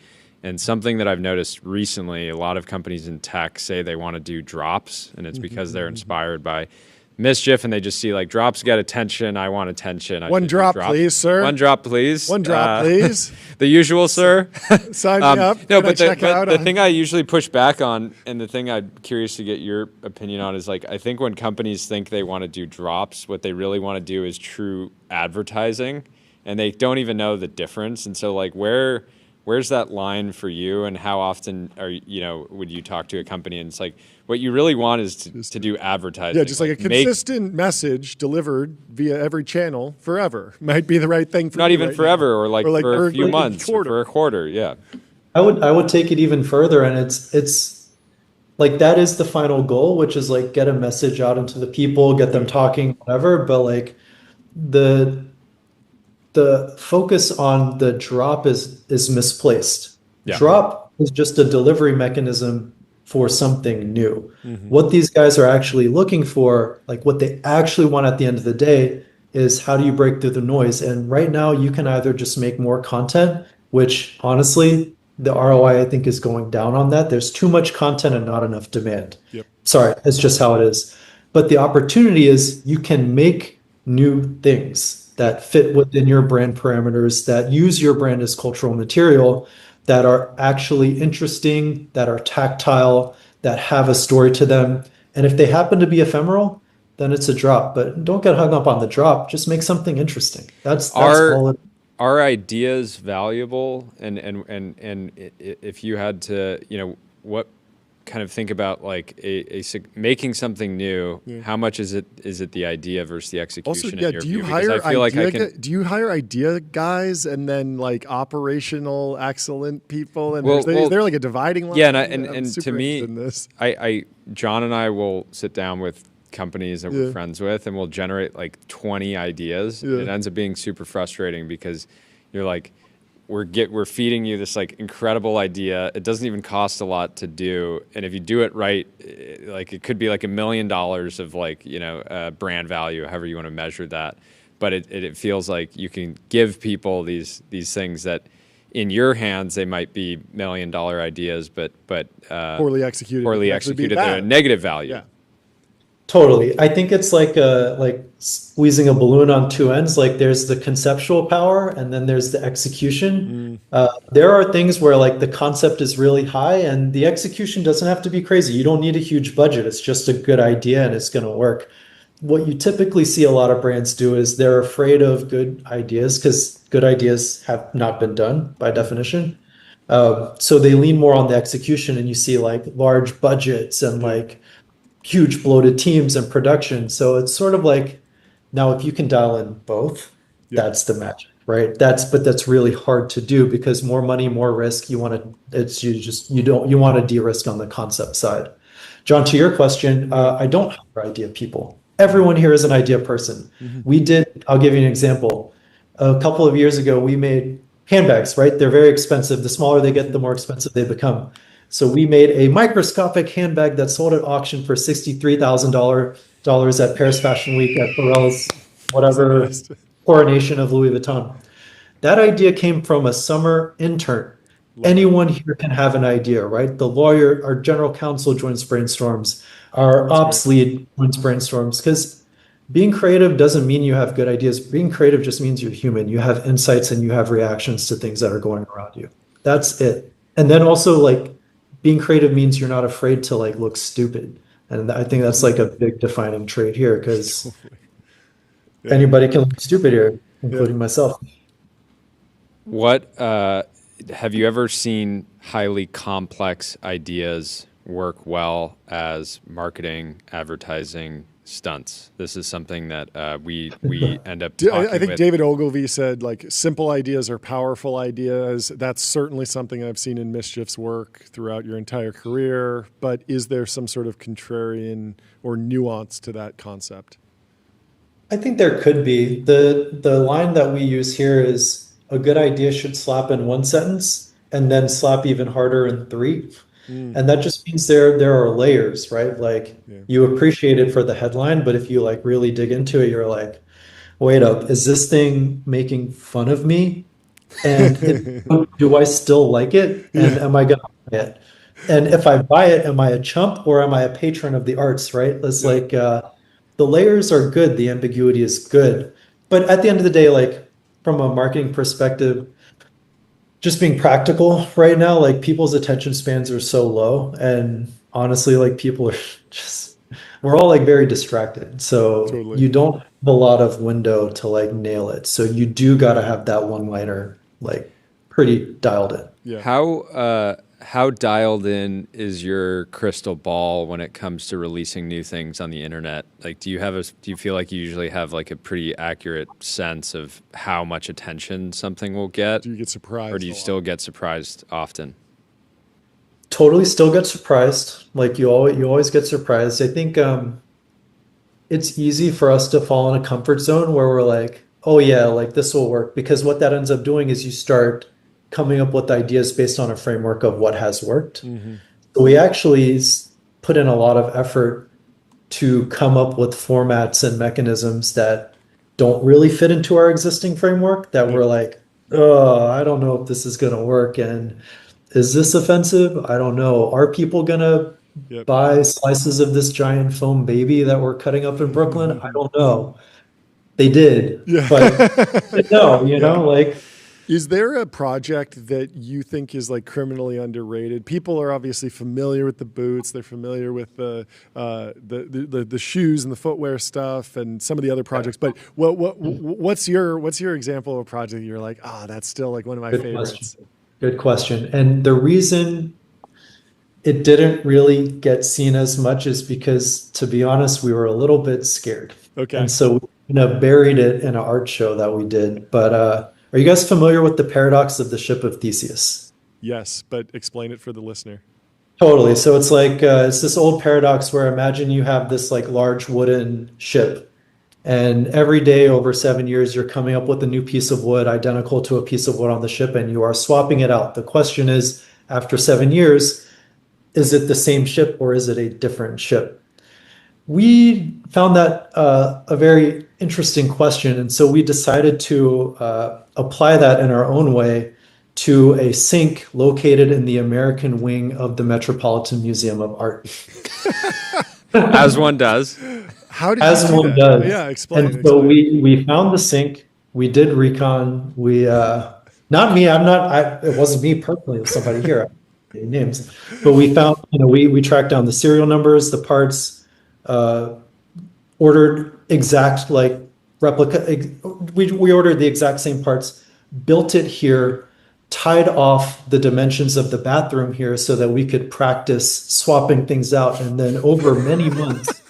And something that I've noticed recently, a lot of companies in tech say they want to do drops, and it's because they're inspired by Mischief, and they just see like drops get attention. I want attention. One drop, please, sir. One drop, please. One drop, please. The usual, sir. Sign me up. No, but the thing I usually push back on, and the thing I'm curious to get your opinion on, is like I think when companies think they want to do drops, what they really want to do is true advertising, and they don't even know the difference. And so, like, where's that line for you, and how often would you talk to a company and it's like what you really want is to do advertising? Yeah, just like a consistent message delivered via every channel forever might be the right thing for not you even right forever now. or like for a few months or for a quarter. Yeah, I would take it even further, and it's like that is the final goal, which is like get a message out into the people, get them talking, whatever. But like the focus on the drop is misplaced. Drop is just a delivery mechanism for something new. What these guys are actually looking for, like what they actually want at the end of the day, is how do you break through the noise? And right now you can either just make more content, which honestly, the ROI I think is going down on that. There's too much content and not enough demand. Sorry, it's just how it is. But the opportunity is you can make new things that fit within your brand parameters, that use your brand as cultural material, that are actually interesting, that are tactile, that have a story to them. And if they happen to be ephemeral, then it's a drop. But don't get hung up on the drop. Just make something interesting. That's all it is. Are ideas valuable? And if you had to, what kind of think about like making something new, how much is it the idea versus the execution? Also, in your do you view? hire I feel like do you hire idea guys and then like operational excellent people? And is there like a dividing line? Yeah, and to me, in this. John and I will sit down with companies that we're friends with, and we'll generate like 20 ideas. It ends up being super frustrating because you're like, we're feeding you this like incredible idea. It doesn't even cost a lot to do, and if you do it right, like it could be like $1 million of like brand value, however you want to measure that. But it feels like you can give people these things that in your hands they might be $1 million ideas, but poorly executed. They're a negative value. Yeah. Totally. I think it's like squeezing a balloon on two ends. Like there's the conceptual power and then there's the execution. There are things where like the concept is really high and the execution doesn't have to be crazy. You don't need a huge budget. It's just a good idea and it's going to work. What you typically see a lot of brands do is they're afraid of good ideas because good ideas have not been done by definition. So they lean more on the execution and you see like large budgets and like huge bloated teams and production. So it's sort of like, now if you can dial in both, that's the magic, right? But that's really hard to do because more money, more risk. You want to de-risk on the concept side. John, to your question, I don't hire idea people. Everyone here is an idea person. I'll give you an example. A couple of years ago, we made handbags, right? They're very expensive. The smaller they get, the more expensive they become. So we made a microscopic handbag that sold at auction for $63,000 at Paris Fashion Week at Pharrell's whatever coronation of Louis Vuitton. That idea came from a summer intern. Anyone here can have an idea, right? The lawyer, our general counsel joins brainstorms, our ops lead joins brainstorms, because being creative doesn't mean you have good ideas. Being creative just means you're human. You have insights and you have reactions to things that are going around you. That's it. And then also like being creative means you're not afraid to like look stupid. And I think that's like a big defining trait here because anybody can look stupid here, including myself. What have you ever seen highly complex ideas work well as marketing, advertising stunts? This is something that we end up talking I think with. David Ogilvy said like simple ideas are powerful ideas. That's certainly something I've seen in Mischief's work throughout your entire career. But is there some sort of contrarian or nuance to that concept? I think there could be. The line that we use here is a good idea should slap in one sentence and then slap even harder in three. And that just means there are layers, right? Like you appreciate it for the headline, but if you like really dig into it, you're like, wait up, is this thing making fun of me? And do I still like it? And am I going to buy it? And if I buy it, am I a chump or am I a patron of the arts, right? It's like the layers are good. The ambiguity is good. But at the end of the day, like from a marketing perspective, just being practical right now, like people's attention spans are so low. And honestly, like people are we're all like very distracted. So you don't have a lot of window to like nail it. So you do got to have that one-liner like pretty dialed in. Yeah. How dialed in is your crystal ball when it comes to releasing new things on the internet? Like, do you feel like you usually have like a pretty accurate sense of how much attention something will get? Do you get surprised? Or do you still get surprised often? Totally still get surprised. Like you always get surprised. I think it's easy for us to fall in a comfort zone where we're like, oh yeah, like this will work. Because what that ends up doing is you start coming up with ideas based on a framework of what has worked. So we actually put in a lot of effort to come up with formats and mechanisms that don't really fit into our existing framework that we're like, oh, I don't know if this is going to work. And is this offensive? I don't know. Are people going to buy slices of this giant foam baby that we're cutting up in Brooklyn? I don't know. They did, but no, you know, like. Is there a project that you think is like criminally underrated? People are obviously familiar with the boots; they're familiar with the shoes and the footwear stuff, and some of the other projects. But what's your example of a project you're like, that's still like one of my favorites? Good question. And the reason it didn't really get seen as much is because, to be honest, we were a little bit scared. Okay. And so we buried it in an art show that we did. But are you guys familiar with the paradox of the ship of Theseus? Yes, but explain it for the listener. Totally. So it's like it's this old paradox where imagine you have this like large wooden ship, and every day over 7 years, you're coming up with a new piece of wood identical to a piece of wood on the ship, and you are swapping it out. The question is, after 7 years, is it the same ship or is it a different ship? We found that a very interesting question, and so we decided to apply that in our own way to a sink located in the American wing of the Metropolitan Museum of Art. As one does. How did As you do one that? does. Yeah, explain. And so we found the sink. We did recon. We not me. It wasn't me personally. It was somebody here. Names, but we found. We tracked down the serial numbers, the parts, ordered exact like replica. We ordered the exact same parts, built it here, tied off the dimensions of the bathroom here so that we could practice swapping things out. And then over many months,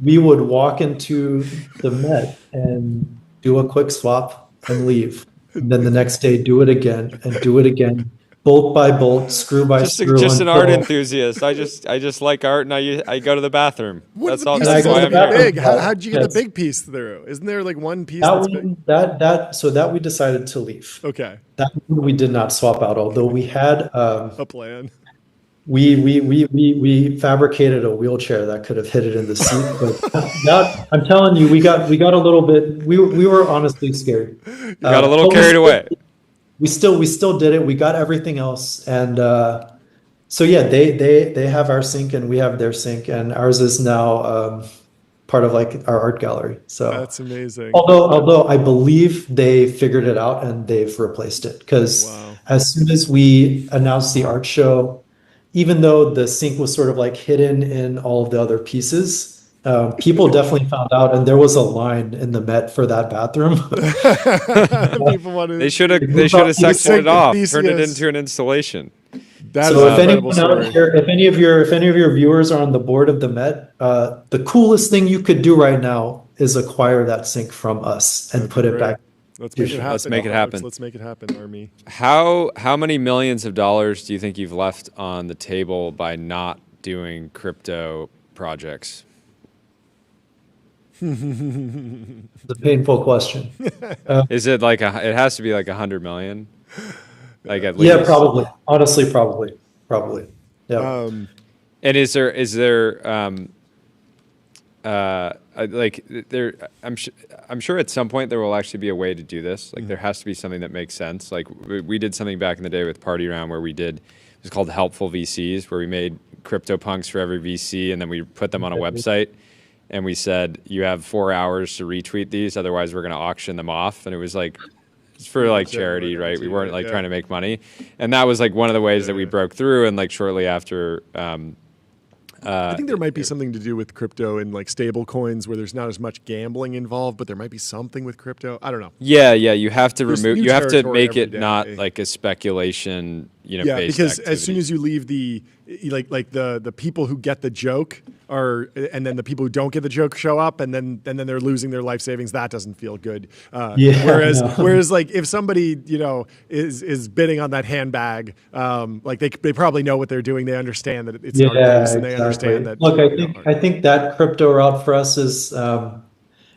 we would walk into the Met and do a quick swap and leave. And then the next day, do it again and do it again, bolt by bolt, screw by screw. Just an art enthusiast. I just like art, and I go to the bathroom. That's all. That's why I'm here. big. How'd you get the big piece through? Isn't there like one piece that's big? So that we decided to leave. Okay. That one we did not swap out, although we had a plan. We fabricated a wheelchair that could have hit it in the seat, but that, I'm telling you, we got a little bit. We were honestly scared. You got a little carried away. We still did it. We got everything else, and so yeah, they have our sink and we have their sink, and ours is now part of like our art gallery. So that's amazing. Although I believe they figured it out and they've replaced it, because as soon as we announced the art show, even though the sink was sort of like hidden in all of the other pieces, people definitely found out, and there was a line in the Met for that bathroom. They should have sectioned it off, turned it into an installation. So if anyone out here, if any of your viewers are on the board of the Met, the coolest thing you could do right now is acquire that sink from us and put it back. Let's make it happen. Let's make it happen. Let's make it happen, Army. How many millions of dollars do you think you've left on the table by not doing crypto projects? The painful question. Is it like it has to be like 100 million? Like at least. Yeah, probably. Honestly, probably. Yeah. And is there like there? I'm sure at some point there will actually be a way to do this. Like there has to be something that makes sense. Like we did something back in the day with Party Round where we did. It was called Helpful VCs, where we made crypto punks for every VC, and then we put them on a website. And we said, you have 4 hours to retweet these, otherwise we're going to auction them off. And it was like, it's for like charity, right? We weren't like trying to make money. And that was like one of the ways that we broke through. And like shortly after, I think there might be something to do with crypto and like stable coins where there's not as much gambling involved, but there might be something with crypto. I don't know. Yeah. You have to There's remove, new you have to territory make it every not day. like a speculation, Yeah, based because activity. as soon as you leave the people who get the joke and then the people who don't get the joke show up, and then they're losing their life savings. That doesn't feel good. Whereas like if somebody is bidding on that handbag, like they probably know what they're doing. They understand that it's not loose, and they understand that. Look, I think that crypto route for us is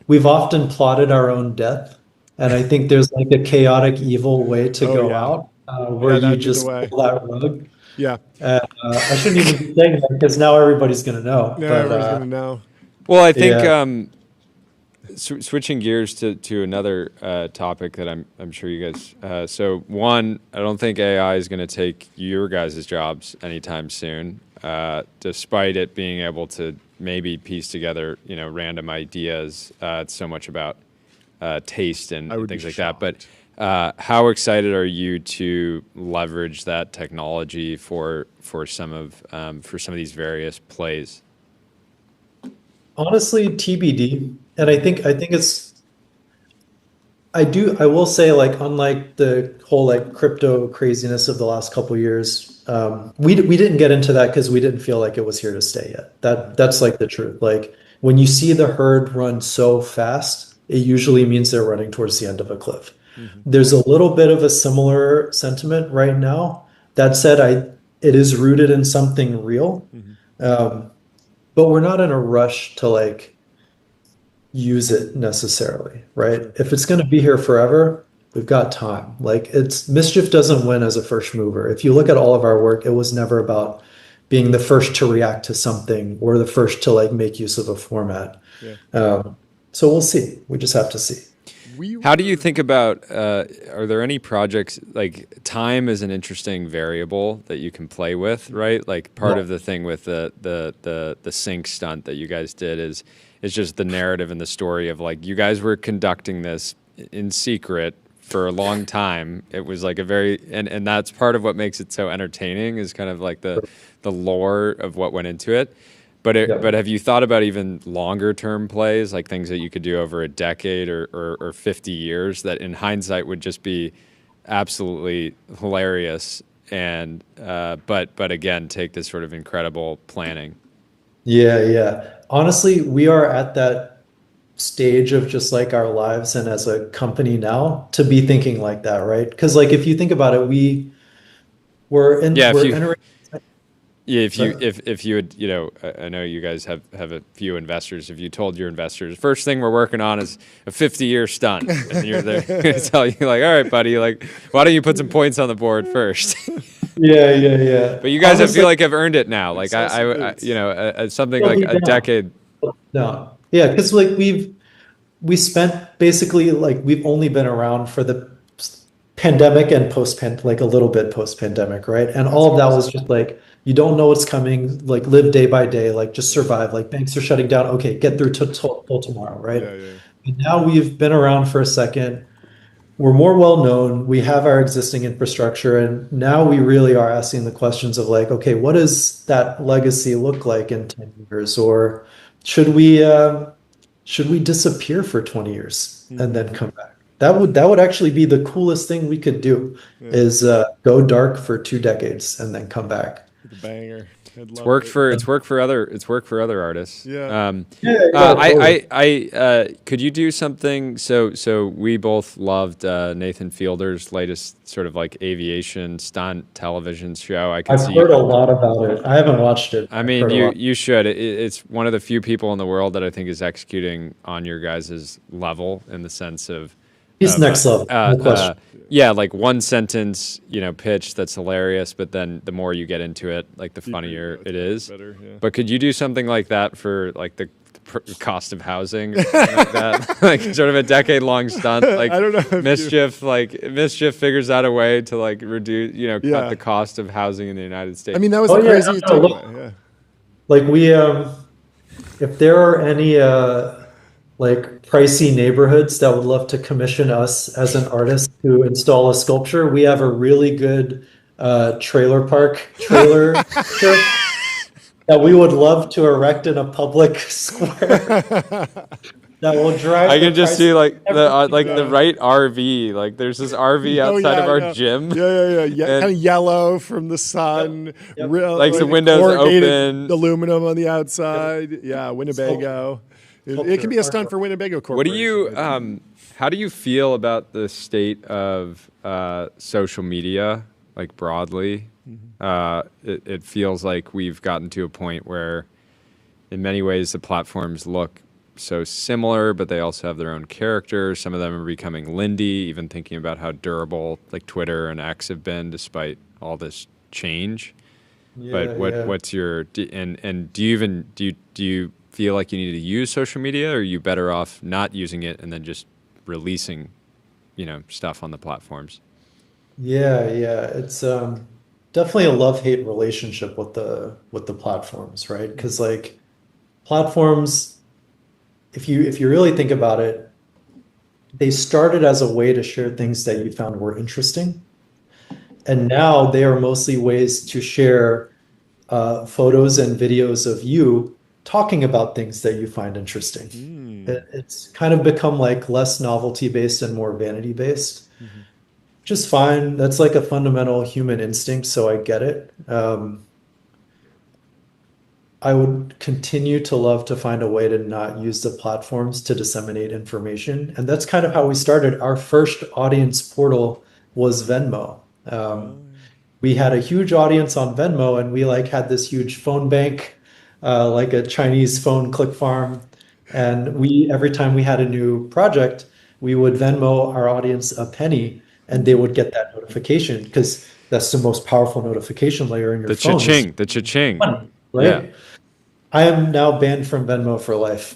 we've often plotted our own death, and I think there's like a chaotic, evil way to go out where you just pull that rug. Yeah. I shouldn't even be saying that because now everybody's going to know. No, everybody's going to know. Well, I think switching gears to another topic that I'm sure you guys. So one, I don't think AI is going to take your guys' jobs anytime soon, despite it being able to maybe piece together random ideas. It's so much about taste and things like that. But how excited are you to leverage that technology for some of these various plays? Honestly, TBD, and I think I will say, like, unlike the whole like crypto craziness of the last couple of years, we didn't get into that because we didn't feel like it was here to stay yet. That's like the truth. Like when you see the herd run so fast, it usually means they're running towards the end of a cliff. There's a little bit of a similar sentiment right now. That said, it is rooted in something real, but we're not in a rush to like use it necessarily, right? If it's going to be here forever, we've got time. Like it's mischief doesn't win as a first mover. If you look at all of our work, it was never about being the first to react to something or the first to like make use of a format. So we'll see. We just have to see. How do you think about, are there any projects, like time is an interesting variable that you can play with, right? Like part of the thing with the sync stunt that you guys did is just the narrative and the story of like, you guys were conducting this in secret for a long time. It was like a very, and that's part of what makes it so entertaining is kind of like the lore of what went into it. But have you thought about even longer term plays, like things that you could do over a decade or 50 years that in hindsight would just be absolutely hilarious and but again take this sort of incredible planning? Yeah. Honestly, we are at that stage of just like our lives and as a company now to be thinking like that, right? Because like if you think about it, we're entering. Yeah, if you would, you know, I know you guys have a few investors. If you told your investors, first thing we're working on is a 50-year stunt, and you're there to tell you like, all right, buddy, like, why don't you put some points on the board first? Yeah. But you guys, I feel like have earned it now. Like I you know, something like a decade. No, yeah, because like we spent basically like we've only been around for the pandemic and like a little bit post-pandemic, right? And all of that was just like, you don't know what's coming, like live day by day, like just survive, like banks are shutting down, okay, get through till tomorrow, right? And now we've been around for a second, we're more well known, we have our existing infrastructure, and now we really are asking the questions of like, okay, what does that legacy look like in 10 years? Or should we disappear for 20 years and then come back? That would actually be the coolest thing we could do is go dark for 2 decades and then come back. The banger. It's worked for other artists. Totally. Could you do something? So we both loved Nathan Fielder's latest sort of like aviation stunt television show. I've heard a lot about it. I haven't watched it. I mean, you should. It's one of the few people in the world that I think is executing on your guys' level in the sense of. He's next level. No question. Yeah, like one sentence, you know, pitch that's hilarious, but then the more you get into it, like the funnier it is. Better, yeah. But could you do something like that for like the cost of housing or something like that? Like sort of a decade-long stunt. Like I don't know if Mischief figures out a way to like reduce, you know, cut the cost of housing in the United States. I mean, that was crazy thing. Like we, if there are any like pricey neighborhoods that would love to commission us as an artist to install a sculpture, we have a really good trailer that we would love to erect in a public square that will drive. I can just see like the right RV. Like there's this RV outside of our gym. Yeah. Kind of yellow from the sun. Yep. Like the windows open. Aluminum on the outside. Yeah, Winnebago. It can be a stunt for Winnebago Corporation. What do you? How do you feel about the state of social media, like broadly? It feels like we've gotten to a point where, in many ways, the platforms look so similar, but they also have their own character. Some of them are becoming Lindy, even thinking about how durable like Twitter and X have been despite all this change. What's your and do you feel like you need to use social media, or are you better off not using it and then just releasing, you know, stuff on the platforms? Yeah. It's definitely a love-hate relationship with the platforms, right? Because like platforms, if you really think about it, they started as a way to share things that you found were interesting, and now they are mostly ways to share photos and videos of you talking about things that you find interesting. It's kind of become like less novelty based and more vanity based, which is fine. That's like a fundamental human instinct, so I get it. I would continue to love to find a way to not use the platforms to disseminate information. And that's kind of how we started. Our first audience portal was Venmo. We had a huge audience on Venmo, and we like had this huge phone bank, like a Chinese phone click farm. And every time we had a new project, we would Venmo our audience a penny, and they would get that notification because that's the most powerful notification layer in your phone. The cha-ching. Money, right? Yeah. I am now banned from Venmo for life.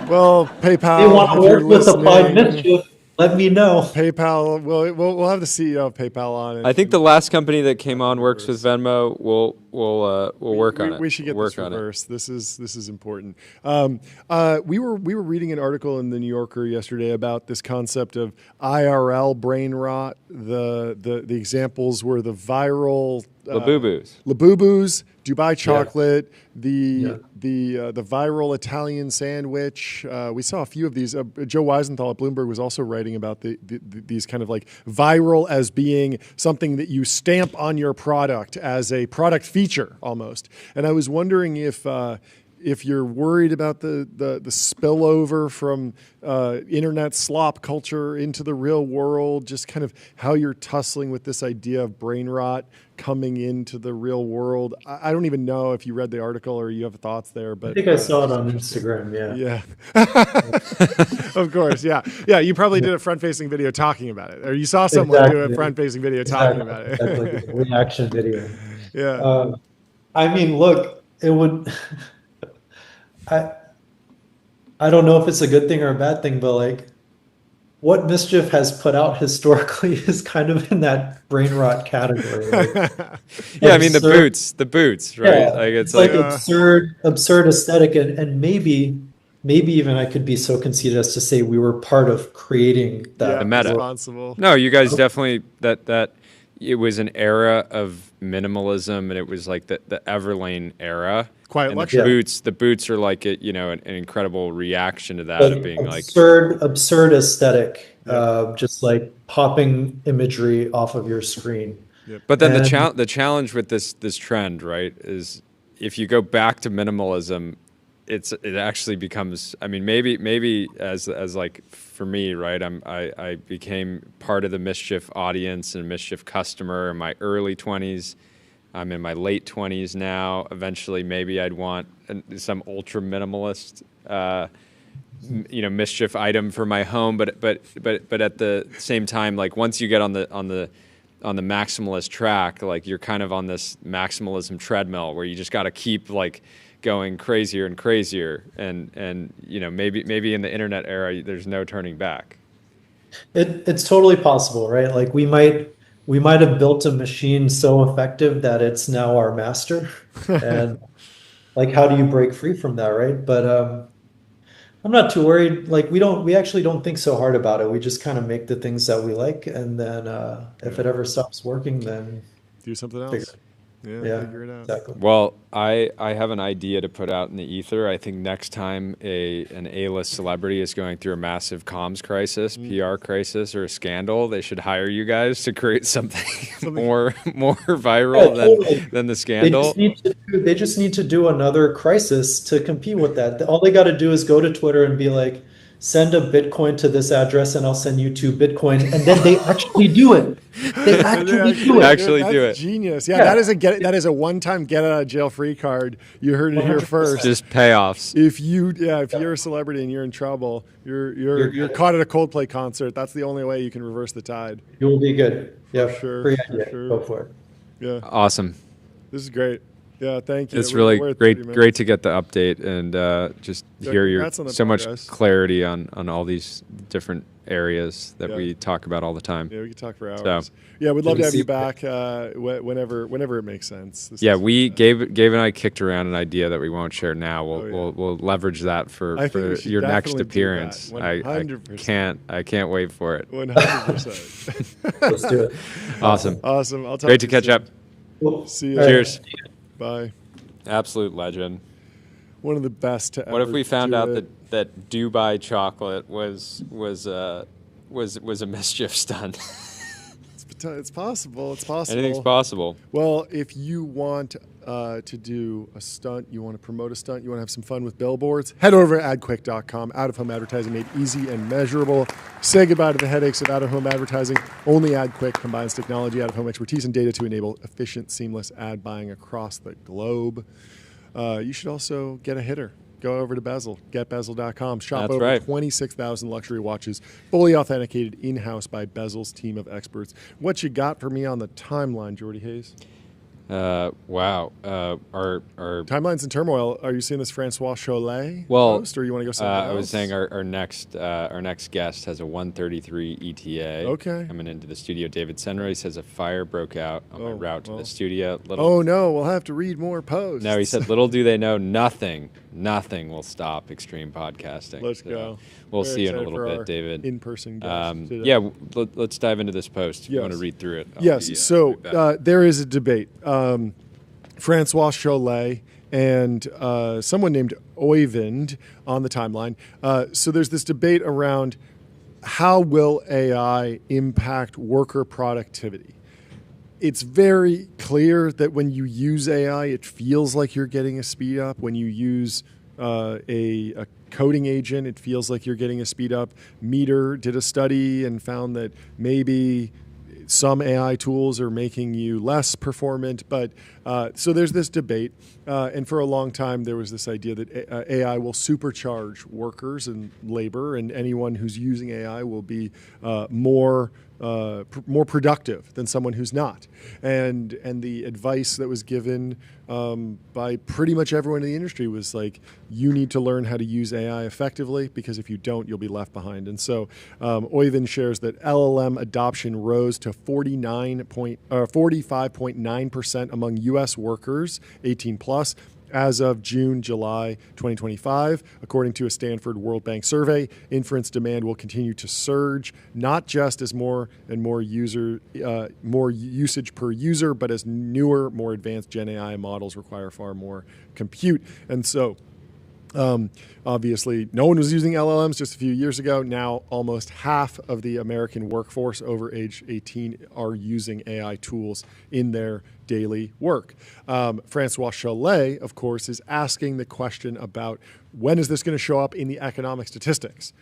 Well, PayPal. They want to work with Applied Mischief. Let me know. PayPal. We'll have the CEO of PayPal on. I think the last company that came on works with Venmo. We'll work on it. We should get this reversed. This is important. We were reading an article in the New Yorker yesterday about this concept of IRL brain rot. The examples were the viral Labubu's, Dubai chocolate, the viral Italian sandwich. We saw a few of these. Joe Weisenthal at Bloomberg was also writing about these kind of like viral as being something that you stamp on your product as a product feature almost. And I was wondering if you're worried about the spillover from internet slop culture into the real world, just kind of how you're tussling with this idea of brain rot coming into the real world. I don't even know if you read the article or you have thoughts there, but I think I saw it on Instagram. Yeah. Of course. Yeah. You probably did a front-facing video talking about it, or you saw someone do a front-facing video talking about it. Exactly. Reaction video. Yeah. I mean, look, it would. I don't know if it's a good thing or a bad thing, but like what Mischief has put out historically is kind of in that brain rot category. Like, I mean the boots, right? Yeah, like it's like absurd aesthetic, and maybe even I could be so conceited as to say we were part of creating that. The meta. Responsible. No, you guys definitely that it was an era of minimalism, and it was like the Everlane era. Quiet luxury. The boots are like an incredible reaction to that, But of being absurd aesthetic, just like popping imagery off of your screen. Yep. But then the challenge with this trend, right, is if you go back to minimalism, it actually becomes. I mean, maybe as like for me, right, I became part of the Mischief audience and Mischief customer in my early 20s. I'm in my late 20s now. Eventually, maybe I'd want some ultra minimalist, Mischief item for my home. But at the same time, like once you get on the maximalist track, like you're kind of on this maximalism treadmill where you just got to keep like going crazier and crazier. And maybe in the internet era, there's no turning back. It's totally possible, right? Like we might have built a machine so effective that it's now our master. And like, how do you break free from that, right? But I'm not too worried. Like we actually don't think so hard about it. We just kind of make the things that we like. And then if it ever stops working, then do something else. Figure it out. Exactly. Well, I have an idea to put out in the ether. I think next time an A-list celebrity is going through a massive comms crisis, PR crisis, or a scandal, they should hire you guys to create something more viral than the scandal. They just need to do another crisis to compete with that. All they got to do is go to Twitter and be like, send a Bitcoin to this address and I'll send you 2 Bitcoin. And then they actually do it. They actually do it. That's genius. Yeah, that is a one-time get out of jail free card. You heard it 100%. Here first. Just payoffs. If you're a celebrity and you're in trouble, you're caught at a Coldplay concert. That's the only way you can reverse the tide. You will be good. Yeah, sure. Free idea. Sure. Go for it. Yeah. Awesome. This is great. Yeah, thank you. It's really great to get the update and just hear your so much clarity on all these different areas that we talk about all the time. Yeah, we could talk for hours. Yeah, we'd love to have you back whenever it makes sense. Gabe and I kicked around an idea that we won't share now. We'll leverage that for your next appearance. I can't wait for it. 100%. Let's do it. Awesome. I'll talk great to catch up. Cool. See you. Cheers. Bye. Absolute legend. One of the best to ever. What if we found do out it. that Dubai chocolate was a mischief stunt? It's possible. It's possible. Anything's possible. Well, if you want to do a stunt, you want to promote a stunt, you want to have some fun with billboards, head over to adquick.com. Out-of-home advertising made easy and measurable. Say goodbye to the headaches of out-of-home advertising. Only AdQuick combines technology, out-of-home expertise, and data to enable efficient, seamless ad buying across the globe. You should also get a hitter. Go over to Bezel, getbezel.com. Shop That's over right. 26,000 luxury watches, fully authenticated in-house by Bezel's team of experts. What you got for me on the timeline, Jordy Hayes? Wow. Our Timeline's in turmoil. Are you seeing this Francois Cholet post, or you want to go somewhere else? I was saying our next guest has a 133 ETA. Okay. Coming into the studio. David Senroy says a fire broke out on my route to the studio. Oh no, we'll have to read more posts. No, he said, little do they know, nothing will stop extreme podcasting. Let's go. We'll Very see you in a excited little for bit, our David. in-person guest today. Yeah, let's dive into this post. If you Yes. want to read through it. Yes. So there is a debate. Francois Cholet and someone named Oyvind on the timeline. So there's this debate around how will AI impact worker productivity. It's very clear that when you use AI, it feels like you're getting a speed up. When you use a coding agent, it feels like you're getting a speed up. Meter did a study and found that maybe some AI tools are making you less performant, but so there's this debate, and for a long time there was this idea that AI will supercharge workers and labor, and anyone who's using AI will be more productive than someone who's not. And the advice that was given by pretty much everyone in the industry was like, you need to learn how to use AI effectively, because if you don't, you'll be left behind. And so Oyvind shares that LLM adoption rose to 45.9% among U.S. workers 18 plus as of June-July 2025, according to a Stanford World Bank survey. Inference demand will continue to surge, not just as more and more usage per user, but as newer, more advanced Gen AI models require far more compute. And so obviously, no one was using LLMs just a few years ago. Now, almost half of the American workforce over age 18 are using AI tools in their daily work. Francois Cholet, of course, is asking the question about when is this going to show up in the economic statistics?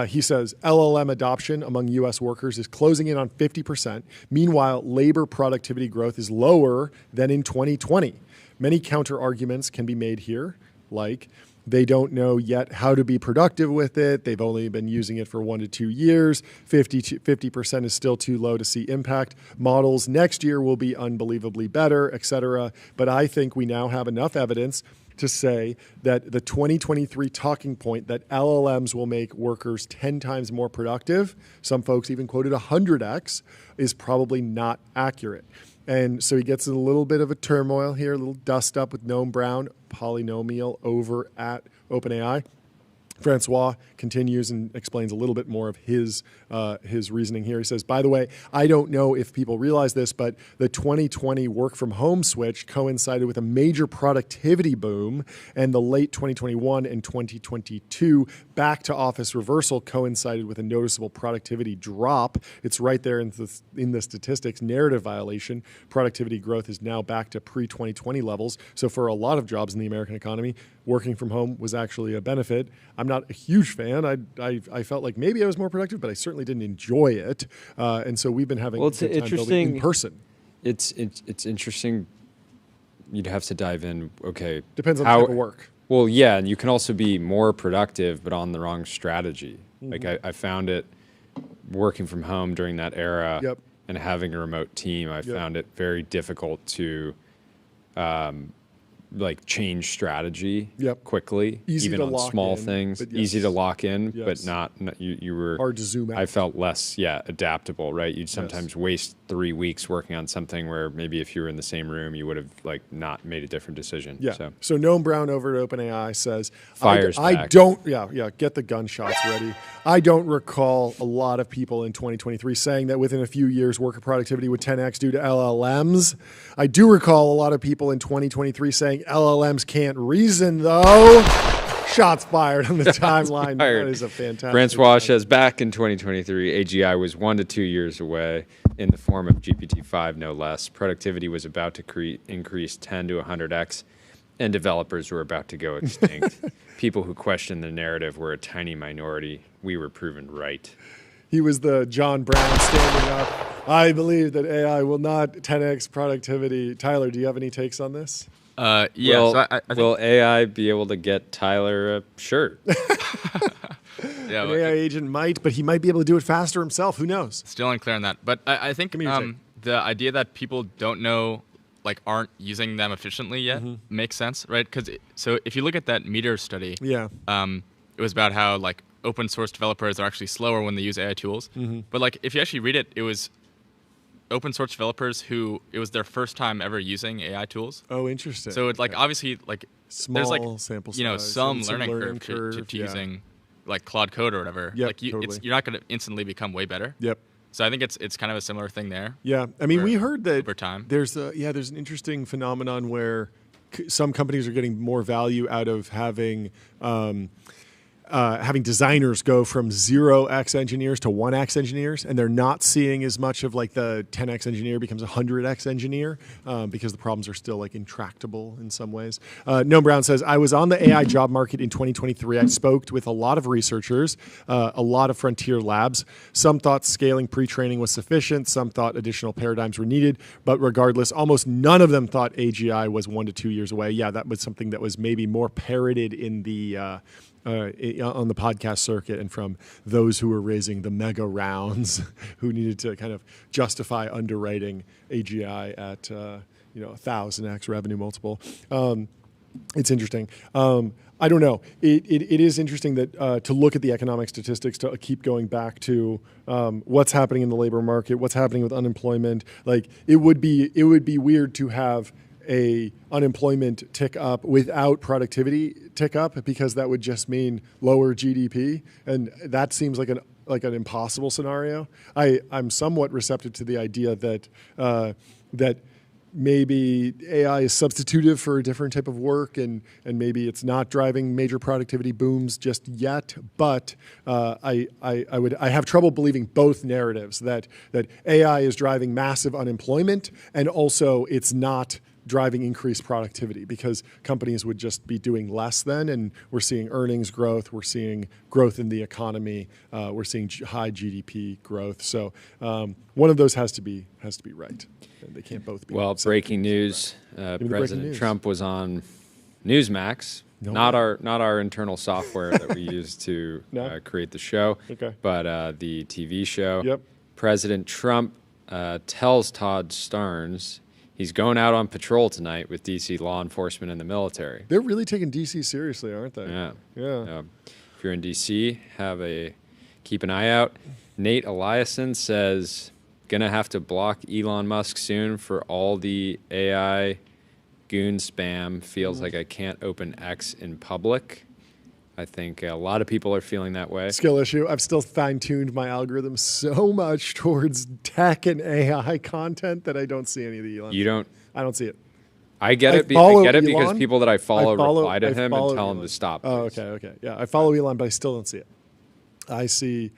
He says LLM adoption among U.S. workers is closing in on 50%. Meanwhile, labor productivity growth is lower than in 2020. Many counter arguments can be made here, like they don't know yet how to be productive with it. They've only been using it for 1 to 2 years. 50% is still too low to see impact. Models next year will be unbelievably better, et cetera. But I think we now have enough evidence to say that the 2023 talking point that LLMs will make workers 10 times more productive, some folks even quoted 100x, is probably not accurate. And so he gets in a little bit of a turmoil here, a little dust up with Noam Brown, polynomial over at OpenAI. Francois continues and explains a little bit more of his reasoning here. He says, by the way, I don't know if people realize this, but the 2020 work from home switch coincided with a major productivity boom, and the late 2021 and 2022 back to office reversal coincided with a noticeable productivity drop. It's right there in the statistics. Narrative violation. Productivity growth is now back to pre-2020 levels. So for a lot of jobs in the American economy, working from home was actually a benefit. I'm not a huge fan. I felt like maybe I was more productive, but I certainly didn't enjoy it. And so we've been having a good time building in person. It's interesting. You'd have to dive in. Okay, depends on the type of work. Well, yeah, and you can also be more productive, but on the wrong strategy. Mm-hmm. Like I found it working from home during that era, Yep. and having a remote team. I found it very difficult to like change strategy Yep. quickly, Easy even to on lock small in, things. but Easy yes. to lock in, Yes. but not you were Hard to zoom out. I felt less, adaptable, right? You'd sometimes waste 3 weeks working on something where maybe if you were in the same room, you would have like not made a different decision. Yeah. So So Noam Brown over at OpenAI says, Fire's I back. don't, get the gunshots ready. I don't recall a lot of people in 2023 saying that within a few years, worker productivity would 10x due to LLMs. I do recall a lot of people in 2023 saying LLMs can't reason, though. Shots fired on the timeline. fired. That is a fantastic. Francois says back in 2023, AGI was 1 to 2 years away in the form of GPT-5, no less. Productivity was about to increase 10 to 100x, and developers were about to go extinct. People who questioned the narrative were a tiny minority. We were proven right. He was the John Brown standing up. I believe that AI will not 10x productivity. Tyler, do you have any takes on this? Yeah. Will, So I think, will AI be able to get Tyler a shirt? yeah, An AI agent might, but he might be able to do it faster himself. Who knows? still unclear on that. But I think me your take. the idea that people don't know, like, aren't using them efficiently yet makes sense, right? Because so if you look at that Meteor study, Yeah. it was about how like open source developers are actually slower when they use AI tools. But like if you actually read it, it was open source developers who it was their first time ever using AI tools. Oh, interesting. So it's like obviously like Small there's like sample you know size some and learning curve to using like Claude Code or whatever. Yep, like totally. you're not going to instantly become way better. Yep. So I think it's kind of a similar thing there. Yeah, I mean, where we heard that over time. there's an interesting phenomenon where some companies are getting more value out of having designers go from 0x engineers to 1x engineers, and they're not seeing as much of like the 10x engineer becomes a 100x engineer because the problems are still like intractable in some ways. Noam Brown says, I was on the AI job market in 2023. I spoke with a lot of researchers, a lot of frontier labs. Some thought scaling pre-training was sufficient. Some thought additional paradigms were needed. But regardless, almost none of them thought AGI was 1 to 2 years away. Yeah, that was something that was maybe more parroted in the on the podcast circuit and from those who were raising the mega rounds who needed to kind of justify underwriting AGI at 1,000x revenue multiple. It's interesting. I don't know. It is interesting that to look at the economic statistics, to keep going back to what's happening in the labor market, what's happening with unemployment. Like it would be weird to have a unemployment tick up without productivity tick up, because that would just mean lower GDP, and that seems like an impossible scenario. I'm somewhat receptive to the idea that that maybe AI is substitutive for a different type of work, and maybe it's not driving major productivity booms just yet. But I have trouble believing both narratives, that AI is driving massive unemployment and also it's not driving increased productivity, because companies would just be doing less then, and we're seeing earnings growth, we're seeing growth in the economy, we're seeing high GDP growth. So one of those has to be right. They can't both be. Well, breaking news: President Trump was on Newsmax. No. Not our internal software that we use to create the show, but the TV show. Yep. President Trump tells Todd Starnes he's going out on patrol tonight with D.C. law enforcement and the military. They're really taking D.C. seriously, aren't they? Yeah. Yeah. If you're in D.C., keep an eye out. Nate Eliason says, gonna have to block Elon Musk soon for all the AI goon spam. Feels like I can't open X in public. I think a lot of people are feeling that way. Skill issue. I've still fine-tuned my algorithm so much towards tech and AI content that I don't see any of the Elon. You don't? I don't see it. I get it. I get it because people that I follow reply to him and tell him to stop. Oh, okay. Yeah, I follow Elon, but I still don't see it. I see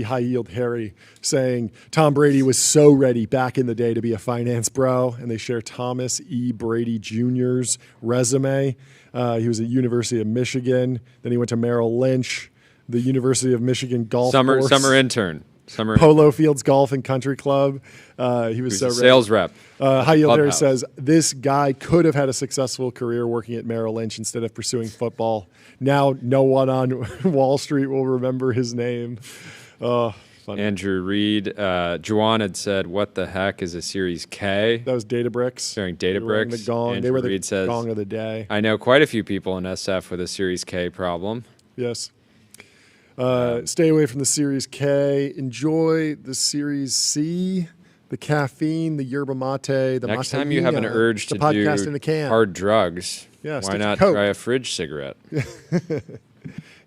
High Yield Harry saying Tom Brady was so ready back in the day to be a finance bro, and they share Thomas E. Brady Jr.'s resume. He was at University of Michigan. Then he went to Merrill Lynch, the University of Michigan golf course. Summer intern. Polo Fields Golf and Country Club. He was so a ready. Sales rep. High Yield Harry says this guy could have had a successful career working at Merrill Lynch instead of pursuing football. Now no one on Wall Street will remember his name. funny. Andrew Reed. Juwan had said, "What the heck is a Series K?" That was Databricks. During They were wearing Databricks. the gong. Andrew They were the Reed says, gong of the day. "I know quite a few people in SF with a Series K problem." Yes. Stay away from the Series K. Enjoy the Series C, the caffeine, the yerba mate, the Next time you have an urge to podcast do in a can. hard drugs, Yeah, why stick to not Coke. try a fridge cigarette?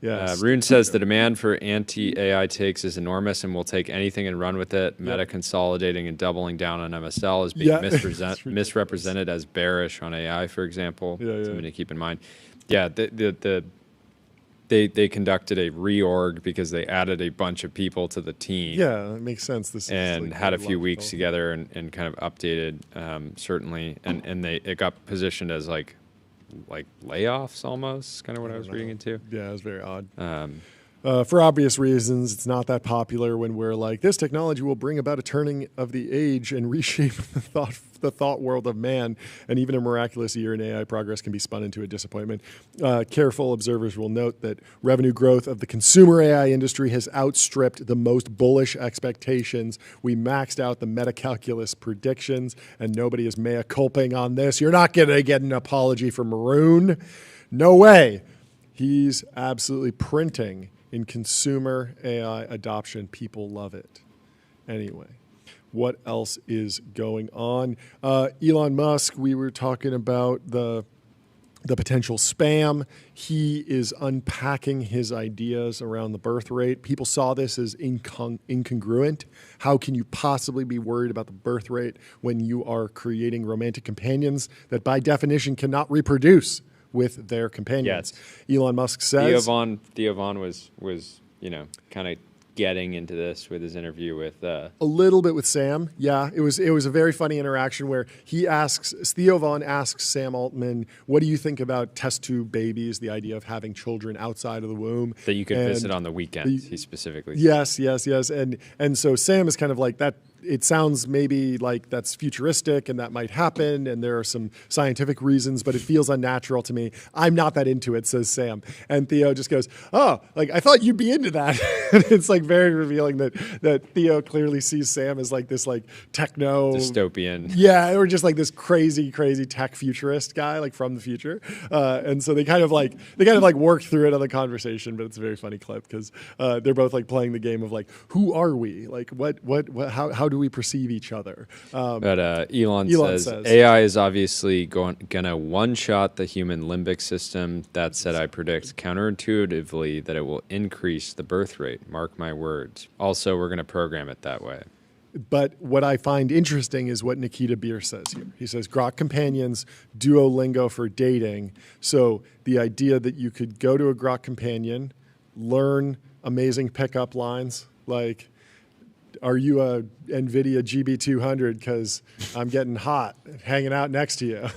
Yes. Rune says the demand for anti-AI takes is enormous and will take anything and run with it. Meta consolidating and doubling down on MSL is being misrepresented as bearish on AI, for example. Something to keep in mind. Yeah, they conducted a reorg because they added a bunch of people to the team. Yeah, it makes sense. This and is had a few weeks together and kind of updated, certainly, and it got positioned as like layoffs almost, kind of what I was reading into. Yeah, it was very odd. For obvious reasons, it's not that popular when we're like, this technology will bring about a turning of the age and reshape the thought world of man, and even a miraculous year in AI progress can be spun into a disappointment. Careful observers will note that revenue growth of the consumer AI industry has outstripped the most bullish expectations. We maxed out the meta-calculus predictions, and nobody is mea culping on this. You're not going to get an apology from Maroon. No way. He's absolutely printing in consumer AI adoption. People love it. Anyway, what else is going on? Elon Musk, we were talking about the potential spam. He is unpacking his ideas around the birth rate. People saw this as incongruent. How can you possibly be worried about the birth rate when you are creating romantic companions that by definition cannot reproduce with their companions? Yes. Elon Musk says Theo Von was kind of getting into this with his interview with a little bit with Sam. Yeah, it was a very funny interaction where Theo Von asks Sam Altman, "What do you think about test tube babies? The idea of having children outside of the womb that you could visit on the weekends." He specifically said. Yes, and so Sam is kind of like that. It sounds maybe like that's futuristic and that might happen, and there are some scientific reasons, but it feels unnatural to me. I'm not that into it, says Sam. And Theo just goes, "Oh, like I thought you'd be into that." And it's like very revealing that Theo clearly sees Sam as like this like techno dystopian. Yeah, or just like this crazy tech futurist guy, like from the future. And so they kind of like work through it on the conversation, but it's a very funny clip because they're both like playing the game of like, who are we? Like what how do we perceive each other? But Elon says AI is obviously gonna one-shot the human limbic system. That said, I predict counterintuitively that it will increase the birth rate. Mark my words. Also, we're gonna program it that way. But what I find interesting is what Nikita Beer says here. He says, Grok Companions, Duolingo for dating. So the idea that you could go to a Grok Companion, learn amazing pickup lines like, are you a NVIDIA GB200? Because I'm getting hot hanging out next to you.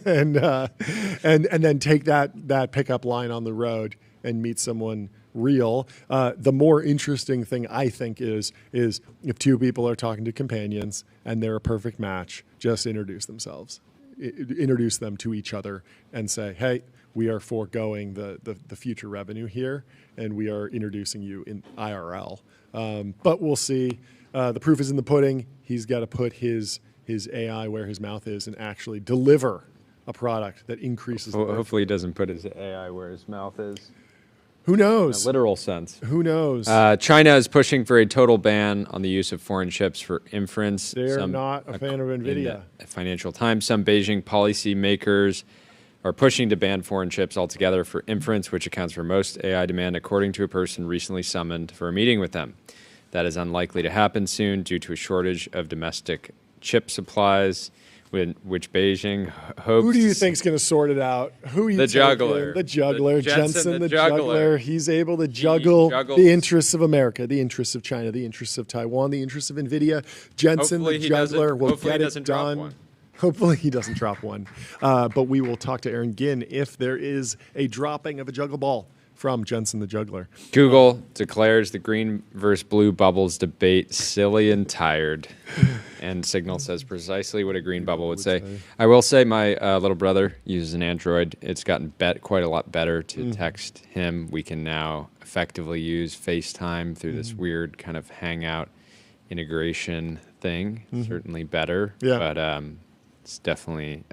and then take that pickup line on the road and meet someone real. The more interesting thing I think is if two people are talking to companions and they're a perfect match, just introduce themselves. Introduce them to each other and say, hey, we are foregoing the future revenue here, and we are introducing you in IRL. But we'll see. The proof is in the pudding. He's got to put his AI where his mouth is and actually deliver a product that increases. Hopefully he doesn't put his AI where his mouth is. Who knows? In a literal sense. Who knows? China is pushing for a total ban on the use of foreign chips for inference. They're not a fan of NVIDIA. In the Financial Times, some Beijing policymakers are pushing to ban foreign chips altogether for inference, which accounts for most AI demand, according to a person recently summoned for a meeting with them. That is unlikely to happen soon due to a shortage of domestic chip supplies, which Beijing hopes. Who do you think's going to sort it out? Who the juggler? The juggler, Jensen the juggler. He's able to juggle the interests of America, the interests of China, the interests of Taiwan, the interests of NVIDIA. Jensen the juggler will get it done. Hopefully he doesn't drop one. But we will talk to Aaron Ginn if there is a dropping of a juggle ball from Jensen the juggler. Google declares the green versus blue bubbles debate silly and tired. and Signal says precisely what a green bubble would say. I will say my little brother uses an Android. It's gotten quite a lot better to text him. We can now effectively use FaceTime through this weird kind of Hangout integration thing. Certainly better, but it's definitely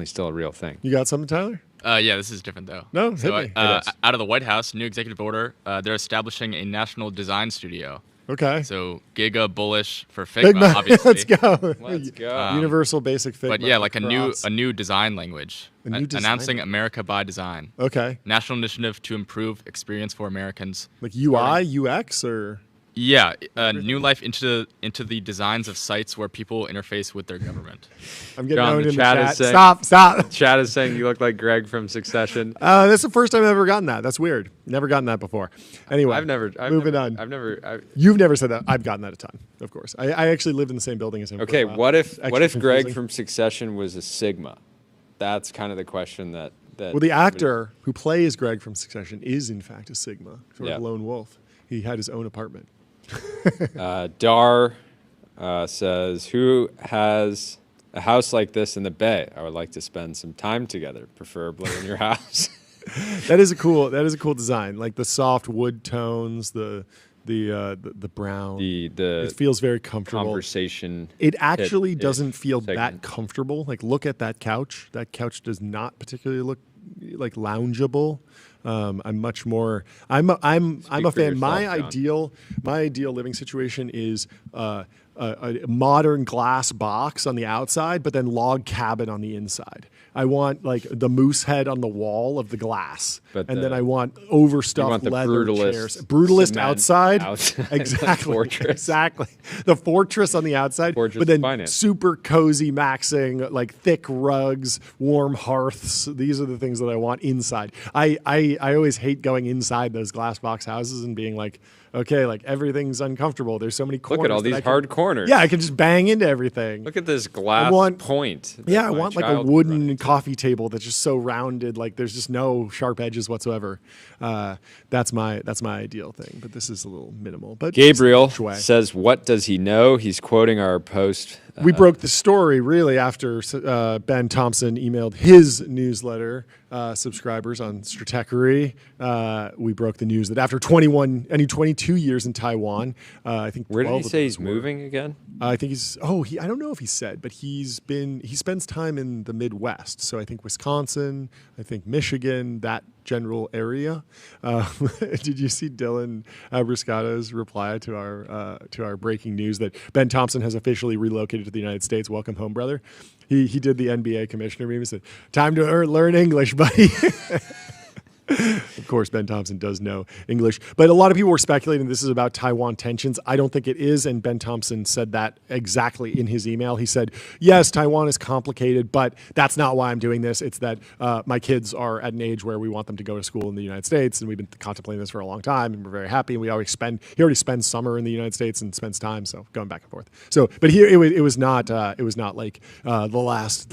still a real thing. You got something, Tyler? Yeah, this is different though. No, so, hit me. out of the White House, new executive order. They're establishing a national design studio. Okay. So Giga bullish for Figma, obviously. Let's go. Let's go. Universal Basic Figma. But yeah, like a new design language. Announcing design. America by Design. Okay. National initiative to improve experience for Americans. Like UI, UX, or yeah, new life into the designs of sites where people interface with their government. I'm getting known in the chat. Saying, Stop. Chat is saying you look like Greg from Succession. That's the first time I've ever gotten that. That's weird. Never gotten that before. Anyway, moving on. You've never said that. I've gotten that a ton, of course. I actually lived in the same building as him. Okay, what if Greg from Succession was a Sigma? That's kind of the question that. Well, the actor who plays Greg from Succession is in fact a Sigma, sort of lone wolf. He had his own apartment. Dar says, "Who has a house like this in the Bay? I would like to spend some time together, preferably in your house." That is a cool design, like the soft wood tones, the brown. It feels very comfortable. Conversation. It actually doesn't feel that comfortable. Like, look at that couch. That couch does not particularly look like loungeable. I'm much more. I'm a fan. My ideal living situation is a modern glass box on the outside, but then log cabin on the inside. I want like the moose head on the wall of the glass, then I want overstuffed leather chairs. Brutalist outside. Exactly. Fortress. Exactly. The fortress on the outside, Fortress but then finance. super cozy maxing, like thick rugs, warm hearths. These are the things that I want inside. I always hate going inside those glass box houses and being like, okay, like everything's uncomfortable. There's so many corners. Look at all these hard corners. Yeah, I can just bang into everything. Look at this glass point. Yeah, I want like a wooden coffee table that's just so rounded, like there's just no sharp edges whatsoever. That's my ideal thing. But this is a little minimal. But Gabriel says, "What does he know?" He's quoting our post. We broke the story really after Ben Thompson emailed his newsletter subscribers on Stratechery. We broke the news that after 22 years in Taiwan, I think. Where did he say he's moving again? I think he's. I don't know if he said, but he spends time in the Midwest. So I think Wisconsin, I think Michigan, that general area. Did you see Dylan Bruscato's reply to our breaking news that Ben Thompson has officially relocated to the United States? Welcome home, brother. He did the NBA commissioner meme and said, "Time to learn English, buddy." Of course, Ben Thompson does know English, but a lot of people were speculating this is about Taiwan tensions. I don't think it is, and Ben Thompson said that exactly in his email. He said, yes, Taiwan is complicated, but that's not why I'm doing this. It's that my kids are at an age where we want them to go to school in the United States, and we've been contemplating this for a long time, and we're very happy. And he already spends summer in the United States and spends time, so going back and forth. So, but here it was not like the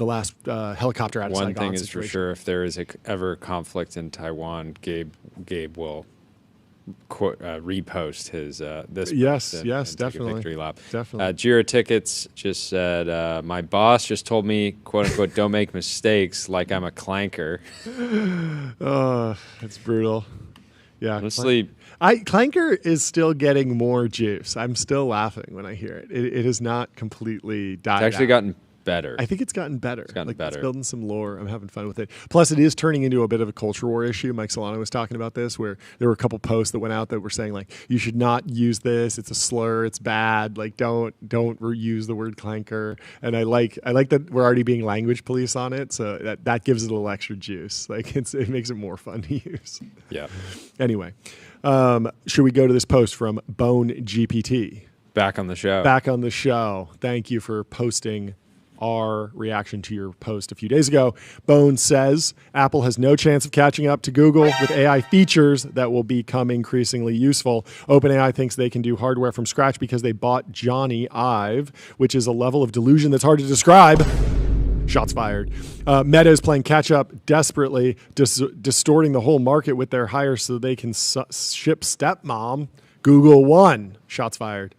last helicopter out of Saigon One thing is situation. for sure, if there is ever conflict in Taiwan, Gabe will repost his this. Yes, and definitely. Victory lap. Definitely. Jira Tickets just said, my boss just told me, quote unquote, don't make mistakes like I'm a clanker. Oh, it's brutal. Yeah. Honestly, Clanker is still getting more juice. I'm still laughing when I hear it. It has not completely died it's actually out. gotten better. I think it's gotten better. It's gotten better. It's building some lore. I'm having fun with it. Plus, it is turning into a bit of a culture war issue. Mike Solano was talking about this, where there were a couple posts that went out that were saying like, you should not use this. It's a slur. It's bad. Like, don't use the word clanker. And I like that we're already being language police on it. So that gives it a little extra juice. Like it makes it more fun to use. Yeah. Anyway, should we go to this post from Bone GPT? Back on the show. Back on the show. Thank you for posting our reaction to your post a few days ago. Bone says Apple has no chance of catching up to Google with AI features that will become increasingly useful. OpenAI thinks they can do hardware from scratch because they bought Johnny Ive, which is a level of delusion that's hard to describe. Shots fired. Meta is playing catch up desperately, distorting the whole market with their hires so they can ship stepmom. Google won. Shots fired.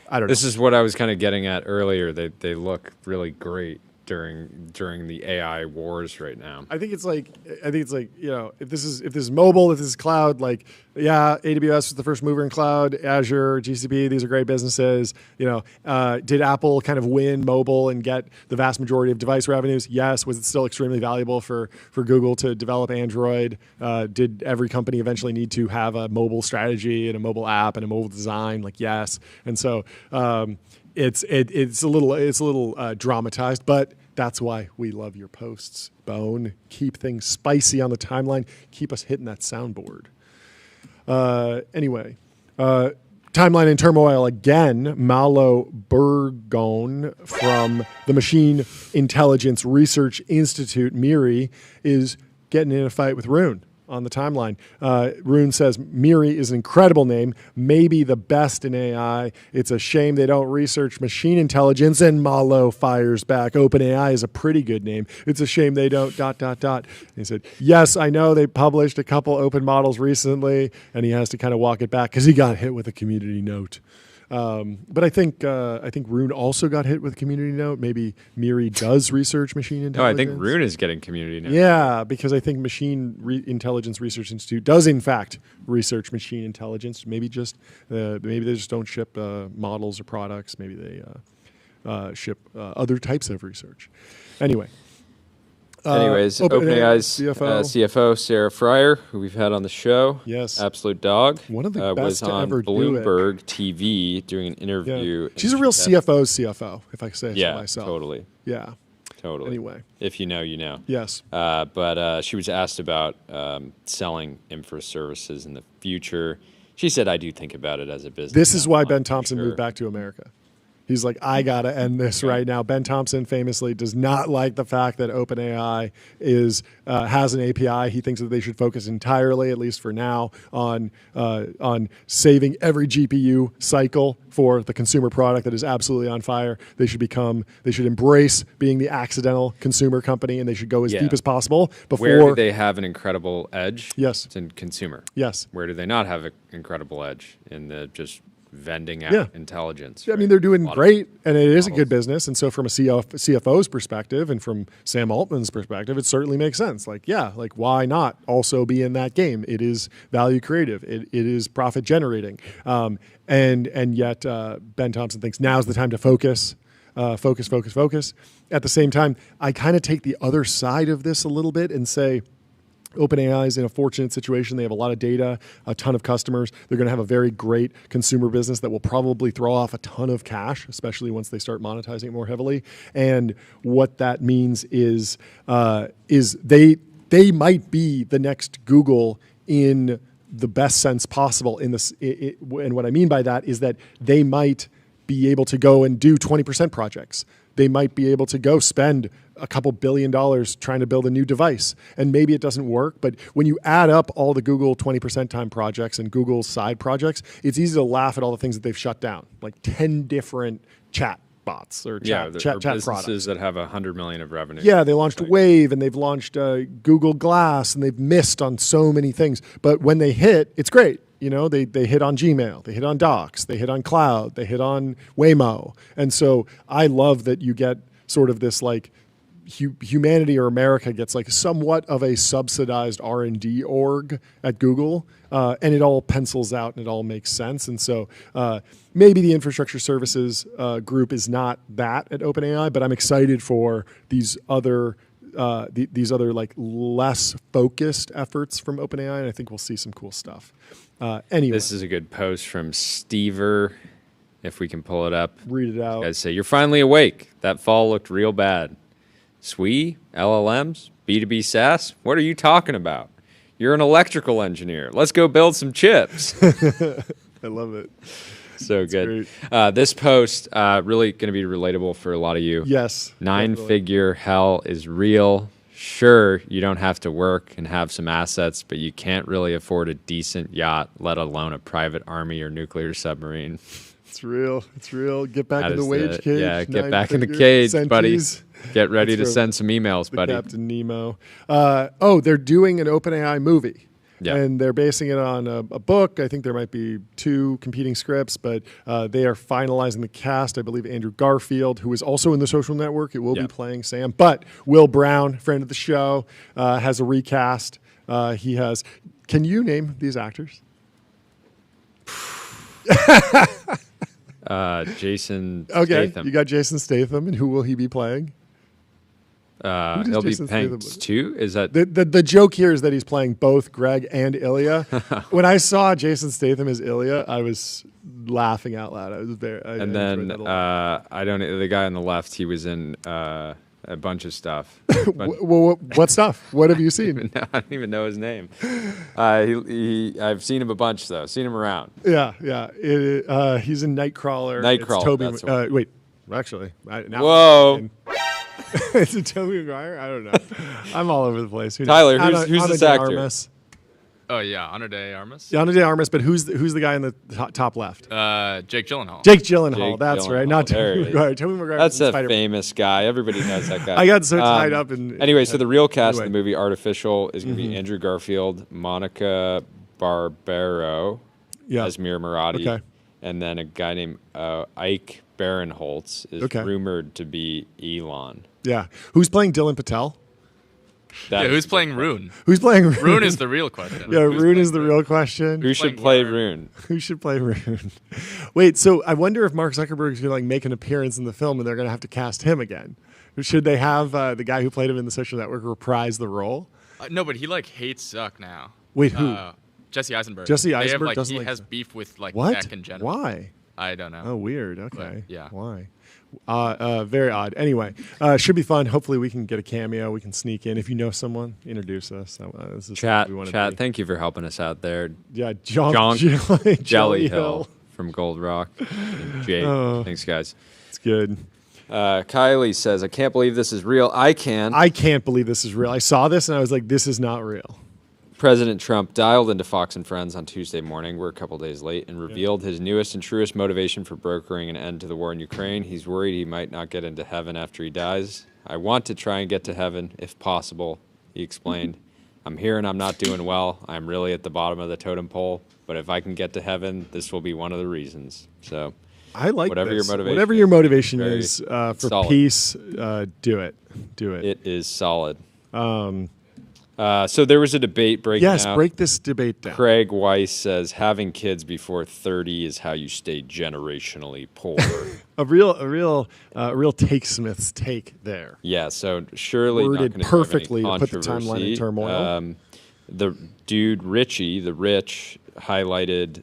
I don't know. This is what I was kind of getting at earlier. They look really great during the AI wars right now. I think it's like if this is mobile, if this is cloud, like AWS was the first mover in cloud, Azure, GCP, these are great businesses. Did Apple kind of win mobile and get the vast majority of device revenues? Yes. Was it still extremely valuable for Google to develop Android? Did every company eventually need to have a mobile strategy and a mobile app and a mobile design? Like yes. And so it's a little dramatized, but that's why we love your posts, Bone. Keep things spicy on the timeline. Keep us hitting that soundboard. Anyway, timeline in turmoil again. Malo Burgon from the Machine Intelligence Research Institute, MIRI, is getting in a fight with Rune on the timeline. Rune says MIRI is an incredible name, maybe the best in AI. It's a shame they don't research machine intelligence. And Malo fires back, OpenAI is a pretty good name. It's a shame they don't ... And he said, yes, I know they published a couple open models recently, and he has to kind of walk it back because he got hit with a community note. But I think Rune also got hit with a community note. Maybe MIRI does research machine intelligence. No, I think Rune is getting community note. Yeah, because I think Intelligence Research Institute does in fact research machine intelligence. Maybe they just don't ship models or products. Maybe they ship other types of research. Anyway. Anyways, OpenAI's CFO Sarah Fryer, who we've had on the show, yes, absolute dog, one of the best was to on ever Bloomberg TV doing an interview. Yeah. She's a real CFO's CFO, if I say so myself. Totally. Yeah, totally. Anyway, if you know, you know. Yes. But she was asked about selling infra services in the future. She said, "I do think about it as a business." This is why Ben Thompson moved back to America. He's like, I got to end this right now. Ben Thompson famously does not like the fact that OpenAI has an API. He thinks that they should focus entirely, at least for now, on saving every GPU cycle for the consumer product that is absolutely on fire. They should embrace being the accidental consumer company, and they should go as deep as possible before. Where do they have an incredible edge? Yes. It's in consumer. Yes. Where do they not have an incredible edge? In the just vending out intelligence. I mean, they're doing great, and it is a good business. And so from a CFO's perspective and from Sam Altman's perspective, it certainly makes sense. Why not also be in that game? It is value creative. It is profit generating. And yet Ben Thompson thinks now's the time to focus. Focus. At the same time, I kind of take the other side of this a little bit and say, OpenAI is in a fortunate situation. They have a lot of data, a ton of customers. They're going to have a very great consumer business that will probably throw off a ton of cash, especially once they start monetizing it more heavily. And what that means is they might be the next Google in the best sense possible. And what I mean by that is that they might be able to go and do 20% projects. They might be able to go spend a couple $1 billion trying to build a new device. And maybe it doesn't work, but when you add up all the Google 20% time projects and Google's side projects, it's easy to laugh at all the things that they've shut down, like 10 different chat bots or chat businesses products that have 100 million of revenue. Yeah, they launched Wave and they've launched Google Glass and they've missed on so many things. But when they hit, it's great. They hit on Gmail, they hit on Docs, they hit on Cloud, they hit on Waymo. And so I love that you get sort of this like humanity or America gets like somewhat of a subsidized R&D org at Google, and it all pencils out and it all makes sense. And so maybe the infrastructure services group is not that at OpenAI, but I'm excited for these other like less focused efforts from OpenAI, and I think we'll see some cool stuff. Anyway, this is a good post from Stever. If we can pull it up, read it out. You guys say, "You're finally awake. That fall looked real bad. SWE, LLMs, B2B SaaS. What are you talking about? You're an electrical engineer. Let's go build some chips." I love it. So good. This post really going to be relatable for a lot of you. Yes. 9-figure hell is real. Sure, you don't have to work and have some assets, but you can't really afford a decent yacht, let alone a private army or nuclear submarine. It's real. It's real. Get back in the wage cage. Yeah, get back in the cage, buddy. Get ready to send some emails, buddy. Captain Nemo. They're doing an OpenAI movie. Yeah. And they're basing it on a book. I think there might be 2 competing scripts, but they are finalizing the cast. I believe Andrew Garfield, who is also in The Social Network, it will be playing Sam. But Will Brown, friend of the show, has a recast. He has. Can you name these actors? Jason Okay, Statham. you got Jason Statham, and who will he be playing? He'll be Jason playing Statham? 2? Is that The joke here is that he's playing both Greg and Ilya. When I saw Jason Statham as Ilya, I was laughing out loud. I was very. I and enjoyed then that a lot. I don't know, the guy on the left, he was in a bunch of stuff. What stuff? What have you seen? I don't even know his name. I've seen him a bunch though. Seen him around. Yeah. He's in Nightcrawler. Nightcrawler, It's Toby, that's the one. wait, actually, now Whoa. is it Tobey Maguire? I don't know. I'm all over the place. Who knows? Tyler, who's Ana this de actor? Armas. Oh yeah, Ana de Armas. Ana de Armas, but who's the guy in the top left? Jake Gyllenhaal. Jake Gyllenhaal. Jake That's right. Gyllenhaal. Not There Tobey he is. Maguire. Tobey Maguire. That's a Spider-Man. famous guy. Everybody knows that guy. I got so tied up in. Anyway, so the real cast Anyway. of the movie Artificial is going to be Andrew Garfield, Monica Barbaro as Mir Murati, Okay. and then a guy named Ike Barinholtz is Okay. rumored to be Elon. Yeah. Who's playing Dylan Patel? Yeah, who's playing Rune? Who's playing Rune? Rune is the real question. Yeah, Who's Rune is the real question. Who should play Rune? Who should play Rune? Wait, so I wonder if Mark Zuckerberg is going to make an appearance in the film, and they're going to have to cast him again. Should they have the guy who played him in The Social Network reprise the role? No, but he hates Zuck now. Wait, who? Jesse Eisenberg. Jesse They have, Eisenberg doesn't he like has Zuck. beef with What? tech in general. Why? I don't know. Oh, weird. Okay. But, yeah. Why? Very odd. Anyway, should be fun. Hopefully, we can get a cameo. We can sneak in. If you know someone, introduce us. This is Chat, what we wanna chat. be. Thank you for helping us out there. Yeah, John Jelly Hill from Gold Rock. Jake, thanks guys. It's good. Kylie says, "I can't believe this is real." I can. I can't believe this is real. I saw this and I was like, this is not real. President Trump dialed into Fox and Friends on Tuesday morning, we're a couple days late, and revealed his newest and truest motivation for brokering an end to the war in Ukraine. He's worried he might not get into heaven after he dies. "I want to try and get to heaven, if possible," he explained. "I'm here and I'm not doing well. I'm really at the bottom of the totem pole. But if I can get to heaven, this will be one of the reasons." So I like whatever this. your motivation Whatever your motivation very is for solid. peace, do it. Do it. It is solid. So there was a debate breaking Yes, out. break this debate down. Craig Weiss says having kids before 30 is how you stay generationally poor. A real Take Smith's take there. Yeah, so surely Worded not perfectly to gonna put the timeline in turmoil. The dude Richie, the rich, highlighted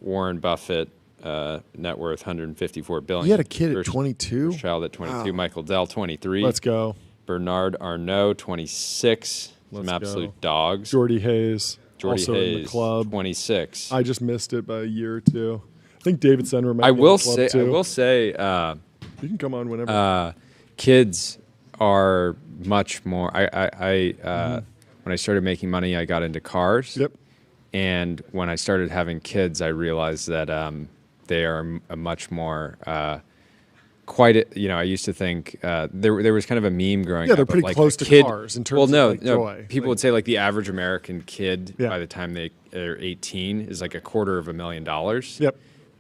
Warren Buffett, net worth $154 billion. He had a kid at First- 22? First child at 22. Wow. Michael Dell, 23. Let's go. Bernard Arnault, 26. Some Let's absolute go. dogs. Jordy Hayes. Jordy also Hayes, in the club. 26. I just missed it by a year or two. I think David Senra might I be in will the club say, too. I will say, You can come on whenever. kids are much more. When I started making money, I got into cars. Yep. And when I started having kids, I realized that they are a much more. I used to think there was kind of a meme growing Yeah, up. they're of, pretty like, close a to kid, cars in terms well, no, of, like, no. joy. People Like- would say like the average American kid Yeah. by the time they are 18 is like $250,000. Yep.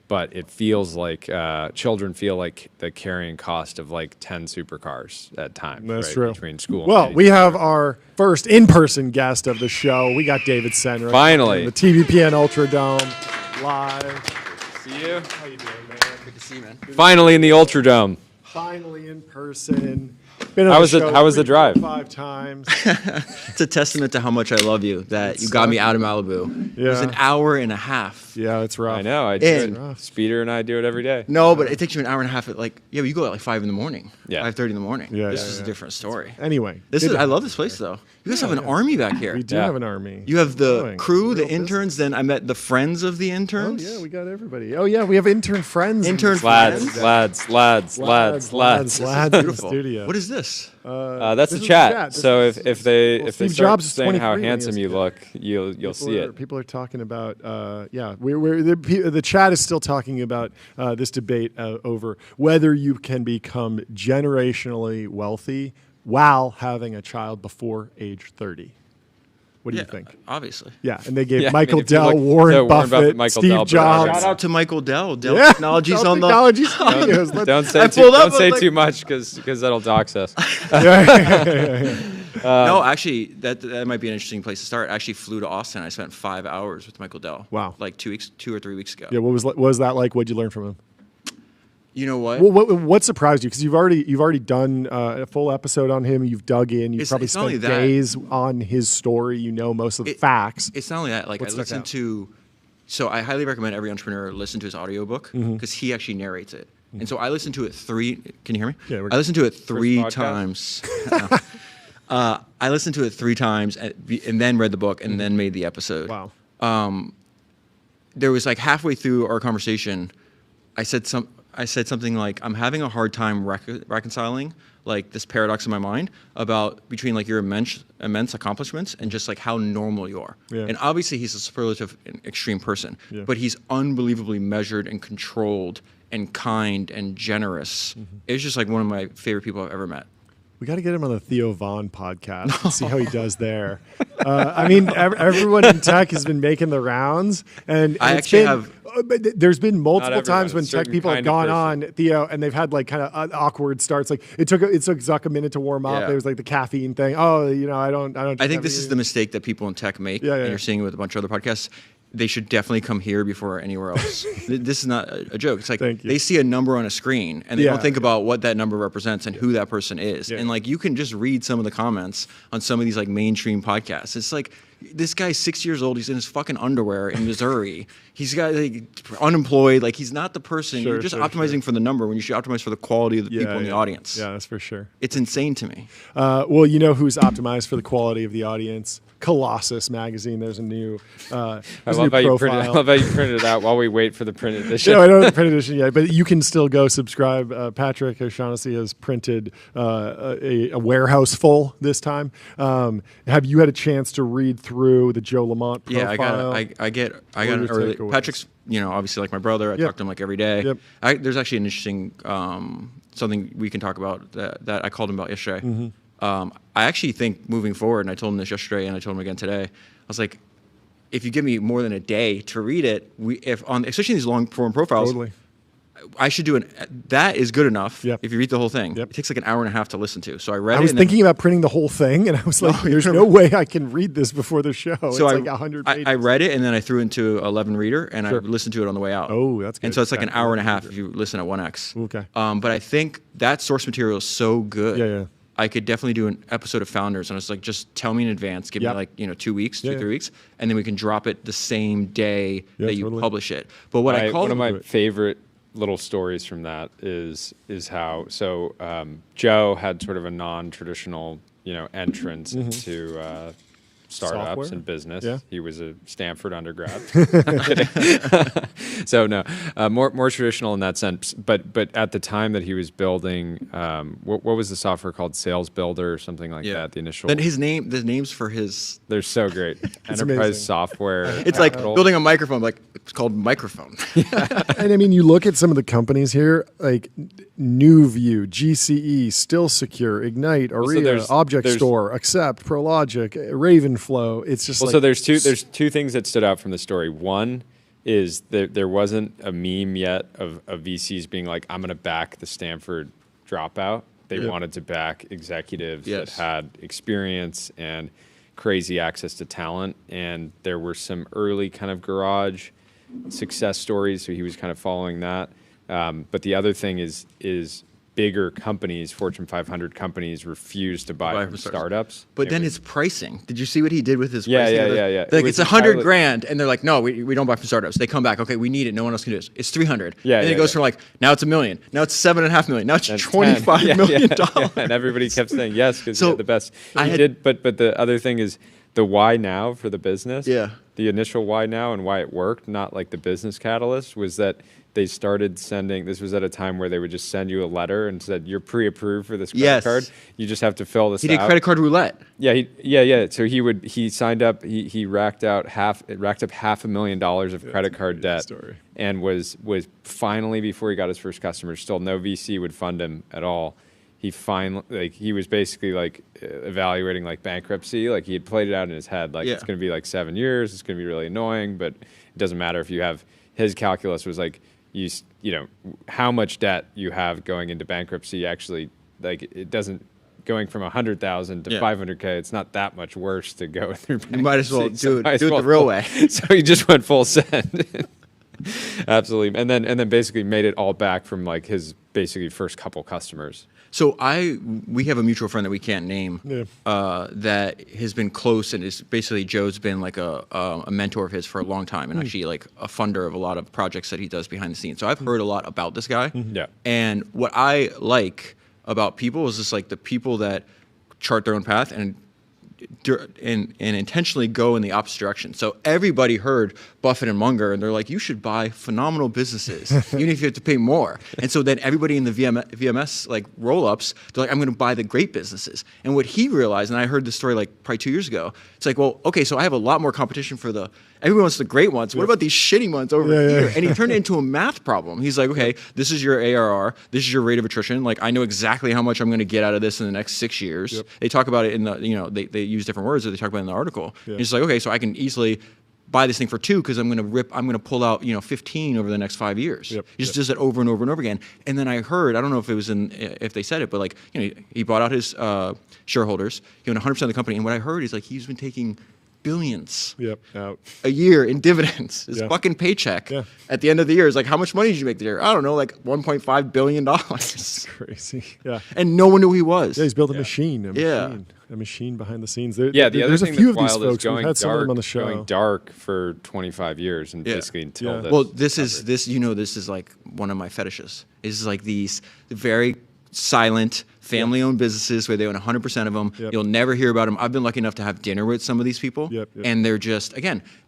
But it feels like children feel like the carrying cost of like 10 supercars at times. That's right, true. Between school. and Well, getting we to have work. our first in-person guest of the show. We got David Senra. Finally. in the TBPN Ultra Dome live. See you. How you doing, man? Good to see you, man. Finally in the Ultra Dome. Finally in person. Been on How the was the- show how was the 3, 4, drive? 5 times. It's a testament to how much I love you that you got me out of Malibu. It was Yeah. an hour and a half. Yeah, it's rough. I know. I do And- it. Speeder and I do it every day. No, but it takes you an hour and a half at you go at like 5 in the morning. Yeah. 5:30 in the morning. Yeah, This yeah, is yeah. a different story. Anyway, I love this place though. You guys have an army back here. We do Yeah. have an army. You have the Going. crew, the Real interns, then I met the friends of the Oh interns. yeah, we got everybody. Oh yeah, we have intern friends. Intern Lads, friends. lads, lads, lads, lads. lads in the Beautiful. studio. What is this? That's This a is chat. the chat. So This if they Steve start Jobs is saying how 23 when he handsome was you a look, you'll see it. People are talking about, the chat is still talking about this debate over whether you can become generationally wealthy while having a child before age 30. What do you think? Obviously. Yeah, and they gave Yeah, Michael I mean, if you Dell, look- Warren so Warren Buffett, Michael Steve Dell, Jobs. Shout out to Michael Dell. Dell Yeah, Technologies Dell on the. Technologies Studios. Let's- Don't say I too, pulled up, don't say I was too like- much because that'll dox us. No, actually, that might be an interesting place to start. I actually flew to Austin. I spent 5 hours with Michael Dell. Wow. Like 2 or 3 weeks ago. Yeah, what was that like? What'd you learn from him? You know what? What surprised you? Because you've already done a full episode on him. You've dug in. You've probably it's not only spent that. days on his story. You know most of the facts. It's not only that. Like What I stuck listened out? to, so I highly recommend every entrepreneur listen to his audiobook because he actually narrates it. And so I listened to it Can you hear me? Yeah, we're I listened to it three podcast? times. No. I listened to it 3 times and then read the book and then made the episode. Wow. There was like halfway through our conversation, I said something like, I'm having a hard time reconciling like this paradox in my mind about between like your immense accomplishments and just like how normal you are. Yeah. And obviously he's a superlative and extreme person, Yeah. but he's unbelievably measured and controlled and kind and generous. It's just like one of my favorite people I've ever met. We got to get him on the Theo Vaughn podcast and see how he does there. I mean, everyone in tech has been making the rounds, and I it's actually been- have- but there's been multiple everyone, times a when tech certain people have kind of gone person. on Theo, and they've had like kind of awkward starts. Like it took Zuck a minute to warm up. Yeah. There was like the caffeine thing. Oh, I don't. I think this is the mistake that people in tech make, Yeah, yeah, and yeah. you're seeing it with a bunch of other podcasts. They should definitely come here before anywhere else. This is not a joke. It's like Thank you. they see a number on a screen and they Yeah. don't think about what that number represents and who that person is. Yeah. And like you can just read some of the comments on some of these like mainstream podcasts. It's like this guy's 6 years old. He's in his fucking underwear in Missouri. He's got like unemployed. Like he's not the person. Sure, You're just sure, optimizing for the number when you should optimize for the quality of the people in the audience. Yeah, that's for sure. It's insane to me. Well, you know who's optimized for the quality of the audience? Colossus magazine. There's a new. I there's a love, new how you profile. I love how you printed it out while we wait for the print edition. No, I don't have the print edition yet, but you can still go subscribe. Patrick O'Shaughnessy has printed a warehouse full this time. Have you had a chance to read through the Joe Lamont profile? Yeah, I got an your early. takeaways? Patrick's, obviously like my brother. I Yep. talk to him like every day. Yep. There's actually an interesting something we can talk about that I called him about yesterday. Mm-hmm. I actually think moving forward, and I told him this yesterday, and I told him again today. I was like, if you give me more than a day to read it, especially these long form profiles, Totally. I should do that is good enough. Yep. If you read the whole thing, Yep. it takes like an hour and a half to listen to. So I read it. I was and then- thinking about printing the whole thing, and I was like, "There's no way I can read this before the show." It's like 100 pages. I read it and then I threw it into 11 reader and Sure. I listened to it on the way out. Oh, that's good. And so it's like an Exactly. hour and a half if you listen at 1x. Okay. But I think that source material is so good. Yeah, yeah. I could definitely do an episode of Founders, and it's like, just tell me in advance, give Yep. me like 2 weeks, Yeah, 3 yeah. weeks, and then we can drop it the same day Yeah, that you totally. publish it. But what I call one of my favorite little stories from that is how Joe had sort of a non-traditional entrance into startups Software? and business. Yeah. He was a Stanford undergrad. So no, more traditional in that sense. But at the time that he was building, what was the software called? Sales Builder or something like that. The initial. Then the names for his. They're so great. Enterprise amazing. software. It's like Capital. building a microphone, like it's called Microphone. And I mean, you look at some of the companies here, like NewView, GCE, Still Secure, Ignite, Aria, there's- Object there's- Store, Accept, Prologic, Ravenflow. It's just Well, like so there's two things that stood out from the story. One is that there wasn't a meme yet of VCs being like, I'm going to back the Stanford dropout. They Yeah. wanted to back executives Yes. that had experience and crazy access to talent. And there were some early kind of garage success stories, so he was kind of following that. But the other thing is bigger companies, Fortune 500 companies, refuse to buy from startups. But then his pricing. Did you see what he did with his Yeah, pricing? yeah, They're- yeah, yeah. Like, It was it's $100 entirely- grand, and they're like, no, we don't buy from startups. They come back, okay, we need it. No one else can do this. It's 300. Yeah, and then yeah, it goes yeah. from like, now it's $1 million. Now it's $7.5 million. Now it's And $25 10. million. Yeah, and everybody kept saying yes because So, he had the best. I He had- did, but the other thing is the why now for the business. Yeah. The initial why now and why it worked, not like the business catalyst, was that they started sending. This was at a time where they would just send you a letter and said you're pre-approved for this credit Yes. card. You just have to fill this He did out. credit card roulette. Yeah, yeah. So he signed up. He racked up $500,000 of credit card debt, story. and was finally, before he got his first customer, still no VC would fund him at all. he was basically like evaluating like bankruptcy. Like he had played it out in his head, like it's going to be like 7 years. It's going to be really annoying, but it doesn't matter if you have. His calculus was like you know how much debt you have going into bankruptcy. Actually, like it doesn't. Going from 100,000 to 500K, it's not that much worse to go through bankruptcy. You might as well do it the real way. So he just went full send. Absolutely, and then basically made it all back from like his basically first couple customers. So we have a mutual friend that we can't name that has been close, and is basically Joe's been like a mentor of his for a long time, and actually like a funder of a lot of projects that he does behind the scenes. So I've heard a lot about this guy. And what I like about people is just like the people that chart their own path and intentionally go in the opposite direction. So everybody heard Buffett and Munger, and they're like, you should buy phenomenal businesses, even if you have to pay more. And so then everybody in the VMS like roll-ups, they're like, I'm going to buy the great businesses. And what he realized, and I heard this story like probably 2 years ago, it's like, well, okay, so I have a lot more competition for everyone wants the great ones. What about these shitty ones over here? And he turned it into a math problem. He's like, okay, this is your ARR. This is your rate of attrition. Like, I know exactly how much I'm going to get out of this in the next 6 years. They talk about it in the, they use different words that they talk about in the article. He's like, okay, so I can easily buy this thing for 2 because I'm going to pull out 15 over the next 5 years. He just does it over and over and over again. And then I heard, I don't know if it was if they said it, but like he bought out his shareholders. He owned 100% of the company. And what I heard is like he's been taking billions a year in dividends. His fucking paycheck at the end of the year is like, how much money did you make the year? I don't know, like $1.5 billion. That's crazy. And no one knew who he was. He's built a machine. A machine behind the scenes. The other there's thing a few that's of these wild folks. is going We've had some of them on the dark, show. going dark for 25 years and basically until this. Well, this is like one of my fetishes. Is like these very silent family-owned businesses where they own 100% of them. You'll never hear about them. I've been lucky enough to have dinner with some of these people, and they're just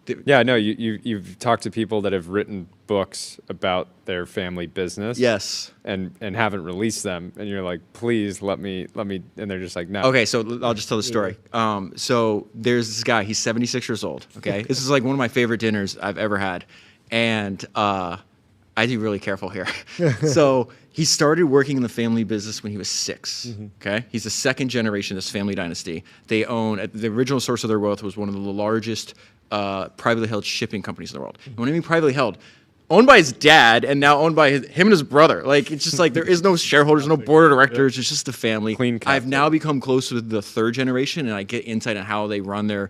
you've talked to people that have written books about their family business, and haven't released them, and you're like, please let me, and they're just like, no. Okay, so I'll just tell the story. So there's this guy. He's 76 years old. Okay, this is like one of my favorite dinners I've ever had, and I do really careful here. So he started working in the family business when he was 6. Okay, he's the second generation of this family dynasty. They own the original source of their wealth was one of the largest privately held shipping companies in the world. And when I mean privately held, owned by his dad and now owned by him and his brother. Like it's just like there is no shareholders, no board of directors. It's just the family. I've now become close with the third generation, and I get insight on how they run the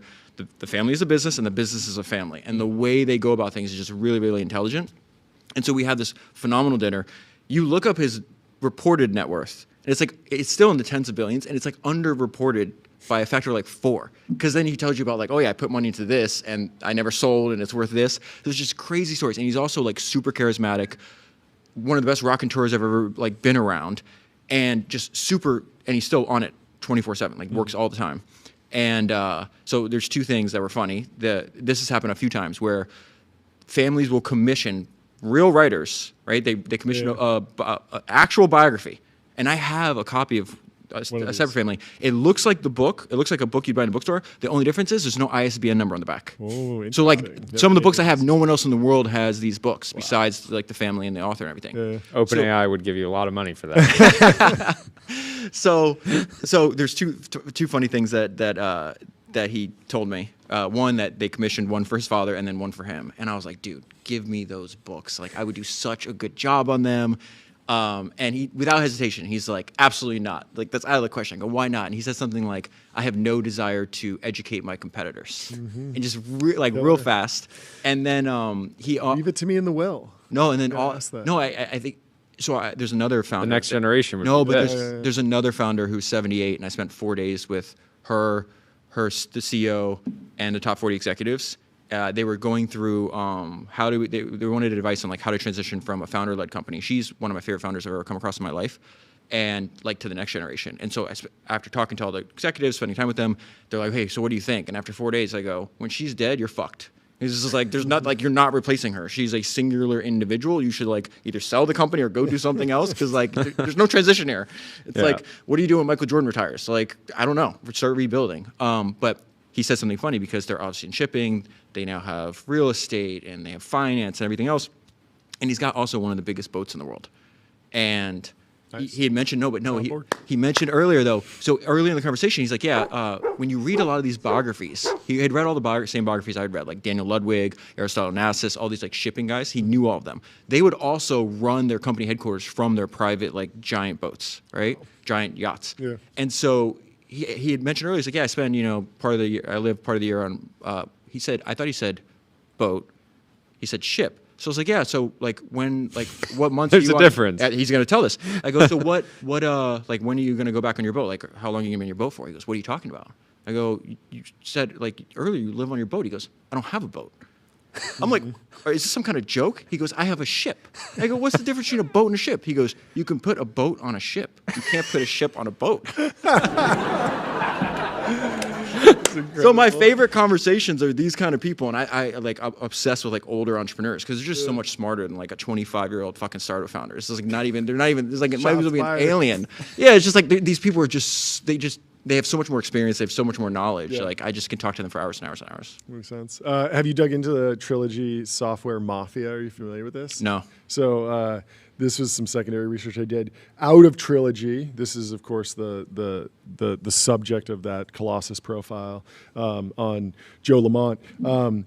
family is a business and the business is a family, and the way they go about things is just really, really intelligent. And so we had this phenomenal dinner. You look up his reported net worth, and it's still in the tens of billions, and it's like underreported by a factor of like 4. Because then he tells you about like, oh yeah, I put money into this, and I never sold, and it's worth this. There's just crazy stories, and he's also like super charismatic, one of the best raconteurs I've ever like been around, and just super. And he's still on it 24/7, like works all the time. And so there's 2 things that were funny. This has happened a few times where families will commission real writers, right? They commission an actual biography. And I have a copy of a separate family. It looks like the book. It looks like a book you'd buy in a bookstore. The only difference is there's no ISBN number on the back. So like some of the books I have, no one else in the world has these books besides like the family and the author and everything. OpenAI would give you a lot of money for that. So there's two funny things that he told me. One, that they commissioned one for his father and then one for him. And I was like, dude, give me those books. Like, I would do such a good job on them. And he, without hesitation, he's like, absolutely not. Like, that's out of the question. I go, why not? And he said something like, I have no desire to educate my competitors. And just real fast. And then he... Leave it to me in the will. No, and then I think... So there's another founder. The next generation. There's another founder who's 78, and I spent 4 days with the CEO, and the top 40 executives. They were going through they wanted advice on like how to transition from a founder-led company. She's one of my favorite founders I've ever come across in my life, and like to the next generation. And so after talking to all the executives, spending time with them, they're like, hey, so what do you think? And after 4 days, I go, when she's dead, you're fucked. It's just like, there's not like, you're not replacing her. She's a singular individual. You should like either sell the company or go do something else. Cause like, there's no transition here. It's like, what do you do when Michael Jordan retires? So like, I don't know, start rebuilding. But he said something funny because they're obviously in shipping. They now have real estate and they have finance and everything else. And he's got also one of the biggest boats in the world. And he had mentioned he mentioned earlier though. So earlier in the conversation, he's like, when you read a lot of these biographies, he had read all the same biographies I'd read, like Daniel Ludwig, Aristotle Onassis, all these like shipping guys. He knew all of them. They would also run their company headquarters from their private like giant boats, right? Giant yachts. Yeah. And so he had mentioned earlier, he's like, I spend part of the year, I live part of the year on. He said boat. He said ship. So I was like, so like what months? There's a difference. He's going to tell this. I go, so what when are you going to go back on your boat? Like, how long are you going to be on your boat for? He goes, what are you talking about? I go, you said like earlier you live on your boat. He goes, I don't have a boat. I'm like, is this some kind of joke? He goes, I have a ship. I go, what's the difference between a boat and a ship? He goes, you can put a boat on a ship. You can't put a ship on a boat. So my favorite conversations are these kind of people, and I'm obsessed with like older entrepreneurs because they're just so much smarter than like a 25-year-old fucking startup founder. It's just like they're not even. It's like it might as well be an alien. Yeah, it's just like these people are they have so much more experience. They have so much more knowledge. Yeah. Like I just can talk to them for hours and hours and hours. Makes sense. Have you dug into the Trilogy software mafia? Are you familiar with this? No. So this was some secondary research I did out of Trilogy. This is, of course, the subject of that Colossus profile on Joe Lamont. In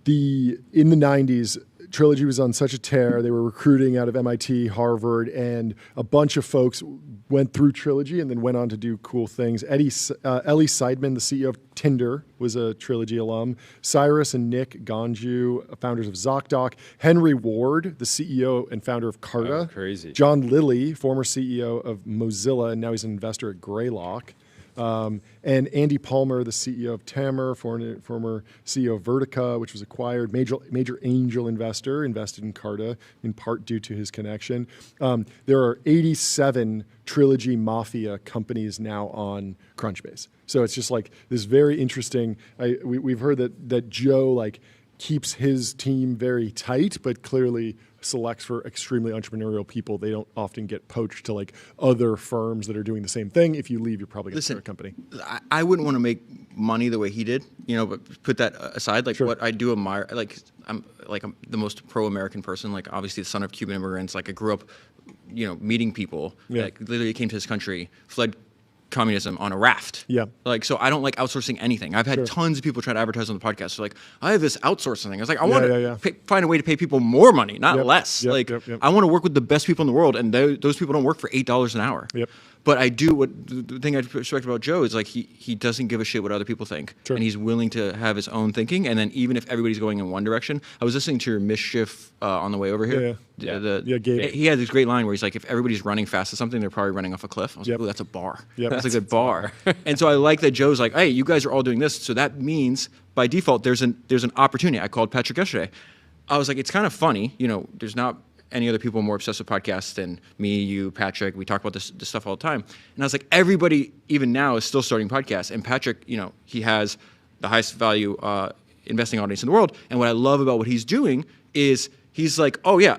the 90s, Trilogy was on such a tear. They were recruiting out of MIT, Harvard, and a bunch of folks went through Trilogy and then went on to do cool things. Ellie Seidman, the CEO of Tinder, was a Trilogy alum. Cyrus and Nick Ganju, founders of ZocDoc. Henry Ward, the CEO and founder of Carta. Oh, crazy. John Lilly, former CEO of Mozilla, and now he's an investor at Greylock. And Andy Palmer, the CEO of Tamr, former CEO of Vertica, which was acquired, major angel investor, invested in Carta, in part due to his connection. There are 87 Trilogy Mafia companies now on Crunchbase. So it's just like this very interesting, we've heard that Joe keeps his team very tight, but clearly selects for extremely entrepreneurial people. They don't often get poached to other firms that are doing the same thing. If you leave, you're probably going to start a company. I wouldn't want to make money the way he did, but put that aside. Sure. What I do admire, I'm the most pro-American person. Obviously the son of Cuban immigrants. I grew up, meeting people. Yeah. Literally came to this country, fled communism on a raft. Yeah. So I don't like outsourcing anything. I've had tons of people try to advertise on the podcast. They're like, I have this outsourcing thing. I was like, I want to find a way to pay people more money, not less. I want to work with the best people in the world, and those people don't work for $8 an hour. Yep. But I do the thing I respect about Joe is he doesn't give a shit what other people think, and he's willing to have his own thinking. And then even if everybody's going in one direction, I was listening to your Mischief on the way over here. Gabe. He had this great line where he's like, if everybody's running fast at something, they're probably running off a cliff. I was like, oh, that's a bar. Yep. That's a good bar. And so I like that Joe's like, hey, you guys are all doing this, so that means by default there's an opportunity. I called Patrick yesterday. I was like, it's kind of funny, there's not any other people more obsessed with podcasts than me, you, Patrick. We talk about this stuff all the time. And I was like, everybody, even now, is still starting podcasts. And Patrick, he has the highest value investing audience in the world. And what I love about what he's doing is he's like, oh, yeah,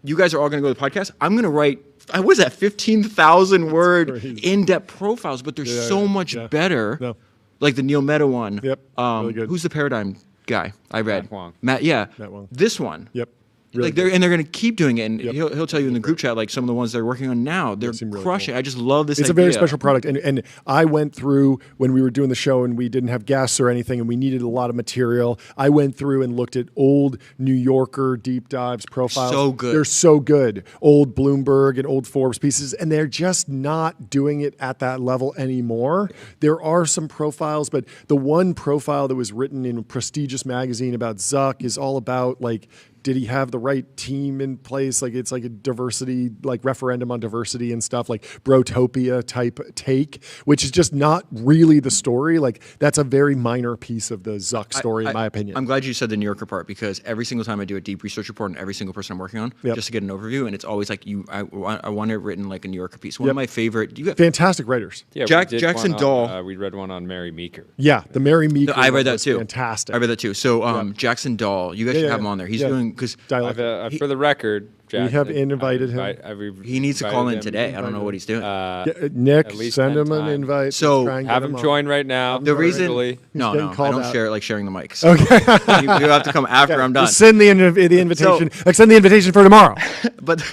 you guys are all going to go to the podcast. I'm going to write, what was that, 15,000 word in-depth profiles, but they're so much better. No. Like the Neil Mehta one. Yep, really good. Who's the Paradigm guy I read? Matt Wong. Matt Wong. This one. Yep. Really they're going to keep doing it, and he'll tell you in the group chat some of the ones they're working on now. They're crushing. Cool. I just love this. It's a very special product, and I went through when we were doing the show and we didn't have guests or anything, and we needed a lot of material. I went through and looked at old New Yorker deep dives profiles. So good. They're so good. Old Bloomberg and old Forbes pieces, and they're just not doing it at that level anymore. There are some profiles, but the one profile that was written in a prestigious magazine about Zuck is all about did he have the right team in place? It's like a diversity, referendum on diversity and stuff, Brotopia type take, which is just not really the story. That's a very minor pice of the Zuck story, in my opinion. I'm glad you said the New Yorker part, because every single time I do a deep research report on every single person I'm working on, just to get an overview, and it's always I want it written like a New Yorker piece. One of my favorite. Fantastic writers. Yeah, Jackson Dahl. We read one on Mary Meeker. Yeah, the Mary Meeker. I read that too. Fantastic. I read that too. So Jackson Dahl, you guys should have him on there. He's doing. Because for the record, Jack, we have invited him. He needs to call in today. I don't know what he's doing. Nick, send him an invite. So have him join right now. The reason, no, I don't share it like sharing the mics. Okay, you have to come after I'm done. Just send the invitation. Send the invitation for tomorrow. But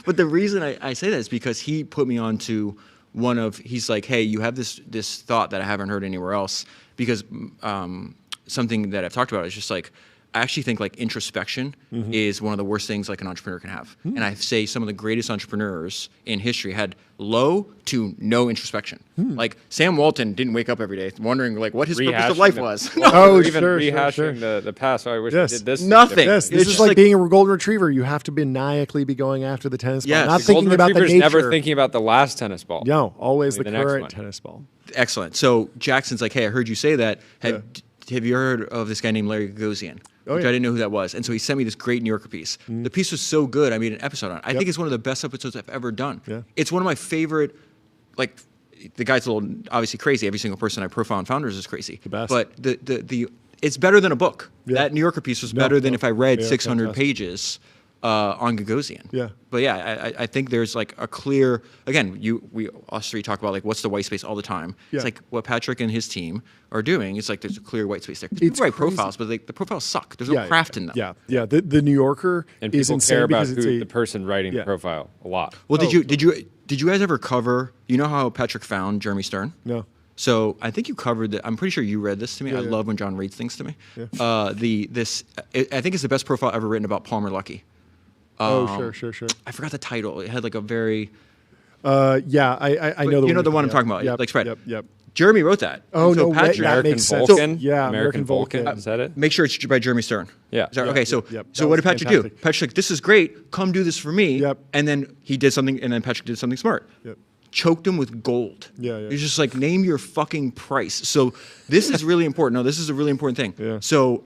But the reason I say that is because he put me on to he's like, hey, you have this thought that I haven't heard anywhere else, because something that I've talked about is just like, I actually think like introspection is one of the worst things like an entrepreneur can have. And I say some of the greatest entrepreneurs in history had low to no introspection. Like Sam Walton didn't wake up every day wondering like what his purpose of life was. Rehashing the past. Oh, I wish I did this. Nothing. This is like being a golden retriever. You have to maniacally be going after the tennis ball, not thinking about the nature. Never thinking about the last tennis ball. No, always the current tennis ball. Excellent. So Jackson's like, hey, I heard you say that. Have you heard of this guy named Larry Gagosian? Which I didn't know who that was. And so he sent me this great New Yorker piece. The piece was so good, I made an episode on it. I think it's one of the best episodes I've ever done. It's one of my favorite, like, the guy's a little obviously crazy. Every single person I profile on Founders is crazy. The best. But it's better than a book. That New Yorker piece was better than if I read 600 pages on Gagosian. Yeah. But yeah, I think there's like a clear, again, us three talk about like what's the white space all the time. It's like what Patrick and his team are doing. It's like there's a clear white space there. People write profiles, but the profiles suck. There's no craft in them. Yeah. The New Yorker and is people insane care about because the person writing the profile a lot. Well, did you guys ever cover? You know how Patrick found Jeremy Stern? No. So I think you covered that. I'm pretty sure you read this to me. I love when John reads things to me. I think it's the best profile ever written about Palmer Luckey. Sure. I forgot the title. It had like a very. I know the one I'm talking about. Yep, like spread. Yep. Jeremy wrote that. Oh, so no, Patrick, that makes sense. American Vulcan. Is that it? Make sure it's by Jeremy Stern. Yeah. Okay. So what did Patrick do? Patrick's like, this is great. Come do this for me. Yep. And then he did something. And then Patrick did something smart. Yep. Choked him with gold. Yeah. He's just like, name your fucking price. So this is really important. No, this is a really important thing. Yeah. So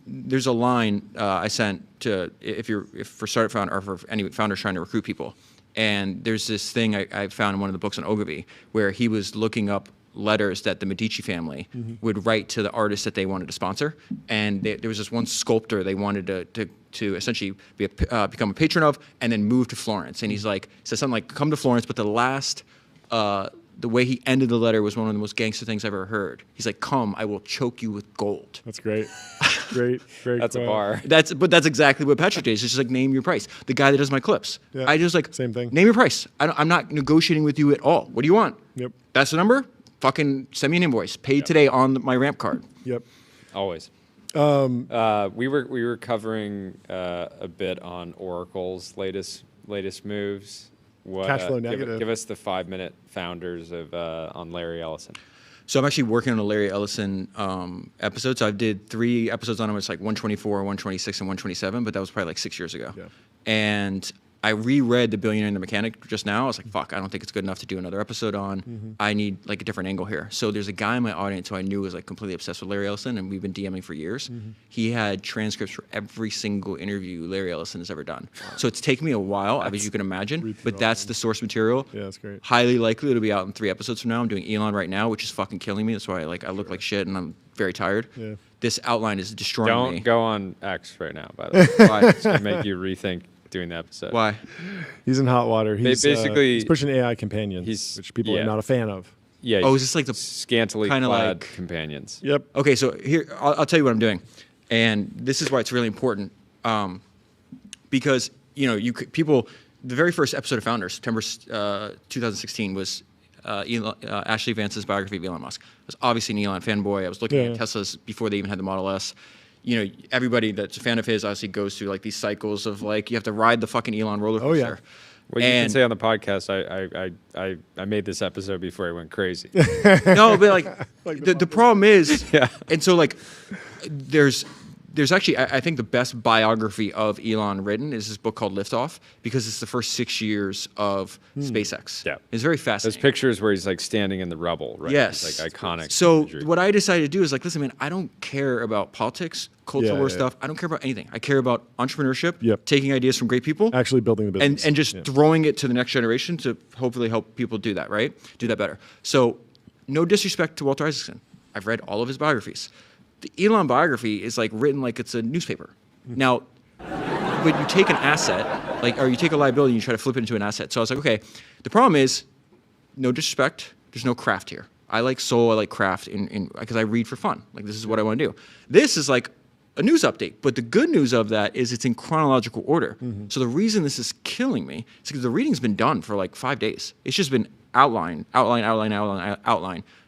there's a line I sent to if for startup founder or for any founders trying to recruit people, and there's this thing I found in one of the books on Ogilvy where he was looking up letters that the Medici family would write to the artists that they wanted to sponsor, and there was this one sculptor they wanted to essentially become a patron of, and then move to Florence. And he's like, said something like, "Come to Florence," but the way he ended the letter was one of the most gangster things I've ever heard. He's like, "Come, I will choke you with gold." That's great. Great. That's a bar. That's exactly what Patrick did. It's just like, name your price. The guy that does my clips, I just like, same thing. Name your price. I'm not negotiating with you at all. What do you want? Yep. That's the number. Fucking send me an invoice. Paid today on my ramp card. Yep. Always. We were covering a bit on Oracle's latest moves. Cash flow negative. Give us the 5-minute founders of on Larry Ellison. So I'm actually working on a Larry Ellison episode. So I did 3 episodes on him. It's like 124, 126, and 127, but that was probably like 6 years ago. Yeah. And I reread The Billionaire and the Mechanic just now. I was like, fuck, I don't think it's good enough to do another episode on. I need like a different angle here. So there's a guy in my audience who I knew was like completely obsessed with Larry Ellison, and we've been DMing for years. He had transcripts for every single interview Larry Ellison has ever done. So it's taken me a while, as you can imagine, but that's the source material. Yeah, that's great. Highly likely it'll be out in 3 episodes from now. I'm doing Elon right now, which is fucking killing me. That's why I look like shit and I'm very tired. Yeah. This outline is destroying me. Don't go on X right now, by the way. Why? It's going to make you rethink doing the episode. Why? He's in hot water. He's basically he's pushing AI companions, which people are not a fan of. Yeah. Oh, is this like the scantily clad companions? Yep. Okay, so here I'll tell you what I'm doing, and this is why it's really important, because people. The very first episode of Founders, September 2016, was Ashley Vance's biography of Elon Musk. I was obviously an Elon fanboy. I was looking at Teslas before they even had the Model S. Everybody that's a fan of his obviously goes through like these cycles of like you have to ride the fucking Elon roller coaster. Oh, yeah. Well, you can say on the podcast, I made this episode before I went crazy. No, but like the problem is, and so like there's actually, I think the best biography of Elon written is this book called Liftoff, because it's the first 6 years of SpaceX. Yeah. It's very fascinating. There's pictures where he's like standing in the rubble, right? Yes. It's like iconic. So imagery. what I decided to do is like, listen, man, I don't care about politics, cultural war stuff. I don't care about anything. I care about entrepreneurship, taking ideas from great people. Actually building the business. And just throwing it to the next generation to hopefully help people do that, right? Do that better. So no disrespect to Walter Isaacson. I've read all of his biographies. The Elon biography is like written like it's a newspaper. Now, when you take an asset, or you take a liability and you try to flip it into an asset. So I was like, okay, the problem is, no disrespect, there's no craft here. I like soul, I like craft because I read for fun. Like this is what I want to do. This is like a news update. But the good news of that is it's in chronological order. So the reason this is killing me is because the reading's been done for like 5 days. It's just been outline,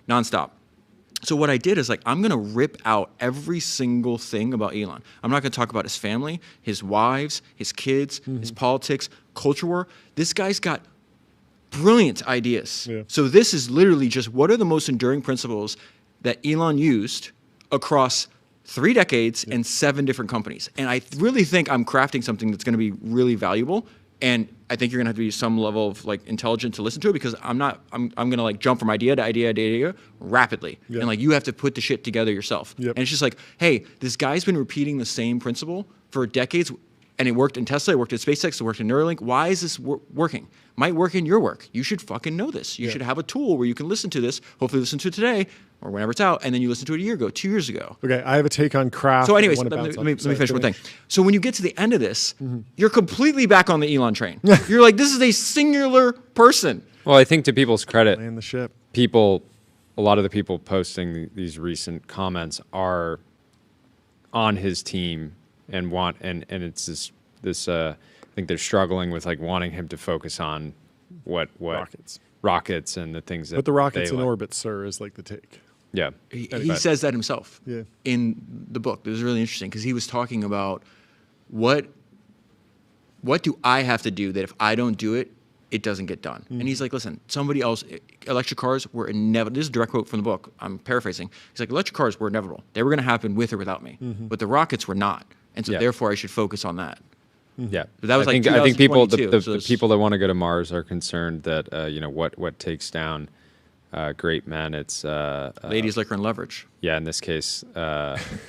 nonstop. So what I did is like, I'm going to rip out every single thing about Elon. I'm not going to talk about his family, his wives, his kids, his politics, culture war. This guy's got brilliant ideas. Yeah. So this is literally just what are the most enduring principles that Elon used across 3 decades and 7 different companies. And I really think I'm crafting something that's going to be really valuable. And I think you're gonna have to be some level of like intelligent to listen to it, because I'm gonna like jump from idea to idea rapidly. Yep. And like you have to put the shit together yourself. Yep. And it's just like, hey, this guy's been repeating the same principle for decades, and it worked in Tesla, it worked in SpaceX, it worked in Neuralink. Why is this working? Might work in your work. You should fucking know this. You should have a tool where you can listen to this, hopefully listen to it today or whenever it's out, and then you listen to it a year ago, 2 years ago. Okay, I have a take on craft. So anyways, let me finish one thing. So when you get to the end of this, you're completely back on the Elon train. You're like, this is a singular person. Well, I think to people's credit, land the ship. A lot of the people posting these recent comments are on his team and it's this I think they're struggling with like wanting him to focus on what rockets and the things that. But the rockets in orbit, sir, is like the take. Yeah, he says that himself. Yeah. In the book, it was really interesting because he was talking about what do I have to do that if I don't do it, it doesn't get done. And he's like, listen, somebody else, electric cars were inevitable. This is a direct quote from the book. I'm paraphrasing. He's like, electric cars were inevitable. They were going to happen with or without me. But the rockets were not. And so therefore I should focus on that. Yeah, but that was I think people, the people that want to go to Mars are concerned that what takes down great men. It's ladies, liquor, and leverage. Yeah, in this case,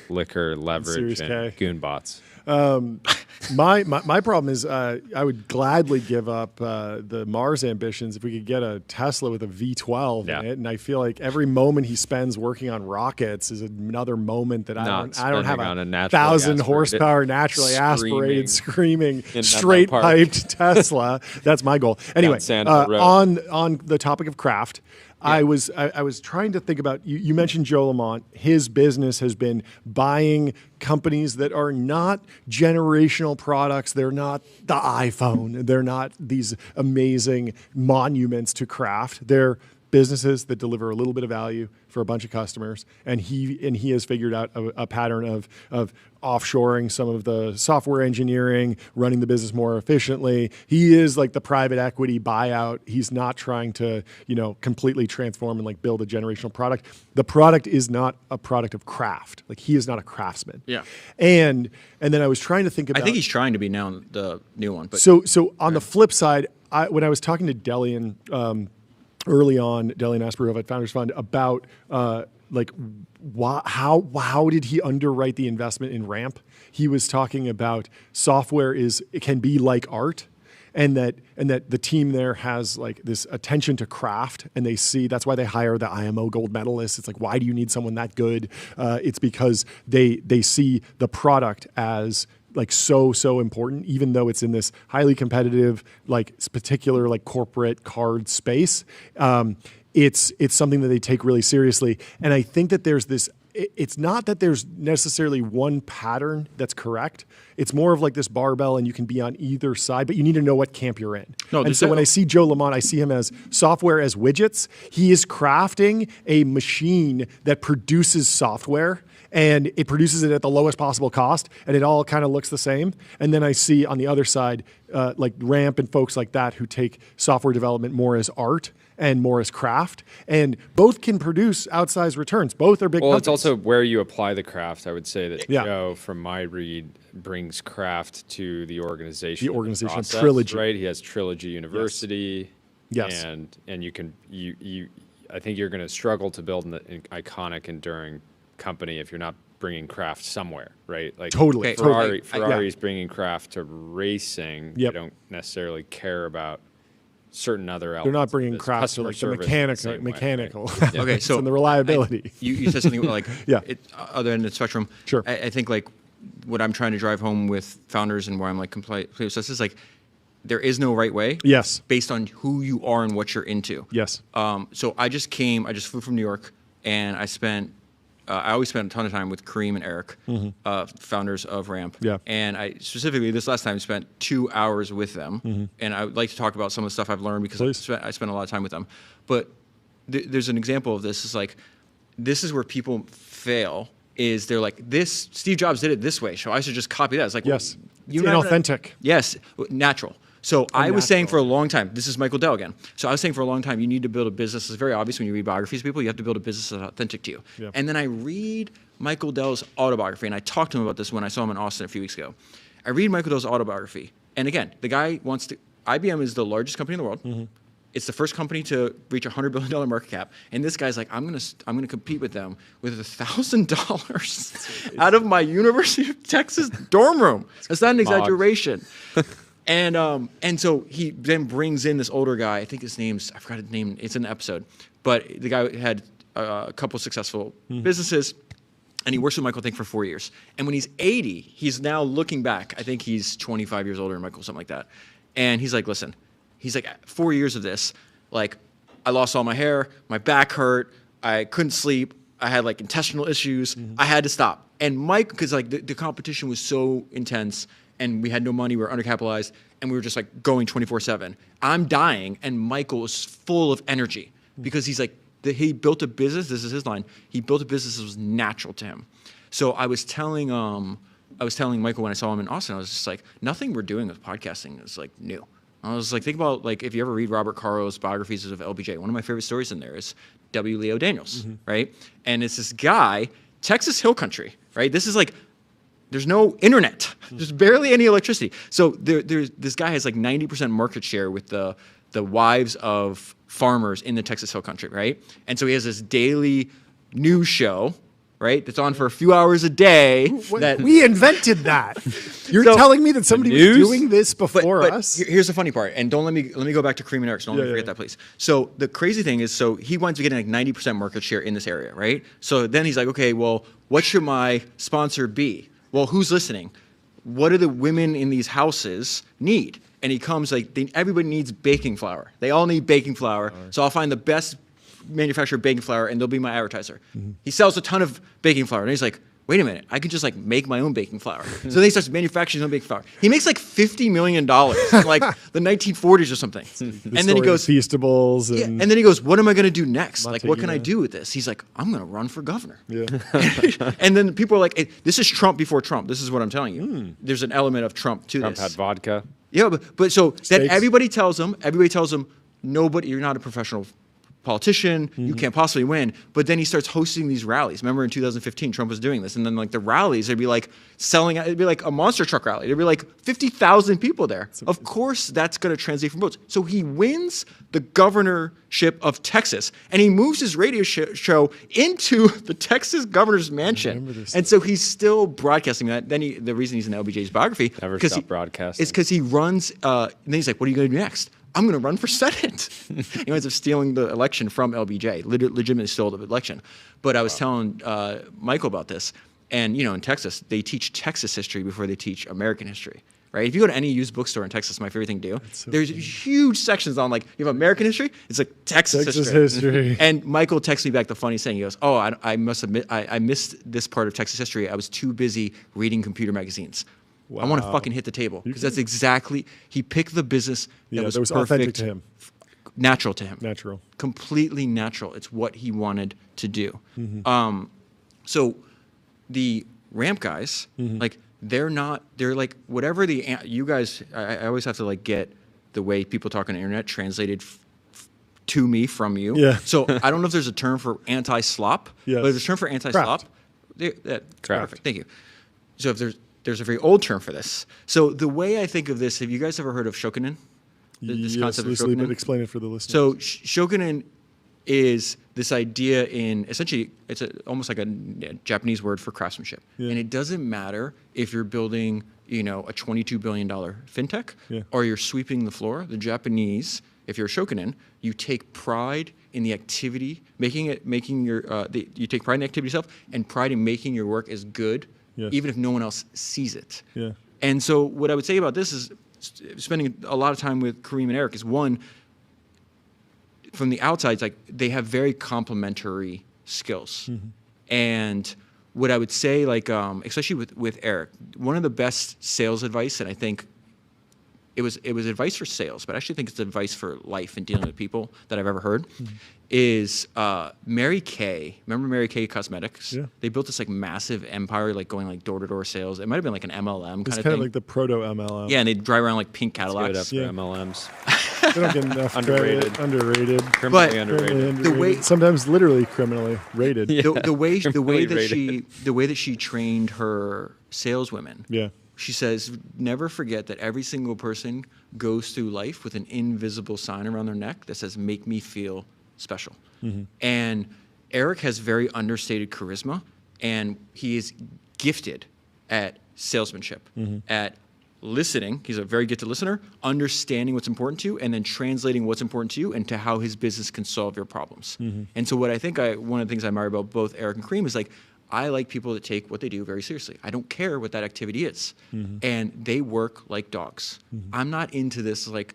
liquor, leverage, and goon bots. My problem is I would gladly give up the Mars ambitions if we could get a Tesla with a V12 in it. And I feel like every moment he spends working on rockets is another moment that I don't have a 1,000 horsepower naturally aspirated, screaming, straight piped Tesla. That's my goal. Anyway, on the topic of craft. I was trying to think about, you mentioned Joe Lamont. His business has been buying companies that are not generational products. They're not the iPhone. They're not these amazing monuments to craft. They're businesses that deliver a little bit of value for a bunch of customers, and he has figured out a pattern of offshoring some of the software engineering, running the business more efficiently. He is like the private equity buyout. He's not trying to completely transform and like build a generational product. The product is not a product of craft. Like he is not a craftsman. Yeah. And then I was trying to think about. I think he's trying to be now the new one. But so on the flip side, when I was talking to Delian. Early on, Delian Asperov at Founders Fund about how did he underwrite the investment in Ramp? He was talking about software can be like art, and that the team there has like this attention to craft, and they see that's why they hire the IMO gold medalists. It's like, why do you need someone that good? It's because they see the product as like so important, even though it's in this highly competitive, like particular like corporate card space. It's something that they take really seriously. And I think that there's this, it's not that there's necessarily one pattern that's correct. It's more of like this barbell, and you can be on either side, but you need to know what camp you're in. And so when I see Joe Lamont, I see him as software as widgets. He is crafting a machine that produces software, and it produces it at the lowest possible cost, and it all kind of looks the same. And then I see on the other side, like Ramp and folks like that who take software development more as art and more as craft, and both can produce outsized returns. Both are big companies. It's also where you apply the craft. I would say that Joe, from my read, brings craft to the organization. The organization process, Trilogy, right? He has Trilogy University. Yes. And I think you're going to struggle to build an iconic, enduring company if you're not bringing craft somewhere, right? Like totally. Ferrari's bringing craft to racing. They don't necessarily care about certain other elements. They're not bringing craft to like the mechanical. Right? Okay, so and the reliability. You said something like other end of the spectrum. Sure. I think like what I'm trying to drive home with founders and where I'm like completely obsessed is like there is no right way. Yes. Based on who you are and what you're into. Yes. So I just flew from New York, and I spent I always spend a ton of time with Kareem and Eric, founders of Ramp. Yeah. And I specifically this last time spent 2 hours with them, and I would like to talk about some of the stuff I've learned because I spent a lot of time with them. But there's an example of this. Is like this is where people fail. Is they're like this? Steve Jobs did it this way, so I should just copy that. It's like yes, it's inauthentic. Yes, natural. So I was saying for a long time, this is Michael Dell again. So I was saying for a long time, you need to build a business. It's very obvious when you read biographies of people, you have to build a business that's authentic to you. Yep. And then I read Michael Dell's autobiography, and I talked to him about this when I saw him in Austin a few weeks ago. I read Michael Dell's autobiography, and again, the guy wants to, IBM is the largest company in the world. It's the first company to reach $100 billion market cap, and this guy's like, I'm gonna compete with them with $1,000 out of my University of Texas dorm room. That's not an exaggeration. And so he then brings in this older guy. I think his name's, I forgot his name. It's in the episode. But the guy had a couple successful businesses, and he works with Michael, I think, for 4 years. And when he's 80, he's now looking back. I think he's 25 years older than Michael, something like that. And he's like, listen, he's like, 4 years of this, like, I lost all my hair, my back hurt, I couldn't sleep, I had like intestinal issues, I had to stop. And Mike, because like the competition was so intense, and we had no money, we were undercapitalized, and we were just like going 24/7. I'm dying, and Michael was full of energy because he's like, he built a business, this is his line, he built a business that was natural to him. So I was telling Michael when I saw him in Austin, I was just like, nothing we're doing with podcasting is like new. I was like, think about like, if you ever read Robert Caro's biographies of LBJ, one of my favorite stories in there is W. Leo Daniels, right? And it's this guy, Texas Hill Country, right? This is like, there's no internet. There's barely any electricity. So there's this guy has like 90% market share with the wives of farmers in the Texas Hill Country, right? And so he has this daily news show, right? That's on for a few hours a day. We invented that. You're telling me that somebody was doing this before us? Here's the funny part, and don't let me go back to Kareem and Eric. Don't let me forget that, please. So the crazy thing is, so he winds up getting like 90% market share in this area, right? So then he's like, okay, well, what should my sponsor be? Well, who's listening? What do the women in these houses need? And he comes like, everybody needs baking flour. They all need baking flour. So I'll find the best manufacturer of baking flour, and they'll be my advertiser. He sells a ton of baking flour, and he's like, wait a minute, I could just like make my own baking flour. So then he starts manufacturing his own baking flour. He makes like $50 million in like the 1940s or something. And then he goes, Feastables. And then he goes, what am I going to do next? Like, what can I do with this? He's like, I'm going to run for governor. Yeah. And then people are like, hey, this is Trump before Trump. This is what I'm telling you. There's an element of Trump to Trump this. had vodka. Yeah, but so then everybody tells him, nobody, you're not a professional politician, you can't possibly win. But then he starts hosting these rallies. Remember in 2015, Trump was doing this. And then like the rallies, it'd be like selling, it'd be like a monster truck rally. It'd be like 50,000 people there. Of course, that's going to translate from votes. So he wins the governorship of Texas, and he moves his radio show into the Texas governor's mansion. And so he's still broadcasting that. Then the reason he's in LBJ's biography Never stop broadcasting. is because he runs, and then he's like, what are you going to do next? I'm going to run for Senate. He ends up stealing the election from LBJ, legitimately stole the election. But I was telling Michael about this. And, you know, in Texas, they teach Texas history before they teach American history, right? If you go to any used bookstore in Texas, my favorite thing to do, there's huge sections on, like, you have American history, it's like Texas history. And Michael texts me back the funniest thing. He goes, oh, I must admit, I missed this part of Texas history. I was too busy reading computer magazines. Wow. I want to fucking hit the table because that's exactly, he picked the business that was perfect, authentic to him. Natural to him. Natural. Completely natural. It's what he wanted to do. So the Ramp guys, like, they're like, whatever you guys, I always have to like get the way people talk on the internet translated to me from you. Yeah. So I don't know if there's a term for anti-slop, but there's a term for anti-slop. Perfect. Thank you. So if there's a very old term for this. So the way I think of this, have you guys ever heard of shokunin? This concept of shokunin? But explain it for the listeners. So shokunin is this idea in, essentially, it's almost like a Japanese word for craftsmanship. Yeah. And it doesn't matter if you're building, you know, a $22 billion fintech or you're sweeping the floor. The Japanese, if you're a shokunin, you take pride in the activity, you take pride in the activity itself and pride in making your work as good, even if no one else sees it. Yeah. And so what I would say about this is, spending a lot of time with Kareem and Eric, is one, from the outside, it's like they have very complementary skills. And what I would say, like, especially with Eric, one of the best sales advice, and I think it was advice for sales, but I actually think it's advice for life and dealing with people that I've ever heard, is Mary Kay. Remember Mary Kay Cosmetics? Yeah. They built this like massive empire, like going like door-to-door sales. It might have been like an MLM It's kind of kind thing. of like the proto MLM. Yeah, and they'd drive around like pink Cadillacs. Let's give it up for MLMs. They don't get enough Underrated. credit. Underrated. Criminally underrated. The way sometimes literally criminally rated. the way Criminally the way that she trained her saleswomen. Yeah. She says, never forget that every single person goes through life with an invisible sign around their neck that says, make me feel special. And Eric has very understated charisma, and he is gifted at salesmanship, at listening. He's a very gifted listener, understanding what's important to you, and then translating what's important to you into how his business can solve your problems. And so what I think one of the things I admire about both Eric and Kareem is like, I like people that take what they do very seriously. I don't care what that activity is. And they work like dogs. I'm not into this, like,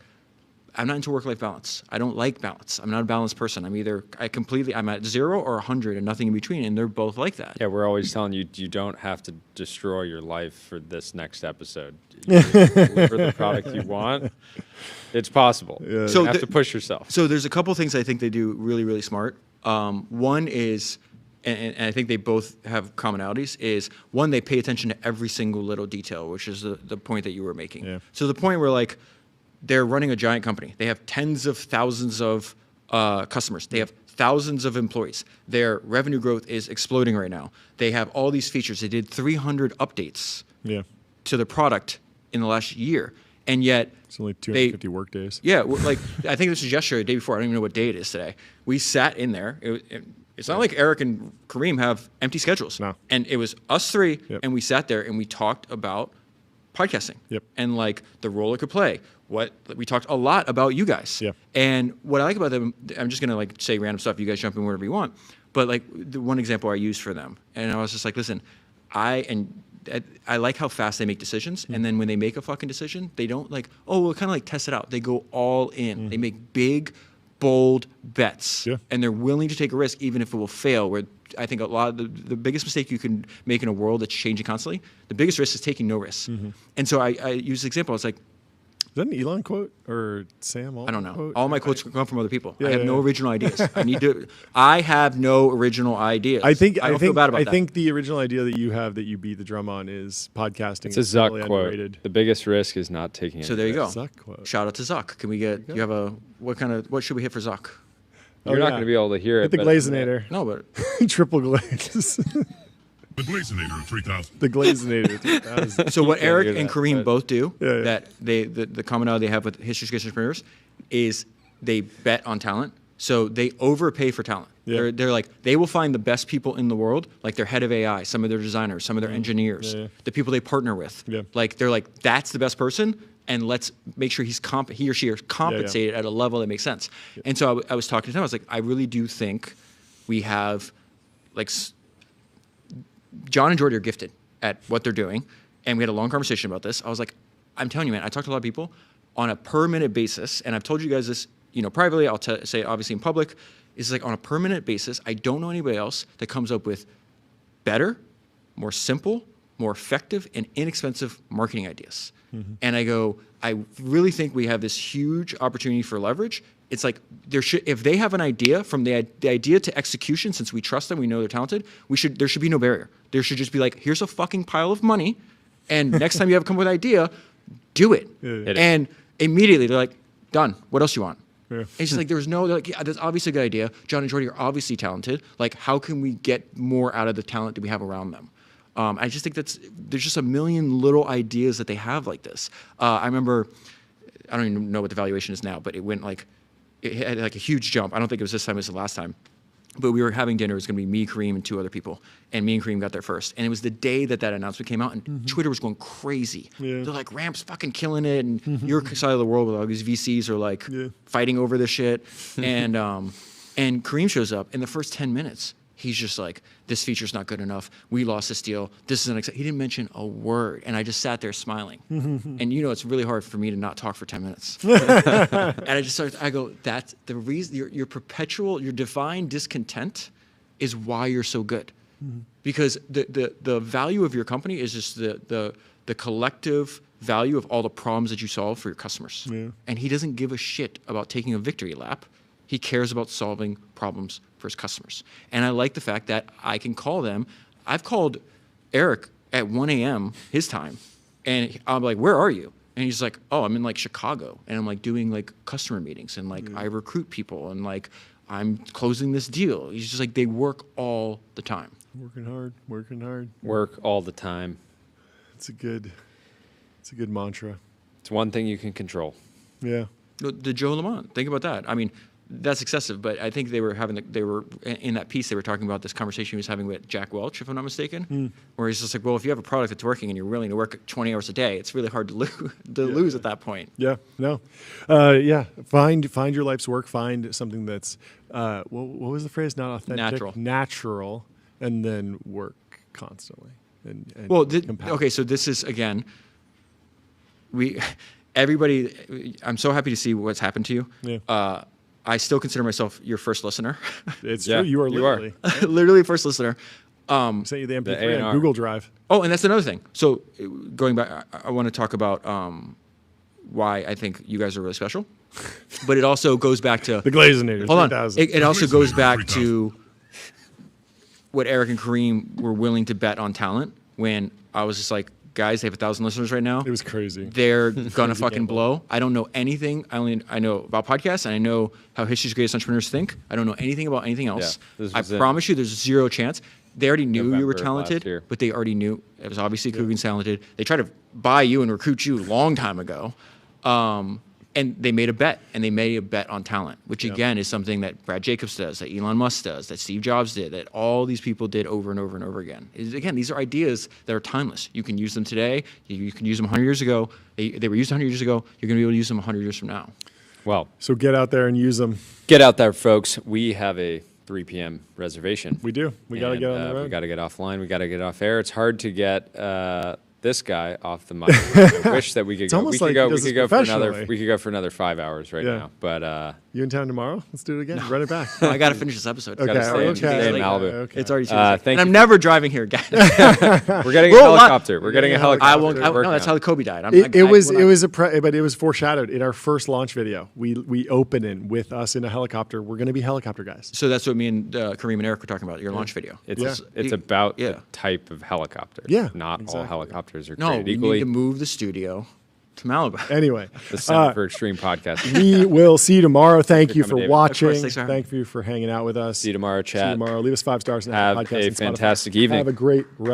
I'm not into work-life balance. I don't like balance. I'm not a balanced person. I'm at 0 or 100 and nothing in between, and they're both like that. Yeah, we're always telling you, you don't have to destroy your life for this next episode. You deliver the product you want. It's possible. Yeah. So you have to push yourself. So there's a couple things I think they do really, really smart. One is, and I think they both have commonalities, is one, they pay attention to every single little detail, which is the point that you were making. Yeah. So the point where, like, they're running a giant company. They have tens of thousands of customers. They have thousands of employees. Their revenue growth is exploding right now. They have all these features. They did 300 updates to the product in the last year. And yet it's only 250 work days. Yeah, like I think this was yesterday, the day before. I don't even know what day it is today. We sat in there. It's not like Eric and Kareem have empty schedules. No. And it was us three, and we sat there and we talked about podcasting and like the role it could play. We talked a lot about you guys. And what I like about them, I'm just gonna like say random stuff. You guys jump in wherever you want. But like the one example I used for them, and I was just like, listen, I like how fast they make decisions. And then when they make a fucking decision, they don't like, oh, we'll kind of like test it out. They go all in. They make big, bold bets. And they're willing to take a risk even if it will fail. Where I think a lot of the biggest mistake you can make in a world that's changing constantly, the biggest risk is taking no risks. And so I use the example. I was like, is that an Elon quote or Sam Altman? I don't know. Quote? All my quotes come from other people. I have no original ideas. I have no original ideas. I don't feel bad about that. I think the original idea that you have that you beat the drum on is podcasting. It's a Zuck quote. Underrated. The biggest risk is not taking it. So there you go. Zuck quote. Shout out to Zuck. Can we get? You have what should we hit for Zuck? You're not going to be able to hear it. Hit the Glazinator. No, but triple glaze. The Glazinator 3000. The Glazinator 3000. So what Eric and Kareem both do, that the commonality they have with history entrepreneurs, is they bet on talent. So they overpay for talent. They're like, they will find the best people in the world, like their head of AI, some of their designers, some of their engineers, the people they partner with. Like they're like, that's the best person, and let's make sure he or she is compensated at a level that makes sense. And so I was talking to them. I was like, I really do think we have, like, John and Jordy are gifted at what they're doing, and we had a long conversation about this. I was like, I'm telling you, man, I talked to a lot of people on a per minute basis, and I've told you guys this, privately. I'll say it obviously in public. Is like on a per minute basis. I don't know anybody else that comes up with better, more simple, more effective, and inexpensive marketing ideas. And I go, I really think we have this huge opportunity for leverage. It's like if they have an idea, from the idea to execution, since we trust them, we know they're talented, there should be no barrier. There should just be like, here's a fucking pile of money, and next time you have come with an idea, do it. And immediately they're like, done. What else you want? It's just like there's like, yeah, that's obviously a good idea. John and Jordy are obviously talented. Like, how can we get more out of the talent that we have around them? I just think there's just a million little ideas that they have like this. I remember, I don't even know what the valuation is now, but it went like, it had like a huge jump. I don't think it was this time, it was the last time. But we were having dinner. It was going to be me, Kareem, and 2 other people. And me and Kareem got there first. And it was the day that announcement came out, and Twitter was going crazy. They're like, Ramp's fucking killing it, and your side of the world with all these VCs are like fighting over this shit. And Kareem shows up in the first 10 minutes. He's just like, this feature's not good enough. We lost this deal. This is he didn't mention a word. And I just sat there smiling. And it's really hard for me to not talk for 10 minutes. And I just started, I go, that's the reason, your divine discontent is why you're so good. because the value of your company is just the collective value of all the problems that you solve for your customers. Yeah. And he doesn't give a shit about taking a victory lap. He cares about solving problems for his customers. And I like the fact that I can call them. I've called Eric at 1 a.m. his time, and I'm like, where are you? And he's like, oh, I'm in like Chicago, and I'm like doing like customer meetings, and like I recruit people, and like I'm closing this deal. He's just like, they work all the time. Working hard. Work all the time. It's a good mantra. It's one thing you can control. Yeah. The Joe Lamont, think about that. I mean, that's excessive, but I think they were in that piece, they were talking about this conversation he was having with Jack Welch, if I'm not mistaken, where he's just like, well, if you have a product that's working and you're willing to work 20 hours a day, it's really hard to lose at that point. Yeah, no. Find your life's work, find something that's, what was the phrase? Not authentic. Natural, and then work constantly. And okay, so this is, again, everybody, I'm so happy to see what's happened to you. Yeah. I still consider myself your first listener. It's true. You are literally. Literally first listener. Sent you the MP3 on Google Drive. Oh, and that's another thing. So going back, I want to talk about why I think you guys are really special. But it also goes back to... the Glazenators. Hold on. It also goes back to what Eric and Kareem were willing to bet on talent when I was just like, guys, they have 1,000 listeners right now. It was crazy. They're gonna fucking blow. I don't know anything. I know about podcasts, and I know how history's greatest entrepreneurs think. I don't know anything about anything else. Yeah, I promise you, there's zero chance. They already knew you were talented, but they already knew it was obviously Coogan's talented. They tried to buy you and recruit you a long time ago, and they made a bet, and they made a bet on talent, which again is something that Brad Jacobs does, that Elon Musk does, that Steve Jobs did, that all these people did over and over and over again. Again, these are ideas that are timeless. You can use them today. You can use them 100 years ago. They were used 100 years ago. You're going to be able to use them 100 years from now. Well, so get out there and use them. Get out there, folks. We have a 3 p.m. reservation. We do. We got to get on the road. We got to get offline. We got to get off air. It's hard to get this guy off the mic. I wish that we could go. We could go for another 5 hours right now. But you in town tomorrow? Let's do it again. Run it back. I got to finish this episode. Okay. Stay in Malibu. Okay. It's already Tuesday. And I'm never driving here, guys. We're getting a helicopter. We're getting a helicopter. I won't. No, that's how Kobe died. But it was foreshadowed in our first launch video. We open in with us in a helicopter. We're going to be helicopter guys. So that's what me and Kareem and Eric were talking about. Your launch video. It's about the type of helicopter. Yeah, not all helicopters are created equally. We need to move the studio to Malibu. Anyway, the Center for Extreme Podcast. We will see you tomorrow. Thank you for watching. Thank you for hanging out with us. See you tomorrow, chat. See you tomorrow. Leave us 5 stars. Have a fantastic evening. Have a great rest.